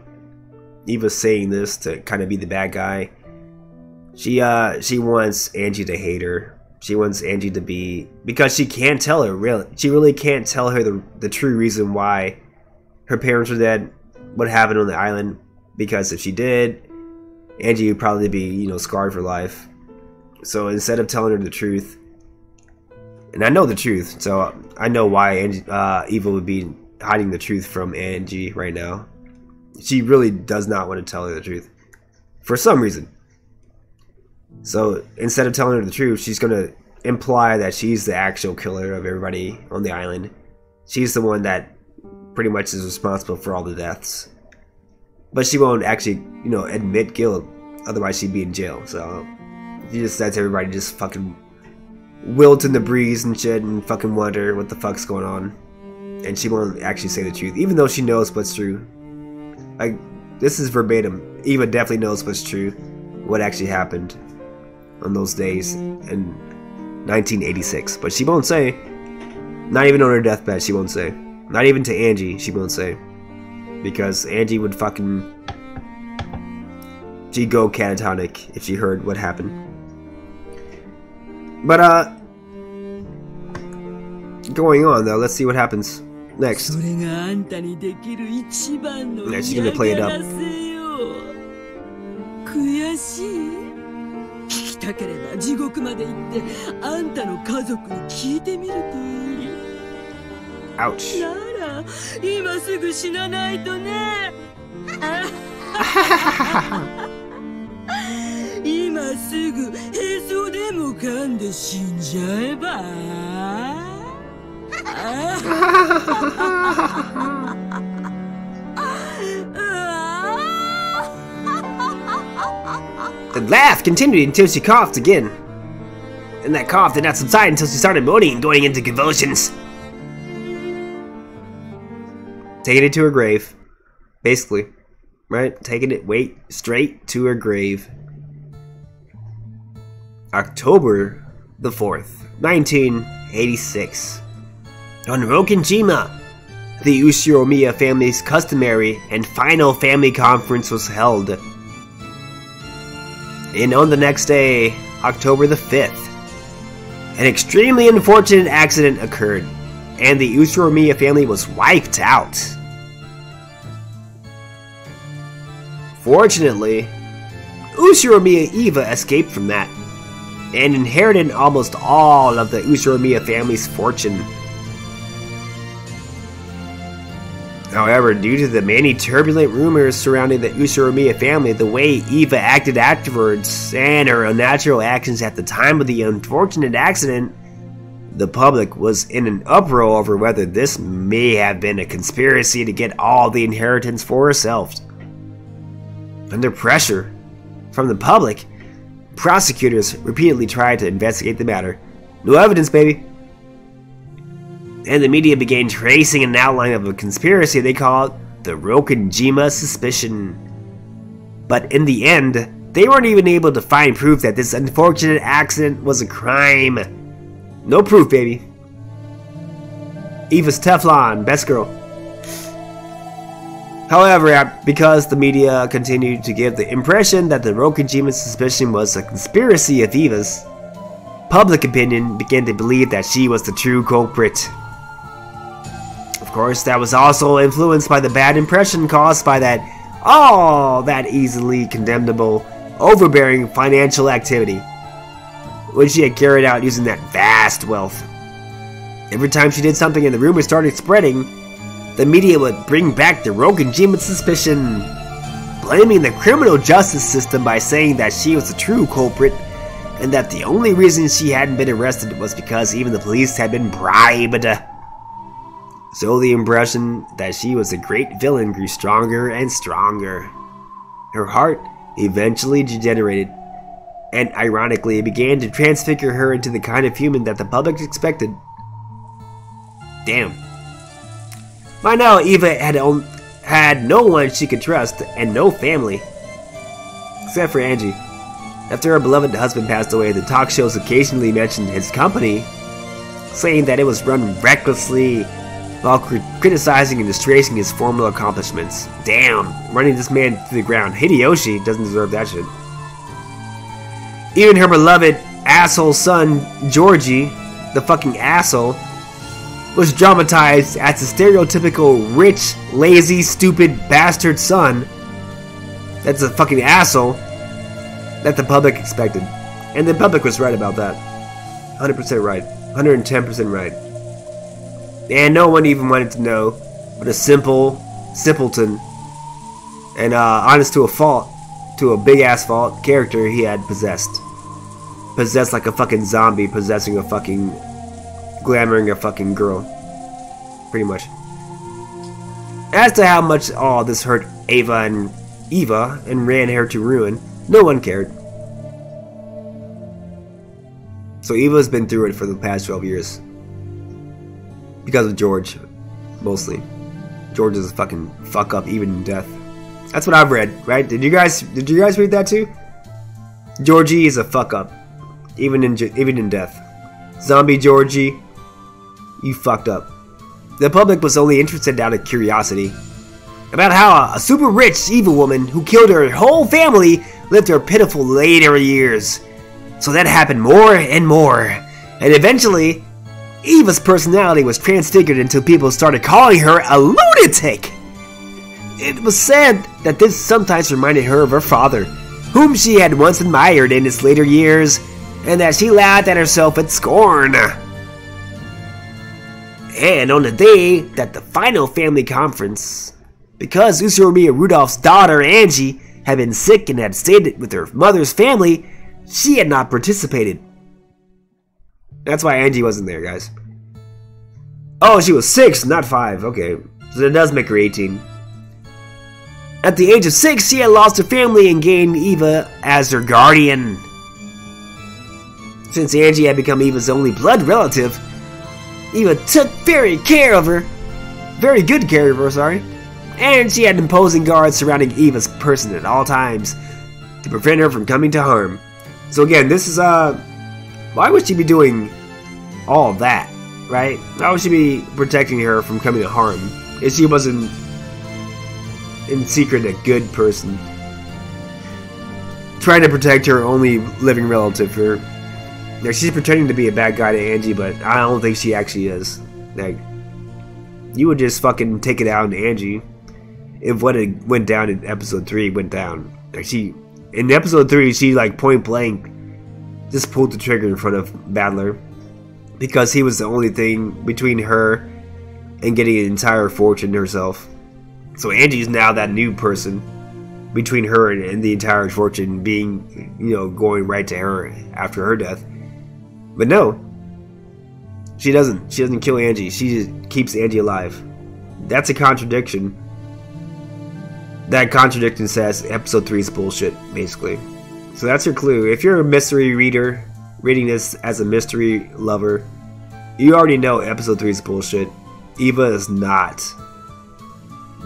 Eva's saying this to kind of be the bad guy. She wants Angie to hate her. She wants Angie to be, because she can't tell her she really can't tell her the true reason why her parents were dead, what happened on the island. Because if she did, Angie would probably be, you know, scarred for life. So instead of telling her the truth, and I know the truth, so I know why Eva would be hiding the truth from Angie right now. She really does not want to tell her the truth for some reason. So instead of telling her the truth, she's going to imply that she's the actual killer of everybody on the island. She's the one that pretty much is responsible for all the deaths. But she won't actually, you know, admit guilt. Otherwise she'd be in jail. So she just lets everybody just fucking wilt in the breeze and shit and fucking wonder what the fuck's going on. And she won't actually say the truth, even though she knows what's true. Like, this is verbatim. Eva definitely knows what's true. What actually happened on those days in 1986. But she won't say. Not even on her deathbed, she won't say. Not even to Angie, she won't say. Because Angie would fucking... she'd go catatonic if she heard what happened. But, going on though, let's see what happens next. Next, she's gonna play it up. 聞きたければ地獄まで行ってあんたの家族に聞いてみるといい。 Ouch. なら今すぐ死なないとね。今すぐへそでも噛んで死んじゃえば。The laugh continued until she coughed again. And that cough did not subside until she started moaning and going into convulsions. Taking it to her grave. Basically. Right? Taking it straight to her grave. October the 4th, 1986. On Rokinjima, the Ushiromiya family's customary and final family conference was held. And on the next day, October the 5th, an extremely unfortunate accident occurred, and the Ushiromiya family was wiped out. Fortunately, Ushiromiya Eva escaped from that, and inherited almost all of the Ushiromiya family's fortune. However, due to the many turbulent rumors surrounding the Ushiromiya family, the way Eva acted afterwards, and her unnatural actions at the time of the unfortunate accident, the public was in an uproar over whether this may have been a conspiracy to get all the inheritance for herself. Under pressure from the public, prosecutors repeatedly tried to investigate the matter. No evidence, baby. And the media began tracing an outline of a conspiracy they called the Rokinjima suspicion. But in the end, they weren't even able to find proof that this unfortunate accident was a crime. No proof, baby. Eva's Teflon, best girl. However, because the media continued to give the impression that the Rokinjima suspicion was a conspiracy of Eva's, public opinion began to believe that she was the true culprit. Of course, that was also influenced by the bad impression caused by that easily condemnable, overbearing financial activity, which she had carried out using that vast wealth. Every time she did something and the rumors started spreading, the media would bring back the Rokinjima suspicion, blaming the criminal justice system by saying that she was the true culprit, and that the only reason she hadn't been arrested was because even the police had been bribed. So the impression that she was a great villain grew stronger and stronger. Her heart eventually degenerated, and ironically began to transfigure her into the kind of human that the public expected. Damn. By now, Eva had no one she could trust, and no family. Except for Angie. After her beloved husband passed away, the talk shows occasionally mentioned his company, saying that it was run recklessly while criticizing and disgracing his former accomplishments. Damn, running this man to the ground. Hideyoshi doesn't deserve that shit. Even her beloved asshole son, Georgie, the fucking asshole, was dramatized as the stereotypical rich, lazy, stupid bastard son that's a fucking asshole that the public expected. And the public was right about that. 100% right. 110% right. And no one even wanted to know what a simpleton, and honest to a fault, to a big ass fault, character he had possessed. Possessed like a fucking zombie, possessing a fucking, glamoring a fucking girl. Pretty much. As to how much all this hurt Eva and ran her to ruin, no one cared. So Eva's been through it for the past 12 years. Because of George, mostly. George is a fucking fuck up, even in death. That's what I've read, right? Did you guys read that too? Georgie is a fuck up, even in death. Zombie Georgie, you fucked up. The public was only interested out of curiosity about how a super rich evil woman who killed her whole family lived her pitiful later years. So that happened more and more, and eventually, Eva's personality was transfigured until people started calling her a lunatic. It was said that this sometimes reminded her of her father, whom she had once admired in his later years, and that she laughed at herself at scorn. And on the day that the final family conference, because Usuromiya Rudolph's daughter Angie had been sick and had stayed with her mother's family, she had not participated. That's why Angie wasn't there, guys. Oh, she was 6, not 5. Okay, so that does make her 18. At the age of 6, she had lost her family and gained Eva as her guardian. Since Angie had become Eva's only blood relative, Eva took very good care of her, and she had imposing guards surrounding Eva's person at all times to prevent her from coming to harm. So again, this is, why would she be doing all of that, right? Why would she be protecting her from coming to harm if she wasn't, in secret, a good person? Trying to protect her only living relative. She's pretending to be a bad guy to Angie, but I don't think she actually is. Like, you would just fucking take it out on Angie if what it went down in episode 3 went down. Like, in episode 3, she, like, point blank just pulled the trigger in front of Battler because he was the only thing between her and getting an entire fortune herself. So Angie's now that new person between her and the entire fortune being, going right to her after her death. But no, she doesn't. She doesn't kill Angie. She just keeps Angie alive. That's a contradiction. That contradiction says episode 3 is bullshit, basically. So that's your clue. If you're a mystery reader, reading this as a mystery lover, you already know episode 3 is bullshit. Eva is not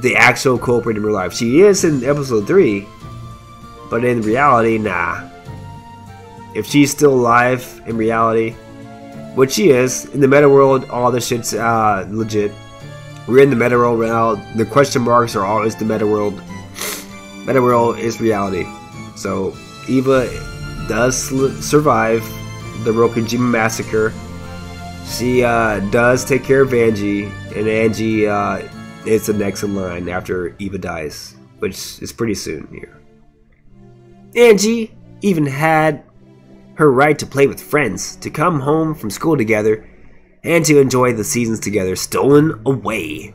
the actual culprit in real life. She is in episode 3, but in reality, nah. If she's still alive in reality, which she is, in the meta world, all this shit's legit. We're in the meta world now. The question marks are always the meta world. Meta world is reality. So Eva does survive the Rokujima massacre. She does take care of Angie, and Angie is the next in line after Eva dies, which is pretty soon here. Angie even had her right to play with friends, to come home from school together, and to enjoy the seasons together stolen away.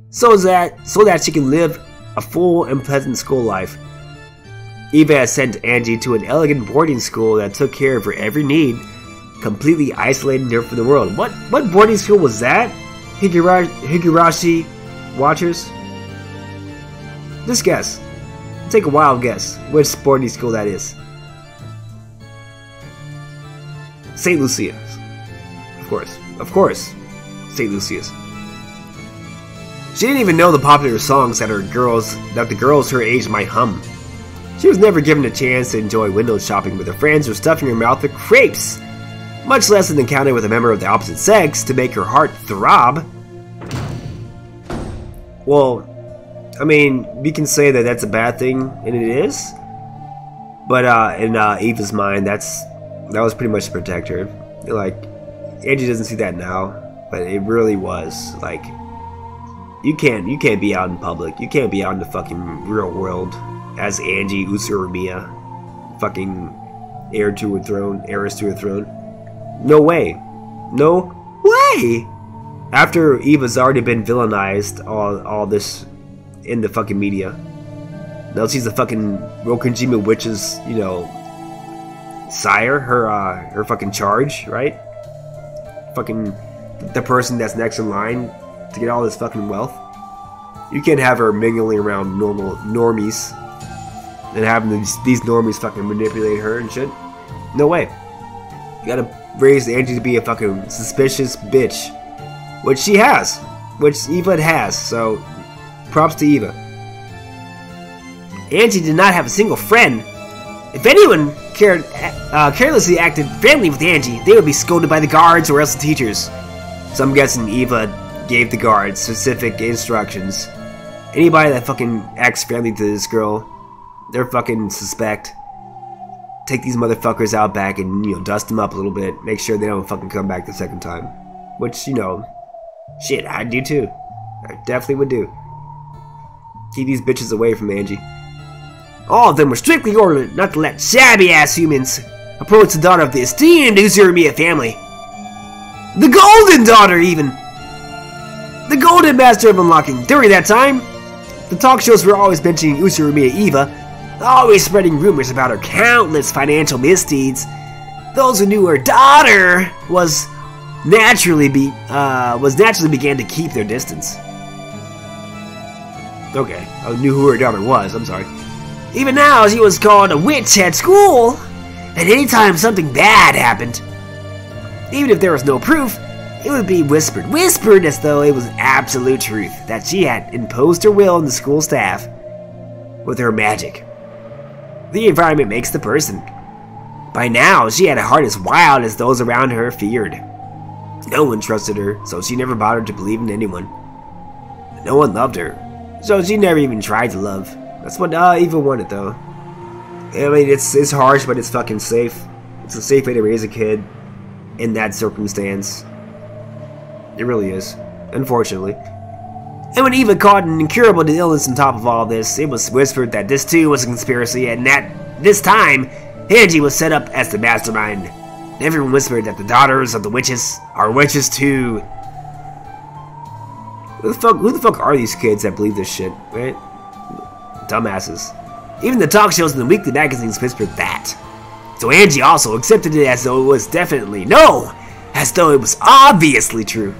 So that she can live a full and pleasant school life. Eva has sent Angie to an elegant boarding school that took care of her every need, completely isolating her from the world. What boarding school was that? Higurashi Watchers? Just guess. Take a wild guess which boarding school that is. St. Lucia's. Of course, St. Lucia's. She didn't even know the popular songs that the girls her age might hum. She was never given a chance to enjoy window shopping with her friends or stuffing her mouth with crepes. much less an encounter with a member of the opposite sex to make her heart throb. Well, I mean, we can say that that's a bad thing, and it is. But in Eva's mind, that was pretty much to protect her. Like, Angie doesn't see that now, but it really was. Like, you can't be out in public. You can't be out in the fucking real world as Angie Usuramiya, fucking heiress to her throne. No way. No way! After Eva's already been villainized all this in the fucking media. Now she's the fucking Rokonjima witch's, you know, sire, her fucking charge, right? Fucking the person that's next in line to get all this fucking wealth. You can't have her mingling around normies and having these normies fucking manipulate her and shit. No way. You gotta raise Angie to be a fucking suspicious bitch. Which she has. Which Eva has, so props to Eva. Angie did not have a single friend. If anyone carelessly acted friendly with Angie, they would be scolded by the guards or else the teachers. So I'm guessing Eva gave the guards specific instructions. Anybody that fucking acts friendly to this girl, they're fucking suspect. Take these motherfuckers out back and, you know, dust them up a little bit. Make sure they don't fucking come back the second time. Which, you know, shit, I'd do too. I definitely would do. Keep these bitches away from Angie. All of them were strictly ordered not to let shabby-ass humans approach the daughter of the esteemed Usuramiya family. The Golden Daughter, even! The Golden Master of Unlocking. During that time, the talk shows were always mentioning Usuramiya Eva, always spreading rumors about her countless financial misdeeds. Those who knew her daughter was naturally began to keep their distance. Okay, I knew who her daughter was, I'm sorry. Even now, she was called a witch at school, and anytime something bad happened, even if there was no proof, it would be whispered as though it was absolute truth that she had imposed her will on the school staff with her magic. The environment makes the person. By now, she had a heart as wild as those around her feared. No one trusted her, so she never bothered to believe in anyone. No one loved her, so she never even tried to love. That's what Eva wanted, though. I mean, it's harsh, but it's fucking safe. It's a safe way to raise a kid in that circumstance. It really is, unfortunately. And when Eva caught an incurable illness on top of all this, it was whispered that this too was a conspiracy, and that this time, Angie was set up as the mastermind. Everyone whispered that the daughters of the witches are witches too. Who the fuck are these kids that believe this shit, right? Dumbasses. Even the talk shows and the weekly magazines whispered that. So Angie also accepted it as though it was definitely as though it was obviously true.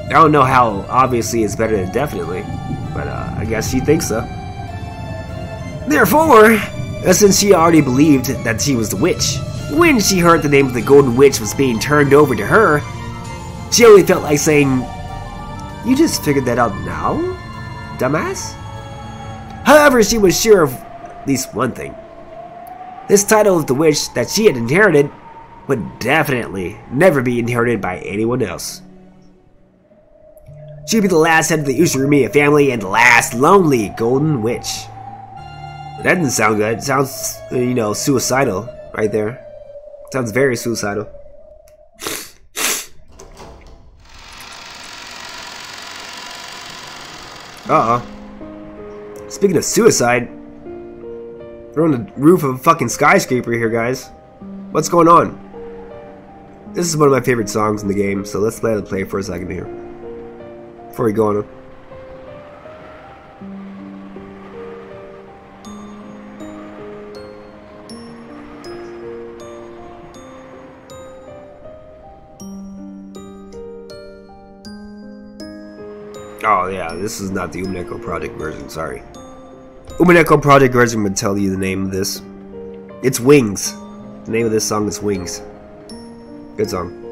I don't know how obviously is better than definitely, but I guess she thinks so. Therefore, since she already believed that she was the witch, when she heard the name of the Golden Witch was being turned over to her, she only felt like saying, "You just figured that out now, dumbass?" However, she was sure of at least one thing. This title of the witch that she had inherited would definitely never be inherited by anyone else. She'd be the last head of the Usuramiya family and the last lonely Golden Witch. That doesn't sound good. It sounds, you know, suicidal right there. Sounds very suicidal. Speaking of suicide, we're on the roof of a fucking skyscraper here, guys. What's going on? This is one of my favorite songs in the game, so let's let it play for a second here. Before we go on. Oh yeah, this is not the Umineko Project version, sorry. Umineko Project version would tell you the name of this. It's Wings. The name of this song is Wings. Good song.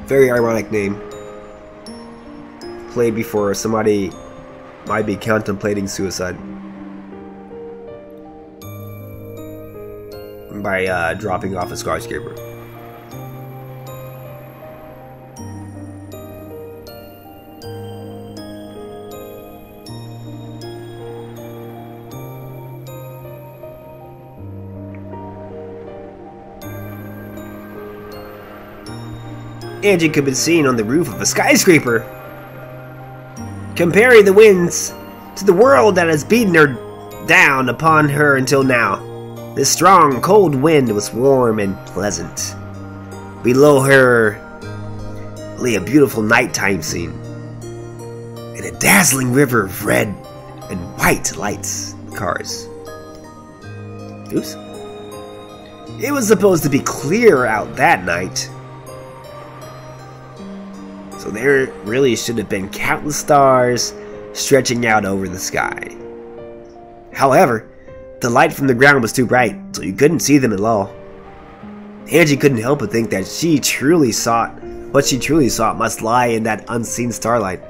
Very ironic name. Played before somebody might be contemplating suicide. by dropping off a skyscraper. Angie could be seen on the roof of a skyscraper, comparing the winds to the world that has beaten her down upon her until now. This strong, cold wind was warm and pleasant. Below her lay a beautiful nighttime scene, and a dazzling river of red and white lights the cars. Oops. It was supposed to be clear out that night, so there really should have been countless stars stretching out over the sky. However, the light from the ground was too bright, so you couldn't see them at all. Angie couldn't help but think that what she truly sought must lie in that unseen starlight.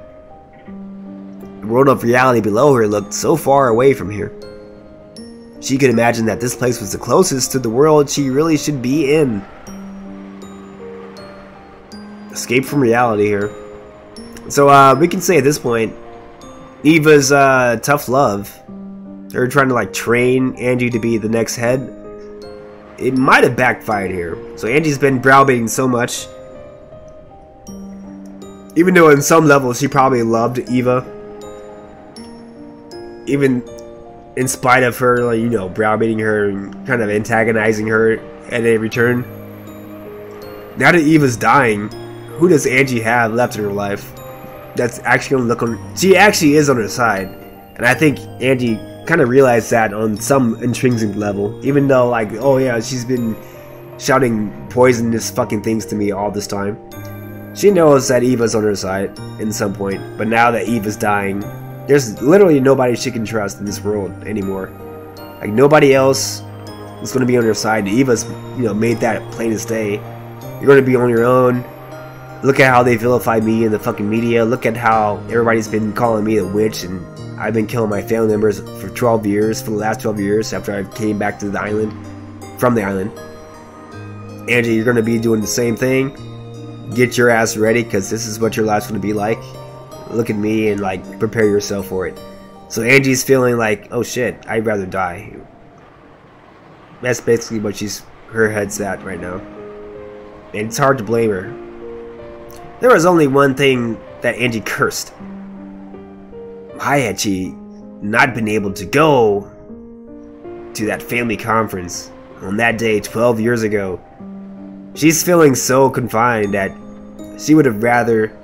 The world of reality below her looked so far away from here. She could imagine that this place was the closest to the world she really should be in. Escape from reality here. So we can say at this point, Eva's tough love, her trying to like train Angie to be the next head, it might have backfired here. So Angie's been browbeating so much, even though on some level she probably loved Eva, even in spite of her, like, you know, browbeating her and kind of antagonizing her at a return. Now that Eva's dying, who does Angie have left in her life that's actually gonna look on? She actually is on her side, and I think Angie kind of realized that on some intrinsic level, even though, like, oh yeah, she's been shouting poisonous fucking things to me all this time. She knows that Eva's on her side in some point, but now that Eva's dying, there's literally nobody she can trust in this world anymore. Like, nobody else is going to be on her side. Eva's, you know, made that plain as day. You're going to be on your own. Look at how they vilify me in the fucking media. Look at how everybody's been calling me a witch, and I've been killing my family members for 12 years, for the last 12 years after I came back to the island, from the island. Angie, you're going to be doing the same thing. Get your ass ready, because this is what your life's going to be like. Look at me and, like, prepare yourself for it. So Angie's feeling like, oh shit, I'd rather die. That's basically what her head's at right now. And it's hard to blame her. There was only one thing that Angie cursed. Why had she not been able to go to that family conference on that day 12 years ago? She's feeling so confined that she would have rather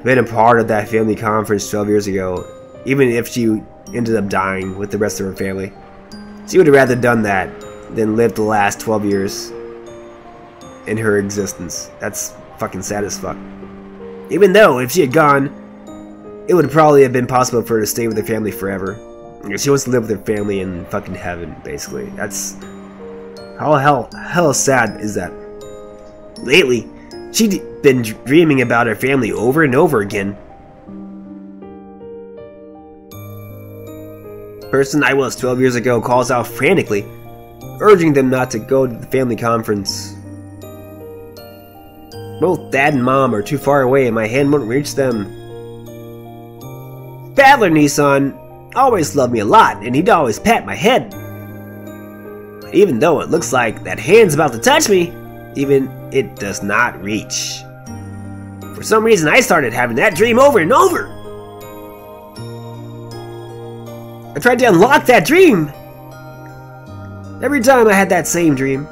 been a part of that family conference 12 years ago, even if she ended up dying with the rest of her family. She would have rather done that than live the last 12 years in her existence. That's fucking sad as fuck. Even though, if she had gone, it would probably have been possible for her to stay with her family forever. She wants to live with her family in fucking heaven, basically. That's... how hell sad is that? Lately, she'd been dreaming about her family over and over again. Person I was 12 years ago calls out frantically, urging them not to go to the family conference. Both Dad and Mom are too far away and my hand won't reach them. Battler Nissan always loved me a lot, and he'd always pat my head. But even though it looks like that hand's about to touch me, even it does not reach. For some reason, I started having that dream over and over. I tried to unlock that dream. Every time I had that same dream,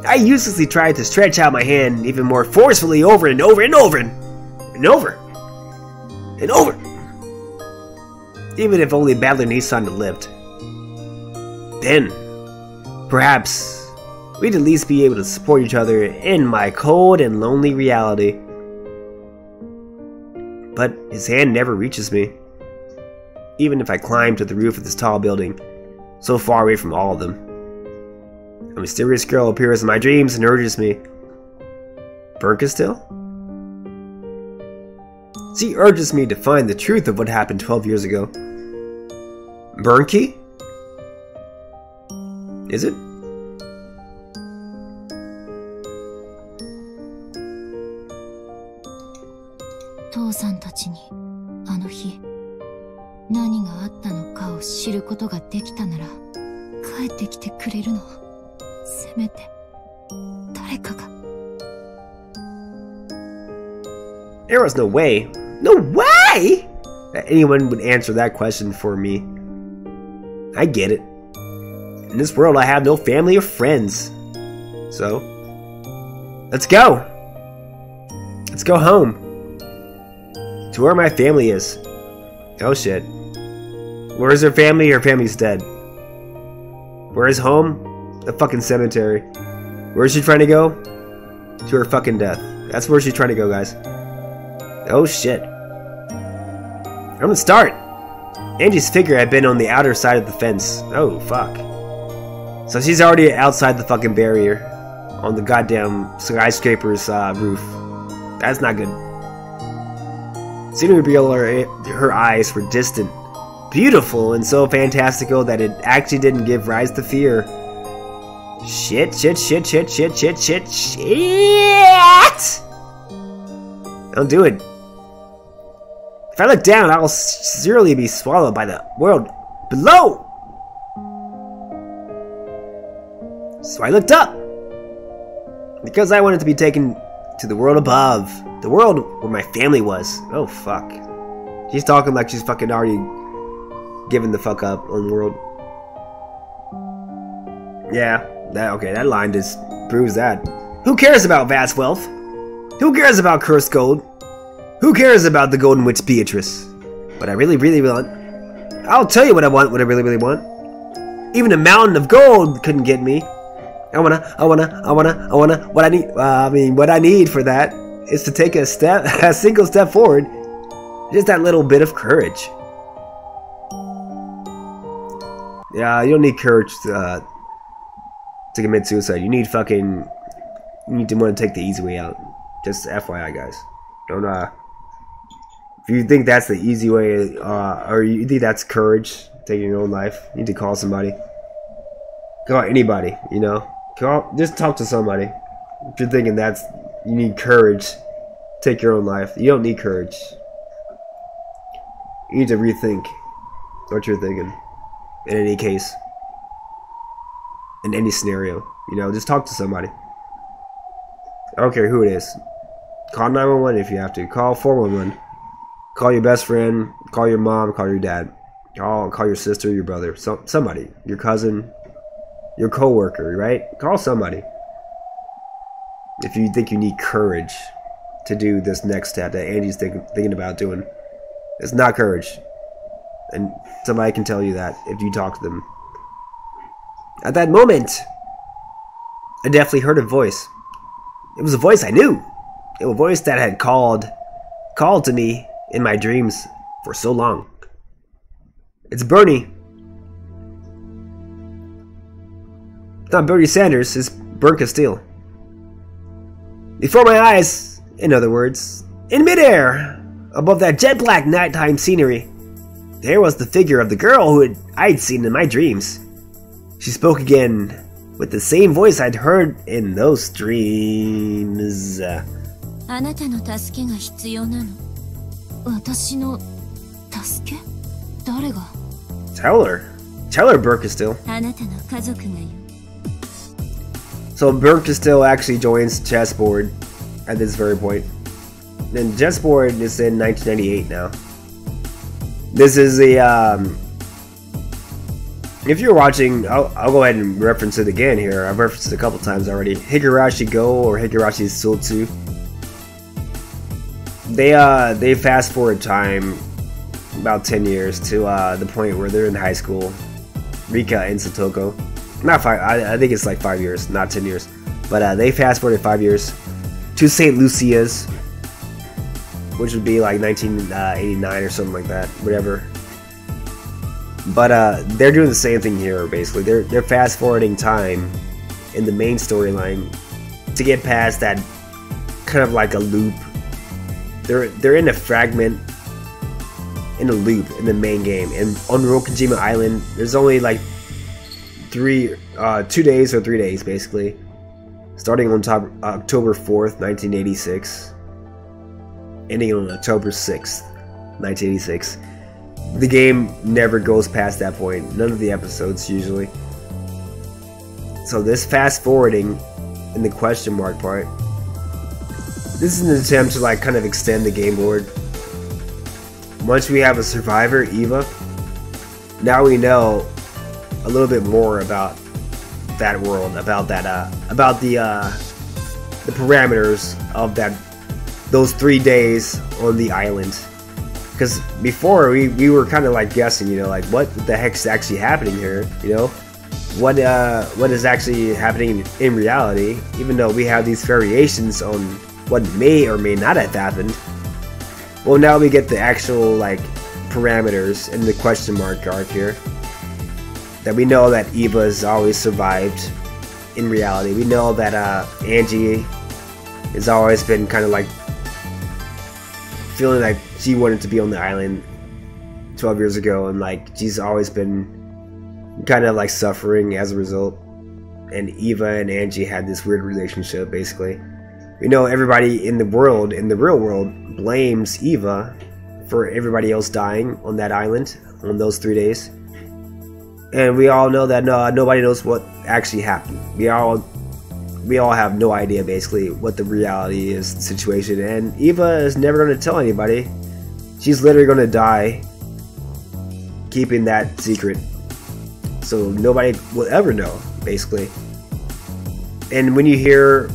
I uselessly tried to stretch out my hand even more forcefully over and over and over and over and over. Even if only Battler Nissan had lived. Then, perhaps, we'd at least be able to support each other in my cold and lonely reality. But his hand never reaches me. Even if I climb to the roof of this tall building, so far away from all of them. A mysterious girl appears in my dreams and urges me. Bernka still? She urges me to find the truth of what happened 12 years ago. Bernki? Is it? 父さんたちにあの日何があったのかを知ることができたなら帰ってきてくれるの。せめて誰かが。 There was no way that anyone would answer that question for me. I get it. In this world, I have no family or friends. So, let's go. Let's go home. To where my family is. Oh shit. Where is her family? Her family's dead. Where is home? The fucking cemetery. Where is she trying to go? To her fucking death. That's where she's trying to go, guys. Oh shit. I'm gonna start. Angie's figure had been on the outer side of the fence. Oh fuck. So she's already outside the fucking barrier. On the goddamn skyscraper's roof. That's not good. Seemed to reveal her eyes were distant, beautiful, and so fantastical that it actually didn't give rise to fear. Shit. Don't do it. If I look down, I will sincerely be swallowed by the world below. So I looked up, because I wanted to be taken to the world above. The world where my family was. Oh fuck. She's talking like she's fucking already given the fuck up on the world. Yeah, that line just proves that. Who cares about vast wealth? Who cares about cursed gold? Who cares about the golden witch Beatrice? What I really want. I'll tell you what I want, what I really want. Even a mountain of gold couldn't get me. What I need for that is to take a single step forward. Just that little bit of courage. Yeah, you don't need courage to commit suicide. You need to want to take the easy way out. Just FYI, guys. Don't if you think that's the easy way, or you think that's courage, taking your own life, you need to call somebody. Call anybody, you know. Just talk to somebody. If you're thinking you need courage, take your own life. You don't need courage. You need to rethink what you're thinking. In any case, in any scenario, you know, just talk to somebody. I don't care who it is. Call 911 if you have to. Call 411. Call your best friend. Call your mom. Call your dad. Call your sister, your brother, somebody, your cousin, your coworker, right? Call somebody. If you think you need courage to do this next step that Andy's thinking about doing, it's not courage. And somebody can tell you that if you talk to them. At that moment, I definitely heard a voice. It was a voice I knew. It was a voice that had called to me in my dreams for so long. It's Bernie. It's not Bernie Sanders, it's Bern Castile. Before my eyes, in other words, in midair, above that jet black nighttime scenery, there was the figure of the girl who I'd seen in my dreams. She spoke again with the same voice I'd heard in those dreams. あなたの助けが必要なの。私の助け？誰が？ Tell her Bern Castile. あなたの家族がよ。 So Bern Castile actually joins chessboard at this very point. And chessboard is in 1998 now. This is the if you're watching, I'll go ahead and reference it again here. I've referenced it a couple times already. Higurashi Go or Higurashi Sultsu. They fast forward time about 10 years to the point where they're in high school. Rika and Satoko. Not 5, I think it's like 5 years, not 10 years. But they fast forwarded 5 years to St. Lucia's, which would be like 1989 or something like that, whatever. But they're doing the same thing here, basically. They're fast forwarding time in the main storyline to get past that kind of like a loop. They're in a fragment, in a loop in the main game. And on Rokujima Island, there's only like 2 days or 3 days, basically, starting on October 4th, 1986. ending on October 6th, 1986. The game never goes past that point. None of the episodes usually. So this fast forwarding in the question mark part, this is an attempt to like kind of extend the game board. Once we have a survivor, Eva, now we know a little bit more about that world, about that, about the parameters of those 3 days on the island. Because before we were kind of like guessing, you know, like what the heck's actually happening here, you know, what is actually happening in reality, even though we have these variations on what may or may not have happened. Well, now we get the actual like parameters in the question mark arc here. That we know that Eva has always survived in reality. We know that Angie has always been kind of like feeling like she wanted to be on the island 12 years ago, and like she's always been kind of like suffering as a result. And Eva and Angie had this weird relationship basically. We know everybody in the world, in the real world, blames Eva for everybody else dying on that island on those 3 days. And we all know that nobody knows what actually happened. We all have no idea basically what the reality is, the situation, and Eva is never going to tell anybody. She's literally going to die keeping that secret, so nobody will ever know basically. And when you hear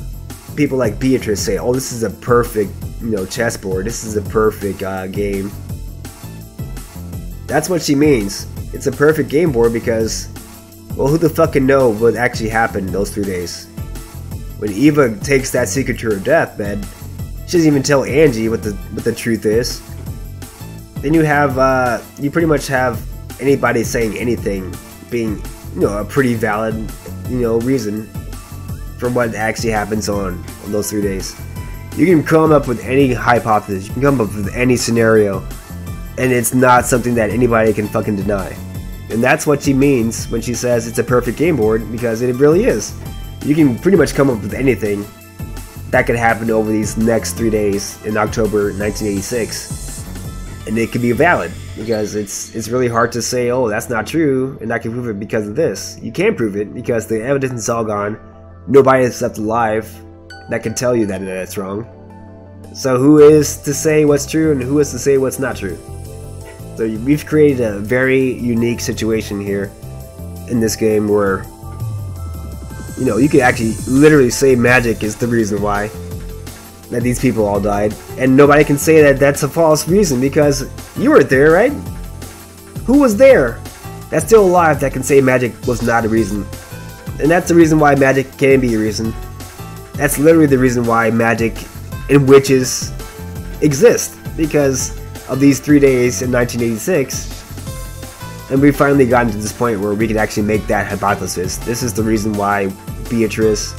people like Beatrice say, oh, this is a perfect, you know, chessboard, this is a perfect game, that's what she means. It's a perfect game board because, well, who the fuck can know what actually happened in those 3 days? When Eva takes that secret to her deathbed, she doesn't even tell Angie what the truth is. Then you have, you pretty much have anybody saying anything being, you know, a pretty valid, you know, reason for what actually happens on those 3 days. You can come up with any hypothesis, you can come up with any scenario, and it's not something that anybody can fucking deny. And that's what she means when she says it's a perfect game board, because it really is. You can pretty much come up with anything that could happen over these next 3 days in October 1986, and it could be valid, because it's really hard to say, oh, that's not true, and I can prove it because of this. You can't prove it because the evidence is all gone. Nobody is left alive that can tell you that it's wrong. So who is to say what's true and who is to say what's not true? So we've created a very unique situation here in this game where, you know, you could actually literally say magic is the reason why that these people all died, and nobody can say that that's a false reason because you were there, right? Who was there that's still alive that can say magic was not a reason? And that's the reason why magic can be a reason. That's literally the reason why magic and witches exist, because of these 3 days in 1986. And we've finally gotten to this point where we can actually make that hypothesis. This is the reason why Beatrice,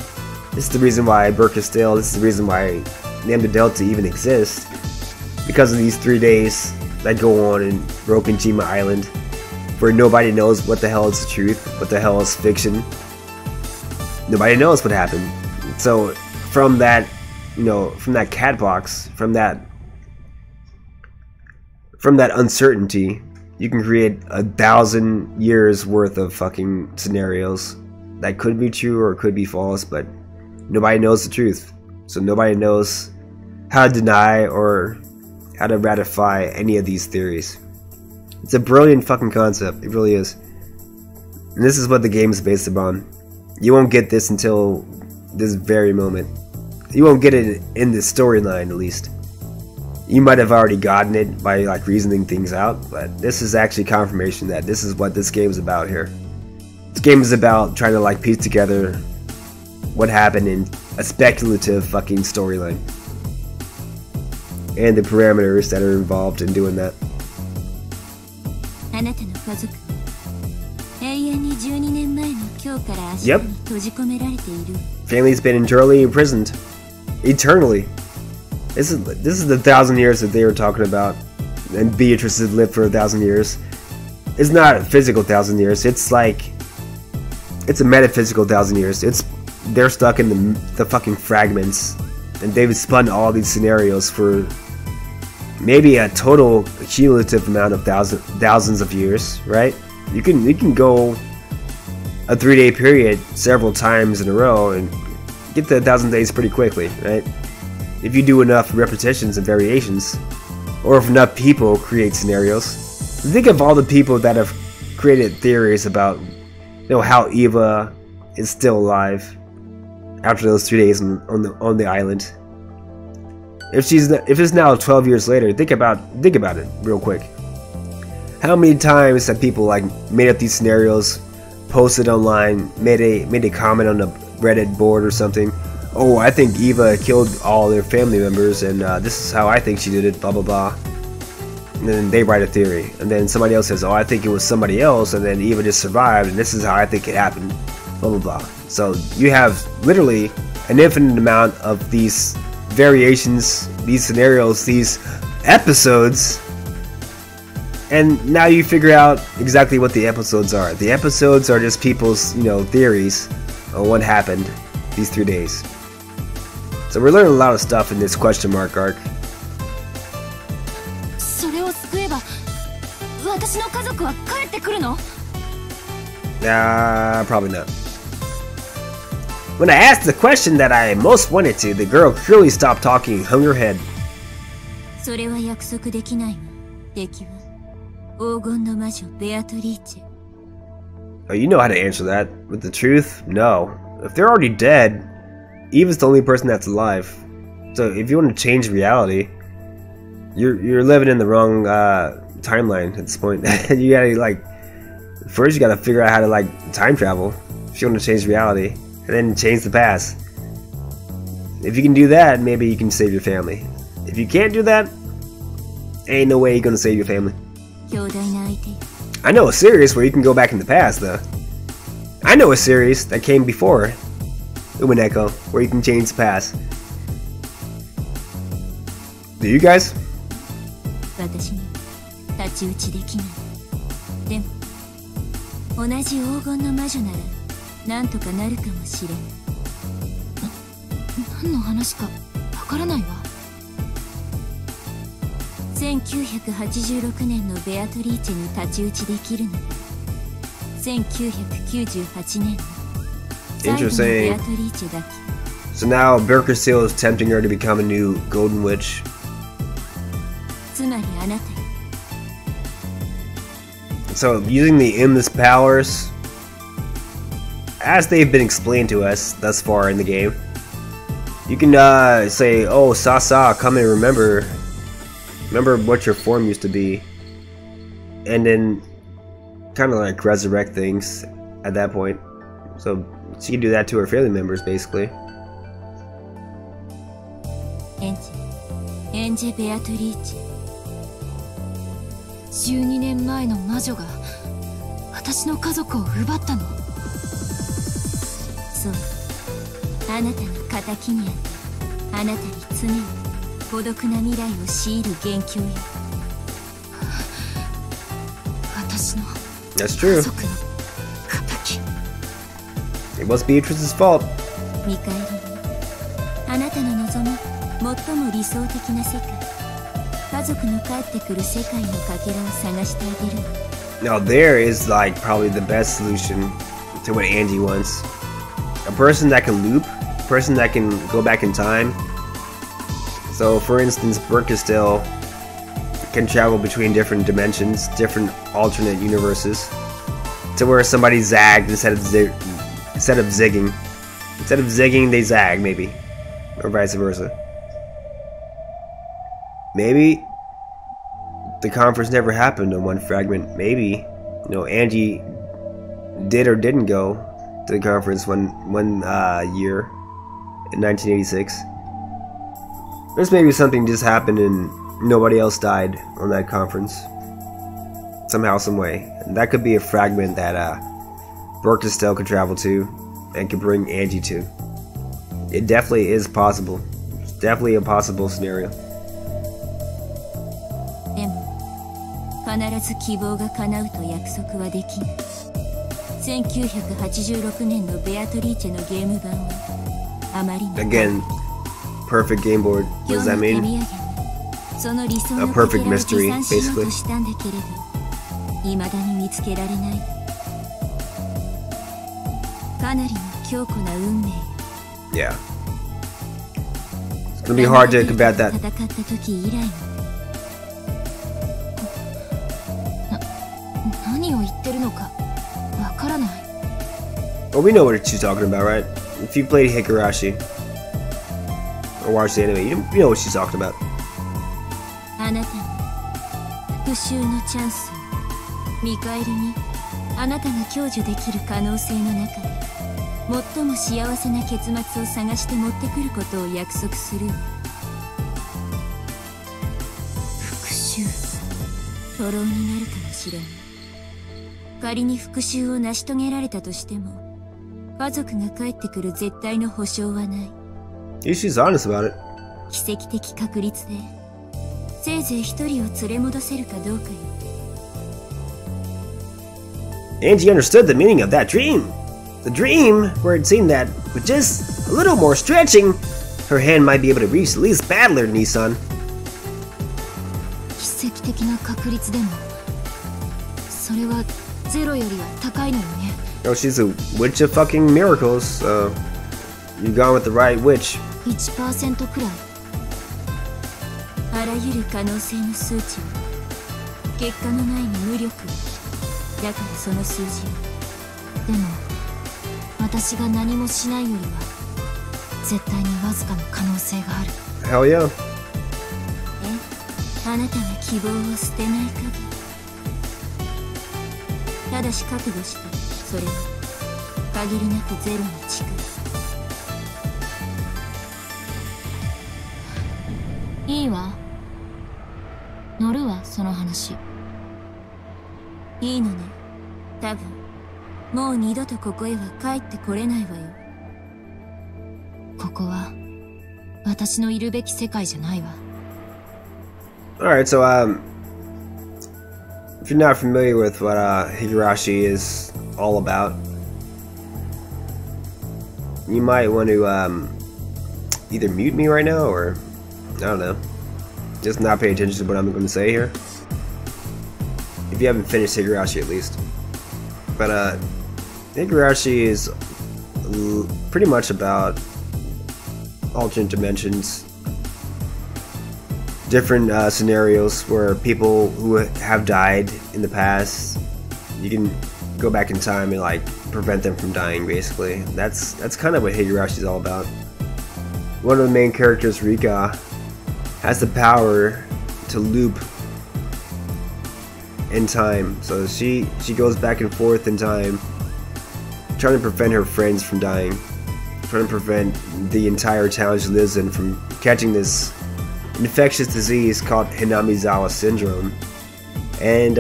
this is the reason why Burkesdale, this is the reason why Lambda Delta even exists, because of these 3 days that go on in Rokenjima Island, where nobody knows what the hell is the truth, what the hell is fiction. Nobody knows what happened. So from that, you know, from that cat box, from that uncertainty, you can create 1,000 years worth of fucking scenarios that could be true or could be false, but nobody knows the truth. So nobody knows how to deny or how to ratify any of these theories. It's a brilliant fucking concept. It really is. And this is what the game is based upon. You won't get this until this very moment. You won't get it in the storyline, at least. You might have already gotten it by like reasoning things out, but this is actually confirmation that this is what this game is about here. This game is about trying to like piece together what happened in a speculative fucking storyline, and the parameters that are involved in doing that. Yep. Family's been eternally imprisoned. Eternally. This is the 1,000 years that they were talking about, and Beatrice has lived for 1,000 years. It's not a physical 1,000 years. It's like, it's a metaphysical 1,000 years. They're stuck in the fucking fragments, and they've spun all these scenarios for maybe a total cumulative amount of thousands of years, right? You can go a 3-day period several times in a row and get to 1,000 days pretty quickly, right? If you do enough repetitions and variations, or if enough people create scenarios. Think of all the people that have created theories about, how Eva is still alive after those 3 days on the island. If it's now 12 years later, think about it real quick. How many times have people like made up these scenarios, posted online, made a comment on the Reddit board or something? Oh, I think Eva killed all their family members, and this is how I think she did it. Blah blah blah. And then they write a theory, and then somebody else says, "Oh, I think it was somebody else," and then Eva just survived, and this is how I think it happened. Blah blah blah. So you have literally an infinite amount of these variations, these scenarios, these episodes. And now you figure out exactly what the episodes are. The episodes are just people's, theories on what happened these 3 days. So we're learning a lot of stuff in this question mark arc. Nah, probably not. When I asked the question that I most wanted to, the girl clearly stopped talking and hung her head. Oh, you know how to answer that. With the truth? No. If they're already dead, Eva's the only person that's alive. So if you want to change reality, you're living in the wrong timeline at this point. You gotta first you gotta figure out how to time travel if you want to change reality, and then change the past. If you can do that, maybe you can save your family. If you can't do that, ain't no way you're gonna save your family. I know a series where you can go back in the past, though. I know a series that came before Umineko where you can change the past. Do you guys? Interesting. So now Berkesteil is tempting her to become a new Golden Witch. So using the endless powers, as they've been explained to us thus far in the game, you can say, "Oh, Sasa, come and remember what your form used to be," and then kind of resurrect things at that point. So she can do that to her family members, basically. That's true. It was Beatrice's fault. Now there is probably the best solution to what Angie wants. A person that can loop, a person that can go back in time. So for instance, Berkesteil can travel between different dimensions, different alternate universes, to where somebody zagged instead of zigging. Instead of zigging, they zag, maybe. Or vice versa. Maybe the conference never happened in one fragment. Maybe, Angie did or didn't go to the conference one year in 1986. There's maybe something just happened and nobody else died on that conference. Somehow, some way. And that could be a fragment that Berkesteil could travel to and could bring Angie to. It definitely is possible. It's definitely a possible scenario. Again, perfect game board. What does that mean? A perfect mystery, basically. Yeah. It's gonna be hard to combat that. Well, we know what she's talking about, right? If you played Higurashi or watched the anime, you know what she's talking about. She's honest about it. Angie understood the meaning of that dream. The dream where it seemed that with just a little more stretching, her hand might be able to reach the least battler in Nissan. Oh, she's a witch of fucking miracles, so you gone with the right witch. 1% くらいあらゆる可能性の数値は結果のない無力だからその数字でも私が何もしないよりは絶対にわずかの可能性がある Hell yeah. あなたが希望を捨てない限りただし覚悟してそれは限りなくゼロに近いいいわ乗るわその話いいのね多分もう二度とここへは帰ってこれないわよここは私のいるべき世界じゃないわ Alright, so if you're not familiar with what Higurashi is all about, you might want to either mute me right now or I don't know, just not pay attention to what I'm going to say here. If you haven't finished Higurashi at least. But Higurashi is pretty much about alternate dimensions, different scenarios where people who have died in the past, you can go back in time and like prevent them from dying. Basically, that's kind of what Higurashi is all about. One of the main characters, Rika, has the power to loop in time, so she goes back and forth in time, trying to prevent her friends from dying, trying to prevent the entire town she lives in from catching this infectious disease called Hinamizawa syndrome. And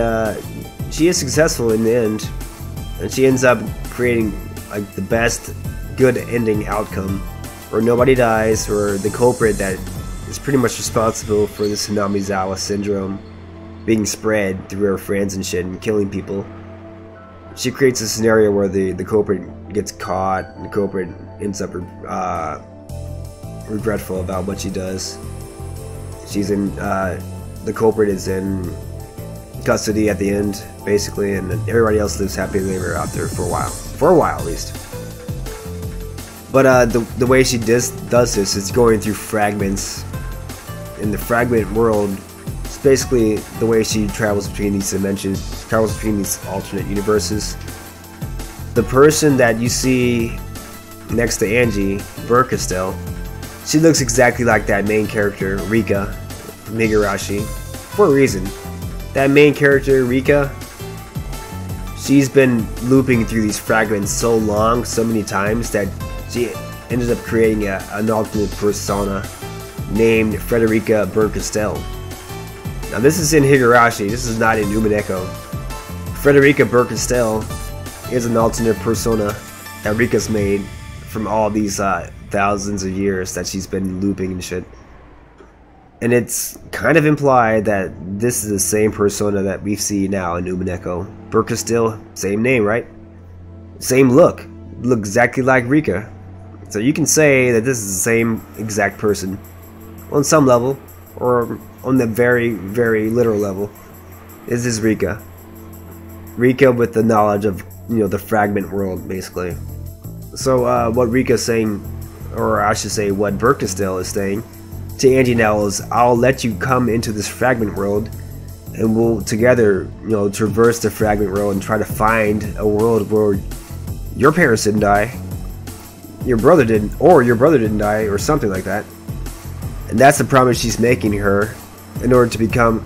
she is successful in the end, and she ends up creating like the best good ending outcome, where nobody dies, or the culprit that is pretty much responsible for this Hinamizawa syndrome being spread through her friends and shit and killing people. She creates a scenario where the culprit gets caught and the culprit ends up regretful about what she does. She's in the culprit is in custody at the end, basically, and then everybody else lives happily ever after for a while at least. But the way she does this is going through fragments. In the fragment world, it's basically the way she travels between these dimensions, travels between these alternate universes. The person that you see next to Angie, Burkastel, she looks exactly like that main character, Rika, from Higurashi, for a reason. That main character, Rika, she's been looping through these fragments so long, so many times, that she ended up creating an alternate persona named Frederica Burkastel. Now this is in Higurashi, this is not in Umineko. Frederica Burkastel is an alternate persona that Rika's made from all these thousands of years that she's been looping and shit. And it's kind of implied that this is the same persona that we see now in Umineko. Burkastel, same name, right? Same look. Look exactly like Rika. So you can say that this is the same exact person. On some level, or on the very, very literal level, is this Rika. Rika with the knowledge of, you know, the fragment world, basically. So what Rika's saying, or I should say what Burkesdale is saying to Angie now is, I'll let you come into this fragment world and we'll together, you know, traverse the fragment world and try to find a world where your parents didn't die, your brother didn't, or your brother didn't die, or something like that. And that's the promise she's making her in order to become,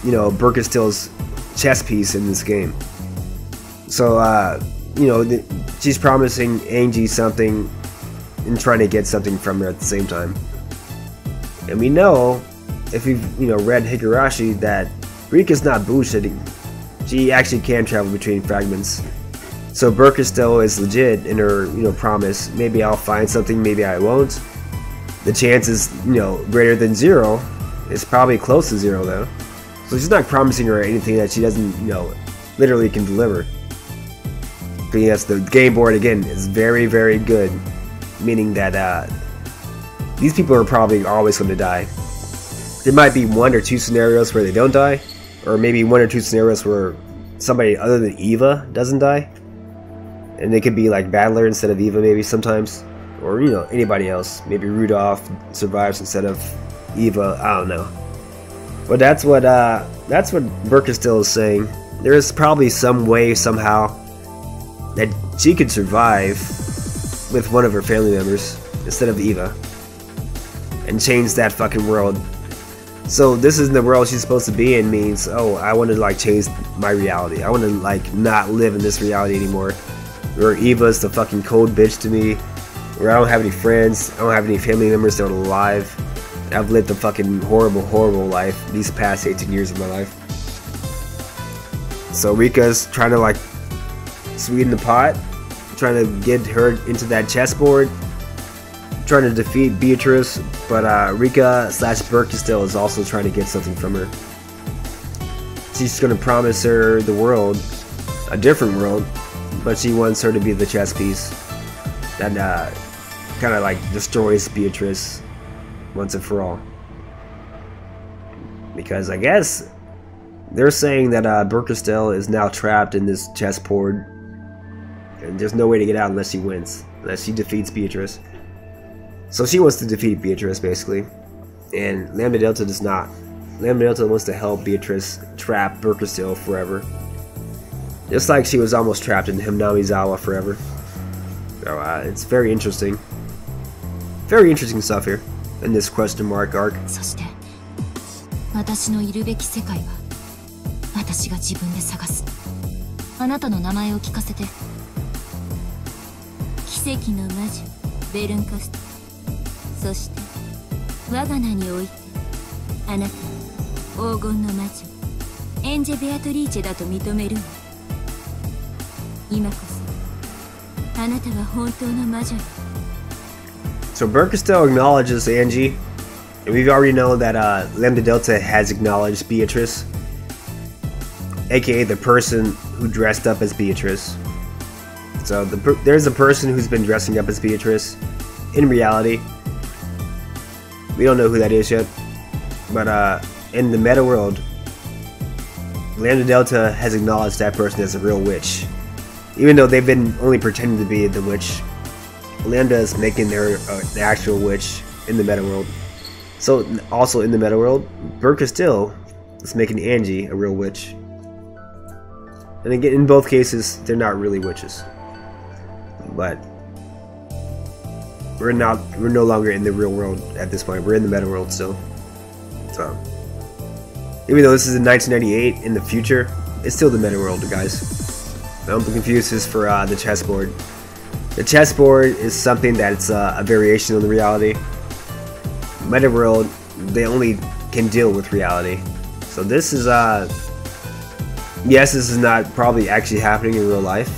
you know, Burkesdale's chess piece in this game. So, you know, she's promising Angie something and trying to get something from her at the same time. And we know, if you've, you know, read Higurashi, that Rika's not bullshitting. She actually can travel between fragments. So Burkesdale is legit in her, you know, promise. Maybe I'll find something, maybe I won't. The chance is, you know, greater than 0. It's probably close to 0 though. So she's not promising her anything that she doesn't, you know, literally can deliver. But yes, the game board again is very, very good. Meaning that these people are probably always going to die. There might be 1 or 2 scenarios where they don't die, or maybe 1 or 2 scenarios where somebody other than Eva doesn't die, and it could be like Battler instead of Eva maybe sometimes, or, you know, anybody else. Maybe Rudolph survives instead of Eva. I don't know, but that's what Burkesdale is saying. There is probably some way somehow that she could survive with one of her family members instead of Eva and change that fucking world. So this isn't the world she's supposed to be in. Means, oh, I want to like change my reality. I want to like not live in this reality anymore, where Eva's the fucking cold bitch to me, where I don't have any friends, I don't have any family members that are alive. I've lived a fucking horrible, horrible life these past 18 years of my life. So Rika's trying to like sweeten the pot, trying to get her into that chessboard, trying to defeat Beatrice, but Rika / Burkesdale is also trying to get something from her. She's going to promise her the world, a different world, but she wants her to be the chess piece that kind of like destroys Beatrice once and for all. Because I guess they're saying that Burkesdale is now trapped in this chessboard, and there's no way to get out unless she wins, unless she defeats Beatrice. So she wants to defeat Beatrice, basically, and Lambda Delta does not. Lambda Delta wants to help Beatrice trap Burkesdale forever, just like she was almost trapped in Hinamizawa forever. So it's very interesting stuff here in this question mark arc. そして私のいるべき世界は私が自分で探す。あなたの名前を聞かせて。奇跡の魔女ベルンカスト。そして我が名においてあなた黄金の魔女エンジェ・ベアトリーチェだと認めるわ。今こそあなたは本当の魔女よ。 So Burkesdale acknowledges Angie, and we've already known that Lambda Delta has acknowledged Beatrice, aka the person who dressed up as Beatrice. So there's a person who's been dressing up as Beatrice in reality. We don't know who that is yet, but in the meta world, Lambda Delta has acknowledged that person as a real witch. Even though they've been only pretending to be the witch, Lambda is making their the actual witch in the meta world. So also in the meta world, Burkesdale is making Angie a real witch. And again, in both cases, they're not really witches, but we're no longer in the real world at this point. We're in the meta world still. So even though this is in 1998 in the future, it's still the meta world, guys. Don't be confused. This is for the chessboard. The chessboard is something that's a variation on the reality. Meta world, they only can deal with reality. So this is yes, this is not probably actually happening in real life.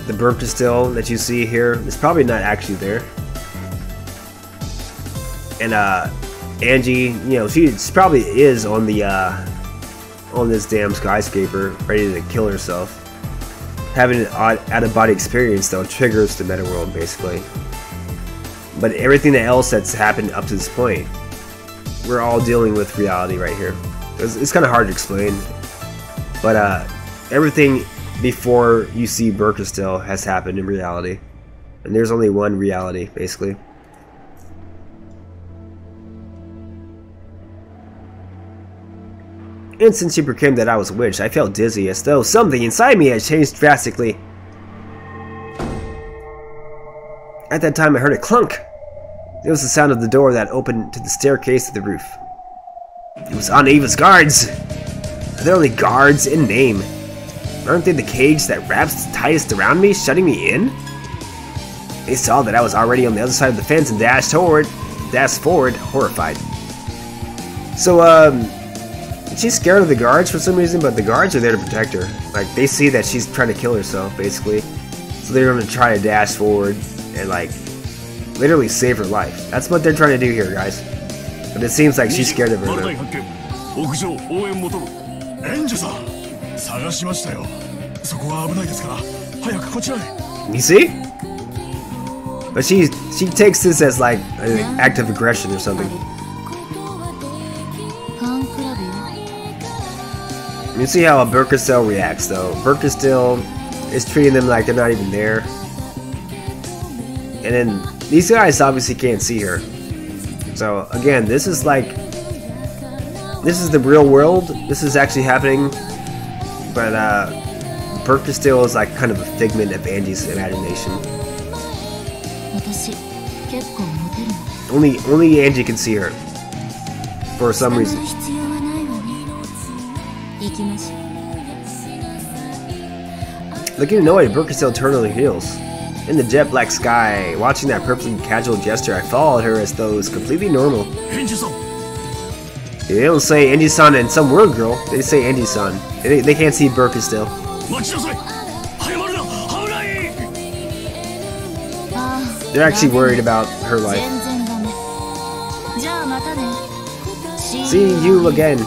The Burkesdale that you see here is probably not actually there. And Angie, you know, she probably is on the on this damn skyscraper, ready to kill herself. Having an out-of-body experience though triggers the meta world basically. But everything else that's happened up to this point, we're all dealing with reality right here. It's kind of hard to explain, but everything before you see Burkestil has happened in reality, and there's only one reality, basically. And since she proclaimed that I was a witch, I felt dizzy, as though something inside me had changed drastically. At that time, I heard a clunk. It was the sound of the door that opened to the staircase to the roof. It was on Eva's guards. They're only guards in name. Aren't they the cage that wraps tightest around me, shutting me in? They saw that I was already on the other side of the fence and dashed forward, horrified. So, she's scared of the guards for some reason, but the guards are there to protect her. Like, they see that she's trying to kill herself, basically. So they're gonna try to dash forward and, like, literally save her life. That's what they're trying to do here, guys. But it seems like she's scared of her, though. You see? But she takes this as, like, an act of aggression or something. You see how Burkestil reacts, though. Burkestil is treating them like they're not even there. And then these guys obviously can't see her. So again, this is like, this is the real world. This is actually happening. But Burkestil is like kind of a figment of Angie's imagination. Only Angie can see her for some reason. Looking annoyed, Burkestil turned on her heels. In the jet black sky, watching that perfectly casual gesture, I followed her as though it was completely normal. They don't say Angie-san and some weird girl, they say Angie-san. They can't see Burkestil. They're actually worried about her life. See you again.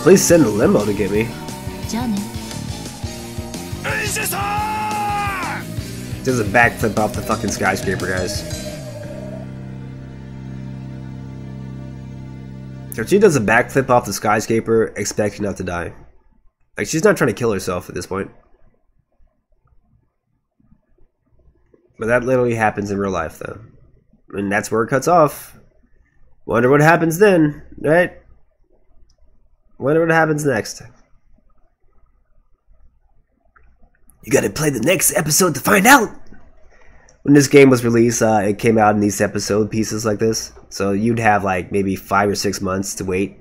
Please send a limo to get me. There's a backflip off the fucking skyscraper, guys. So she does a backflip off the skyscraper, expecting not to die. Like, she's not trying to kill herself at this point. But that literally happens in real life, though. And that's where it cuts off. Wonder what happens then, right? Wonder what happens next. You gotta play the next episode to find out! When this game was released, it came out in these episode pieces like this. So you'd have like maybe 5 or 6 months to wait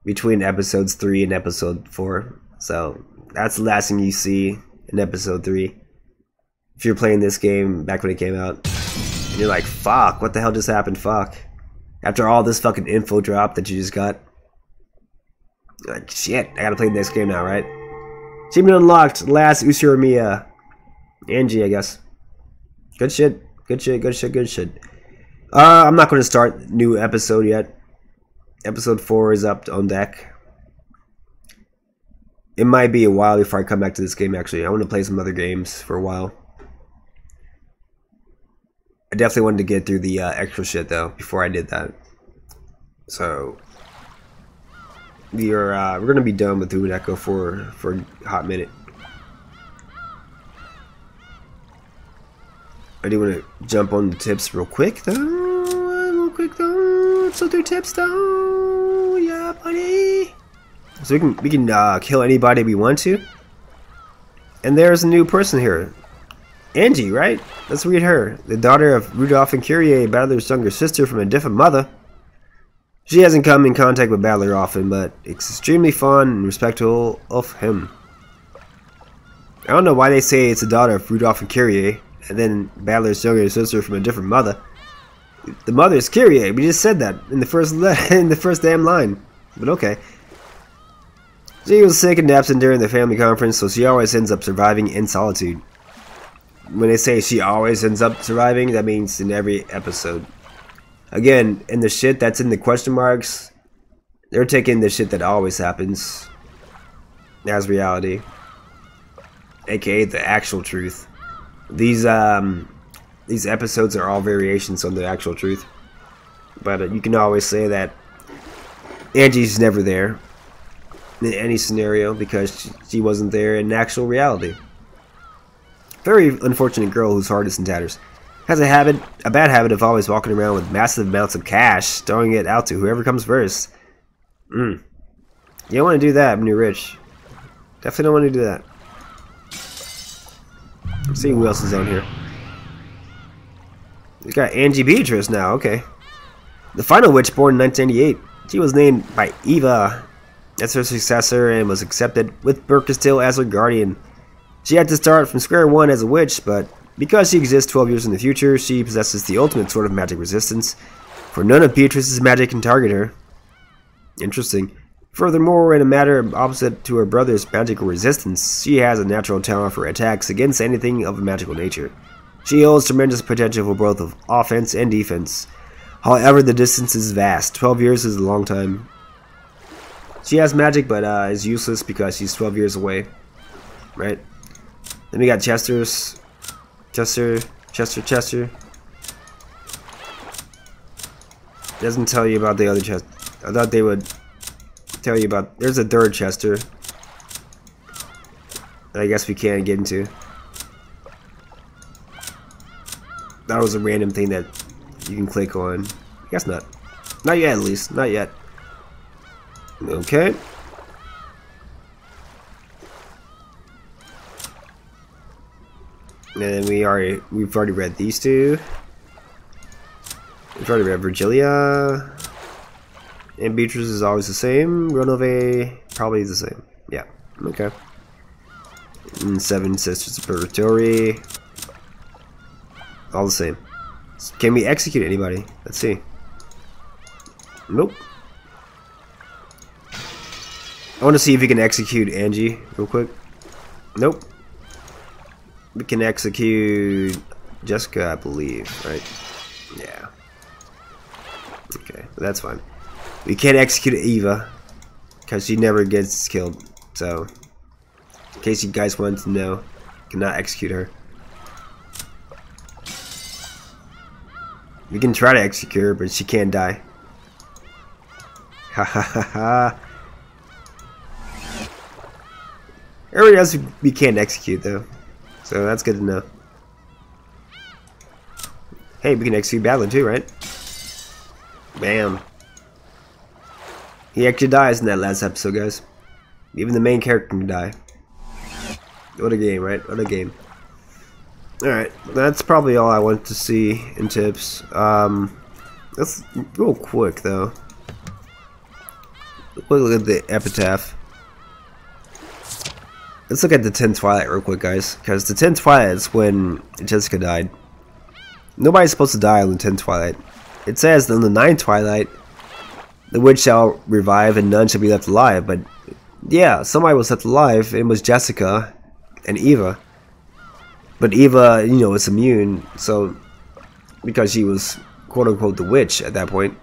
between episodes 3 and episode 4. So that's the last thing you see in episode 3. If you're playing this game back when it came out. And you're like, fuck, what the hell just happened? Fuck. After all this fucking info drop that you just got. Like, shit, I gotta play the next game now, right? Achievement unlocked, last Ushiramiya. Angie, I guess. Good shit. Good shit, good shit, good shit. I'm not gonna start new episode yet. Episode 4 is up on deck. It might be a while before I come back to this game, actually. I want to play some other games for a while. I definitely wanted to get through the extra shit, though, before I did that. So we're gonna be done with Umineko for a hot minute. I do want to jump on the tips real quick though. So 3 tips though, yeah, buddy. So we can kill anybody we want to. And there's a new person here, Angie, right? Let's read her. The daughter of Rudolph and Kyrie, Battler's younger sister from a different mother. She hasn't come in contact with Battler often, but it's extremely fond and respectful of him. I don't know why they say it's the daughter of Rudolph and Kyrie, and then Battler's younger sister from a different mother. The mother is Kyrie. We just said that in the first damn line. But okay. She was sick and absent during the family conference, so she always ends up surviving in solitude. When they say she always ends up surviving, that means in every episode. Again, in the shit that's in the question marks, They're taking the shit that always happens as reality, aka the actual truth. These episodes are all variations on the actual truth, but you can always say that Angie's never there in any scenario because she wasn't there in actual reality. Very unfortunate girl whose heart is in tatters. Has a bad habit of always walking around with massive amounts of cash, throwing it out to whoever comes first. You don't want to do that when you're rich. Definitely don't want to do that. Let's see who else is on here. We got Angie Beatrice now, okay. The final witch born in 1998. She was named by Eva as her successor and was accepted with Burkestill as her guardian. She had to start from square one as a witch, but because she exists 12 years in the future, she possesses the ultimate sort of magic resistance, for none of Beatrice's magic can target her. Interesting. Furthermore, in a matter opposite to her brother's magical resistance, she has a natural talent for attacks against anything of a magical nature. She holds tremendous potential for both of offense and defense. However, the distance is vast. 12 years is a long time. She has magic, but is useless because she's 12 years away. Right? Then we got Chester. Doesn't tell you about the other Chester. I thought they would tell you about. There's a third Chester that I guess we can't get into. That was a random thing that you can click on. I guess not. Not yet, at least. Not yet. Okay. And we've already read these two. We've already read Virgilia. And Beatrice is always the same. Renove probably the same. Yeah. Okay. And Seven Sisters of Purgatory. All the same. Can we execute anybody? Let's see. Nope. I want to see if we can execute Angie real quick. Nope. We can execute Jessica, I believe, right? Yeah. Okay, that's fine. We can't execute Eva because she never gets killed. So, in case you guys wanted to know, cannot execute her. We can try to execute her, but she can't die. Ha ha ha ha. Everybody else we can't execute though, so that's good to know. Hey, we can execute Badland too, right? Bam. He actually dies in that last episode, guys. Even the main character can die. What a game, right? What a game. Alright, that's probably all I want to see in tips. Let's real quick though. Look at the epitaph. Let's look at the 10th Twilight real quick, guys, because the 10th Twilight is when Jessica died. Nobody's supposed to die on the 10th Twilight. It says that on the 9th Twilight, the witch shall revive and none shall be left alive. But yeah, somebody was left alive, and it was Jessica and Eva. But Eva, you know, is immune, so because she was quote unquote the witch at that point.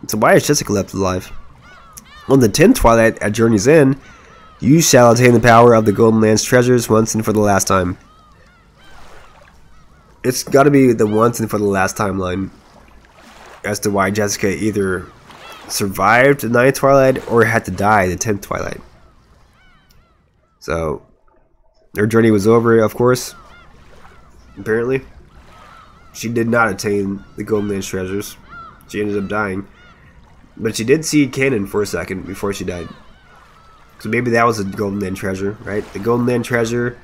So why is Jessica left alive? On the 10th Twilight at Journey's End, you shall attain the power of the Golden Land's treasures once and for the last time. It's got to be the once and for the last time line as to why Jessica either survived the 9th Twilight or had to die the 10th Twilight. So, her journey was over, of course. Apparently. She did not attain the Golden Land's treasures. She ended up dying. But she did see Cannon for a second before she died. So maybe that was a Golden Land treasure, right? The Golden Land treasure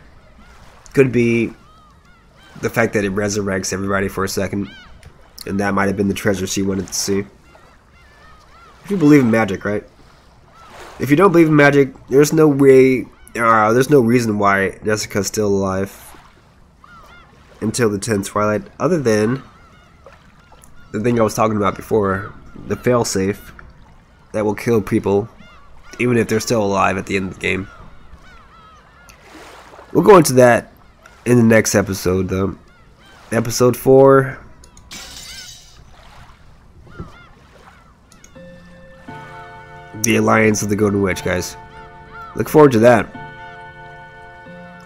could be the fact that it resurrects everybody for a second. And that might have been the treasure she wanted to see. If you believe in magic, right? If you don't believe in magic, there's no way, there's no reason why Jessica's still alive until the 10th Twilight, other than the thing I was talking about before, the failsafe that will kill people even if they're still alive at the end of the game. We'll go into that in the next episode though. Episode 4. the Alliance of the Golden Witch, guys. Look forward to that.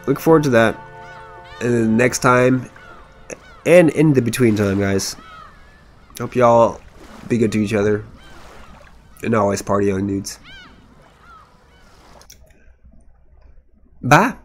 Look forward to that. And then next time, and in the between time, guys. Hope y'all be good to each other. And always party young dudes. Bye.